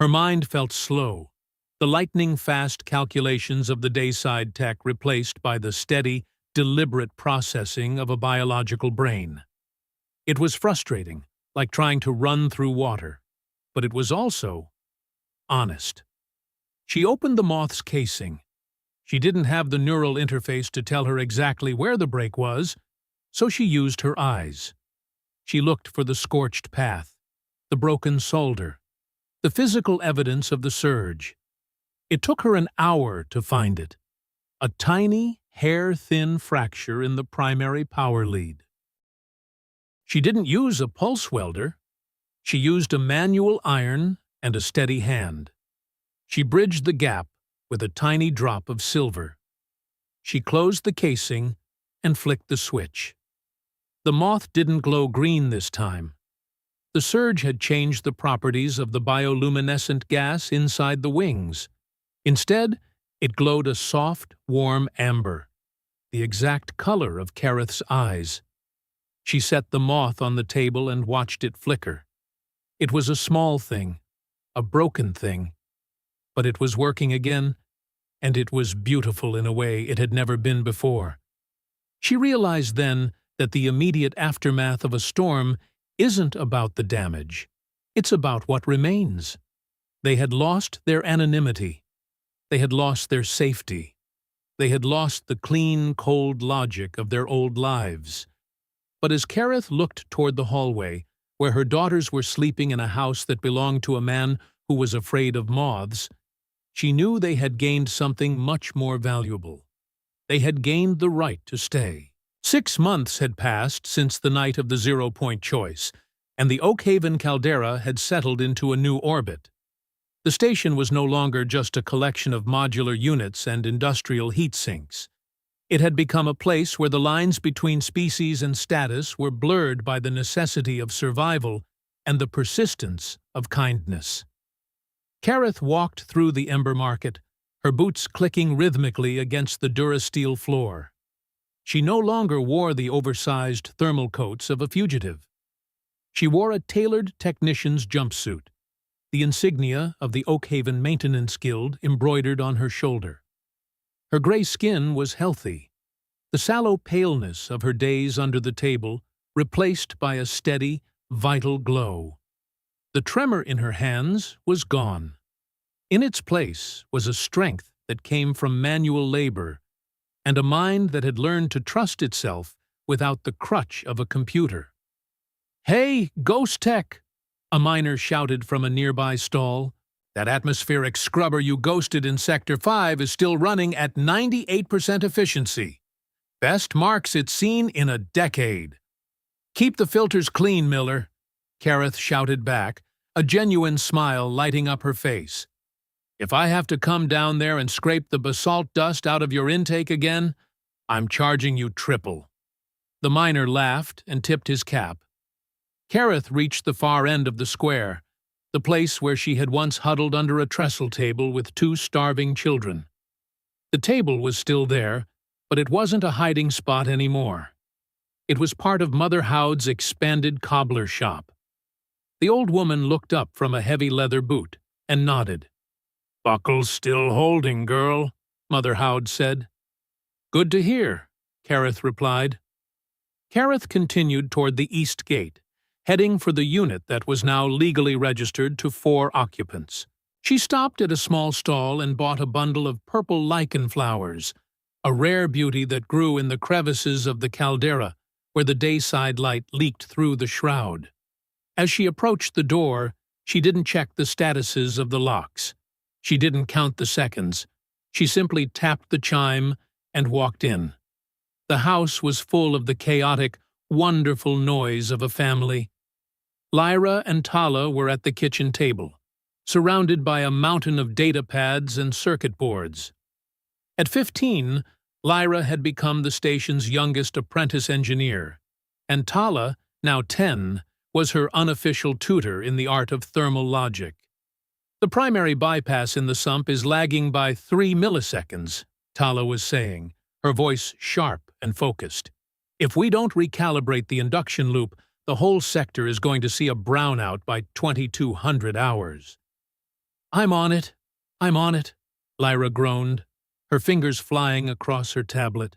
Her mind felt slow, the lightning-fast calculations of the dayside tech replaced by the steady, deliberate processing of a biological brain. It was frustrating, like trying to run through water, but it was also honest. She opened the moth's casing. She didn't have the neural interface to tell her exactly where the break was, so she used her eyes. She looked for the scorched path, the broken solder, the physical evidence of the surge. It took her an hour to find it, a tiny, hair-thin fracture in the primary power lead. She didn't use a pulse welder. She used a manual iron and a steady hand. She bridged the gap with a tiny drop of silver. She closed the casing and flicked the switch. The moth didn't glow green this time. The surge had changed the properties of the bioluminescent gas inside the wings. Instead, it glowed a soft, warm amber, the exact color of Kareth's eyes. She set the moth on the table and watched it flicker. It was a small thing, a broken thing, but it was working again, and it was beautiful in a way it had never been before. She realized then that the immediate aftermath of a storm isn't about the damage. It's about what remains. They had lost their anonymity. They had lost their safety. They had lost the clean, cold logic of their old lives. But as Kareth looked toward the hallway, where her daughters were sleeping in a house that belonged to a man who was afraid of moths, she knew they had gained something much more valuable. They had gained the right to stay. 6 months had passed since the night of the 0-point choice, and the Oakhaven caldera had settled into a new orbit. The station was no longer just a collection of modular units and industrial heat sinks. It had become a place where the lines between species and status were blurred by the necessity of survival and the persistence of kindness. Kareth walked through the Ember Market, her boots clicking rhythmically against the Durasteel floor. She no longer wore the oversized thermal coats of a fugitive. She wore a tailored technician's jumpsuit, the insignia of the Oakhaven Maintenance Guild embroidered on her shoulder. Her gray skin was healthy, the sallow paleness of her days under the table replaced by a steady, vital glow. The tremor in her hands was gone. In its place was a strength that came from manual labor and a mind that had learned to trust itself without the crutch of a computer. "Hey, Ghost Tech!" a miner shouted from a nearby stall. "That atmospheric scrubber you ghosted in Sector 5 is still running at 98% efficiency. Best marks it's seen in a decade." "Keep the filters clean, Miller," Kareth shouted back, a genuine smile lighting up her face. "If I have to come down there and scrape the basalt dust out of your intake again, I'm charging you triple." The miner laughed and tipped his cap. Kareth reached the far end of the square, the place where she had once huddled under a trestle table with 2 starving children. The table was still there, but it wasn't a hiding spot anymore. It was part of Mother Howd's expanded cobbler shop. The old woman looked up from a heavy leather boot and nodded. "Buckle's still holding, girl," Mother Howd said. "Good to hear," Kareth replied. Kareth continued toward the east gate, heading for the unit that was now legally registered to 4 occupants. She stopped at a small stall and bought a bundle of purple lichen flowers, a rare beauty that grew in the crevices of the caldera where the dayside light leaked through the shroud. As she approached the door, she didn't check the statuses of the locks. She didn't count the seconds. She simply tapped the chime and walked in. The house was full of the chaotic, wonderful noise of a family. Lyra and Tala were at the kitchen table, surrounded by a mountain of data pads and circuit boards. At 15, Lyra had become the station's youngest apprentice engineer, and Tala, now 10, was her unofficial tutor in the art of thermal logic. "The primary bypass in the sump is lagging by 3 milliseconds, Tala was saying, her voice sharp and focused. "If we don't recalibrate the induction loop, the whole sector is going to see a brownout by 2200 hours. "I'm on it, Lyra groaned, her fingers flying across her tablet.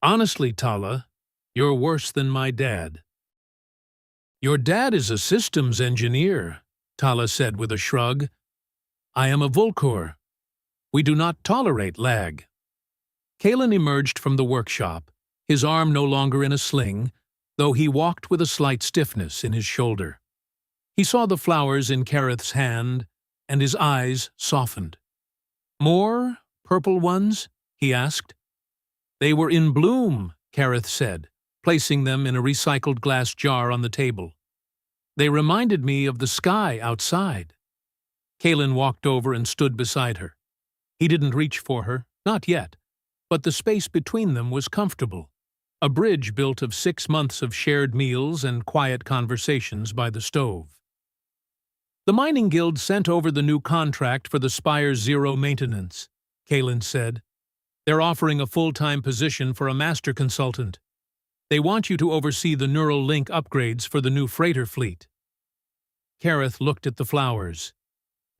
"Honestly, Tala, you're worse than my dad." "Your dad is a systems engineer," Tala said with a shrug. "I am a Vulkur. We do not tolerate lag." Kalen emerged from the workshop, his arm no longer in a sling, though he walked with a slight stiffness in his shoulder. He saw the flowers in Kareth's hand, and his eyes softened. "More purple ones?" he asked. "They were in bloom," Kareth said, placing them in a recycled glass jar on the table. "They reminded me of the sky outside." Kalen walked over and stood beside her. He didn't reach for her, not yet, but the space between them was comfortable, a bridge built of 6 months of shared meals and quiet conversations by the stove. "The Mining Guild sent over the new contract for the Spire Zero maintenance," Kalen said. "They're offering a full-time position for a master consultant. They want you to oversee the neural link upgrades for the new freighter fleet." Kareth looked at the flowers.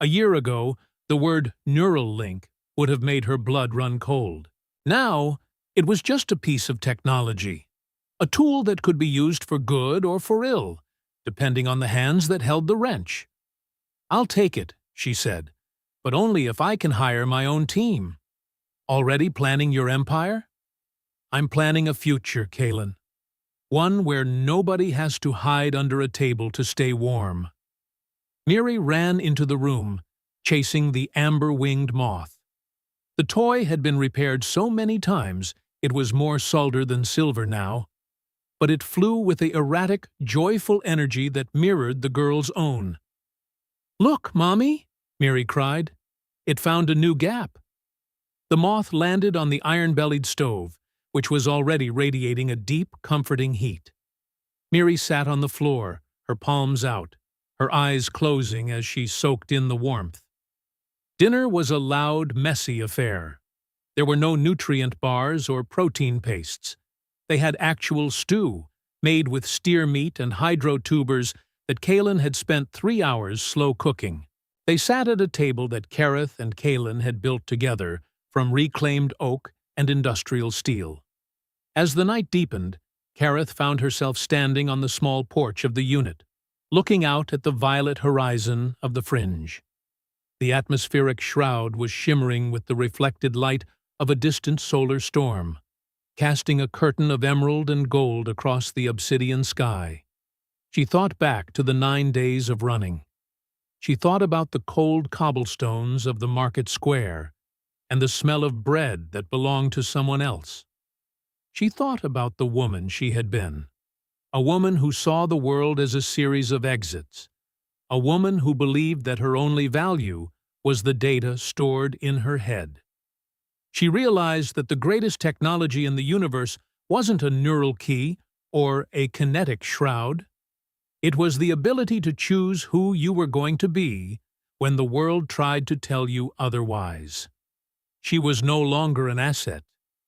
A year ago, the word neural link would have made her blood run cold. Now, it was just a piece of technology, a tool that could be used for good or for ill, depending on the hands that held the wrench. "I'll take it," she said, "but only if I can hire my own team." "Already planning your empire?" "I'm planning a future, Kalen. One where nobody has to hide under a table to stay warm." Miri ran into the room, chasing the amber-winged moth. The toy had been repaired so many times it was more solder than silver now, but it flew with the erratic, joyful energy that mirrored the girl's own. "Look, Mommy!" Miri cried. It found a new gap. The moth landed on the iron-bellied stove, which was already radiating a deep, comforting heat. Miri sat on the floor, her palms out, her eyes closing as she soaked in the warmth. Dinner was a loud, messy affair. There were no nutrient bars or protein pastes. They had actual stew, made with steer meat and hydro-tubers that Kaelin had spent 3 hours slow cooking. They sat at a table that Kareth and Kaelin had built together from reclaimed oak and industrial steel. As the night deepened, Kareth found herself standing on the small porch of the unit, looking out at the violet horizon of the fringe. The atmospheric shroud was shimmering with the reflected light of a distant solar storm, casting a curtain of emerald and gold across the obsidian sky. She thought back to the 9 days of running. She thought about the cold cobblestones of the market square and the smell of bread that belonged to someone else. She thought about the woman she had been, a woman who saw the world as a series of exits, a woman who believed that her only value was the data stored in her head. She realized that the greatest technology in the universe wasn't a neural key or a kinetic shroud. It was the ability to choose who you were going to be when the world tried to tell you otherwise. She was no longer an asset.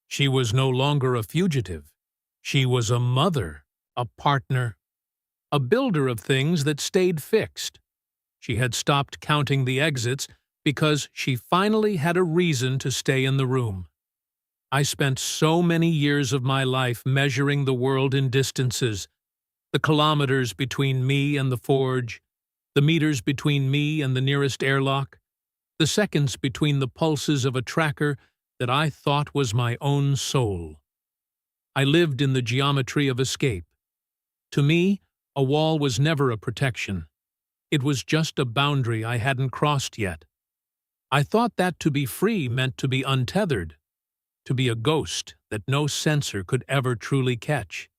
She was no longer a fugitive. She was a mother, a partner, a builder of things that stayed fixed. She had stopped counting the exits because she finally had a reason to stay in the room. I spent so many years of my life measuring the world in distances, the kilometers between me and the forge, the meters between me and the nearest airlock, the seconds between the pulses of a tracker that I thought was my own soul. I lived in the geometry of escape. To me, a wall was never a protection. It was just a boundary I hadn't crossed yet. I thought that to be free meant to be untethered, to be a ghost that no sensor could ever truly catch.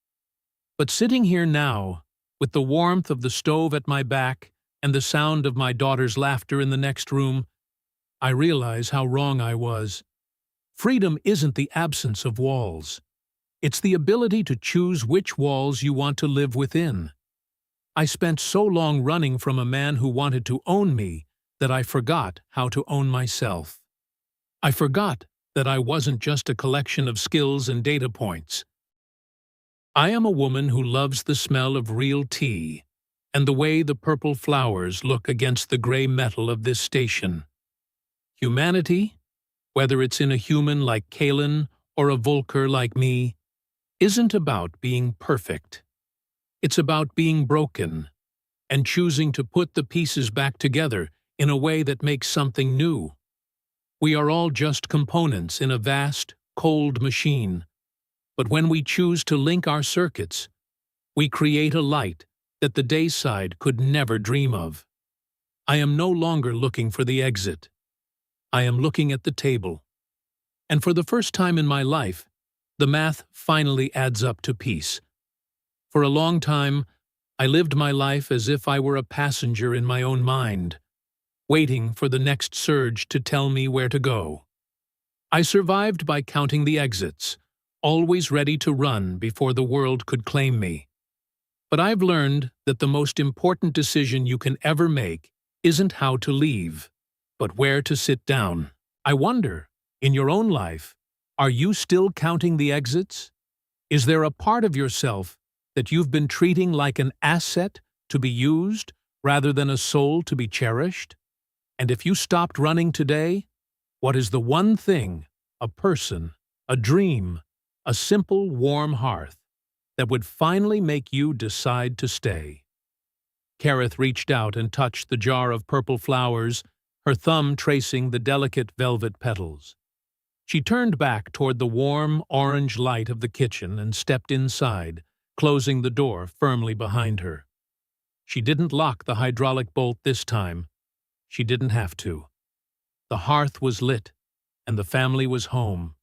But sitting here now, with the warmth of the stove at my back and the sound of my daughter's laughter in the next room, I realize how wrong I was. Freedom isn't the absence of walls. It's the ability to choose which walls you want to live within. I spent so long running from a man who wanted to own me that I forgot how to own myself. I forgot that I wasn't just a collection of skills and data points. I am a woman who loves the smell of real tea and the way the purple flowers look against the gray metal of this station. Humanity, whether it's in a human like Kaelin or a Vulkur like me, isn't about being perfect. It's about being broken and choosing to put the pieces back together in a way that makes something new. We are all just components in a vast, cold machine, but when we choose to link our circuits, we create a light that the day side could never dream of. I am no longer looking for the exit. I am looking at the table. And for the first time in my life, the math finally adds up to peace. For a long time, I lived my life as if I were a passenger in my own mind, waiting for the next surge to tell me where to go. I survived by counting the exits, always ready to run before the world could claim me. But I've learned that the most important decision you can ever make isn't how to leave, but where to sit down. I wonder, in your own life, are you still counting the exits? Is there a part of yourself that you've been treating like an asset to be used rather than a soul to be cherished? And if you stopped running today, what is the one thing, a person, a dream, a simple warm hearth, that would finally make you decide to stay? Kareth reached out and touched the jar of purple flowers, her thumb tracing the delicate velvet petals. She turned back toward the warm, orange light of the kitchen and stepped inside, closing the door firmly behind her. She didn't lock the hydraulic bolt this time. She didn't have to. The hearth was lit, and the family was home.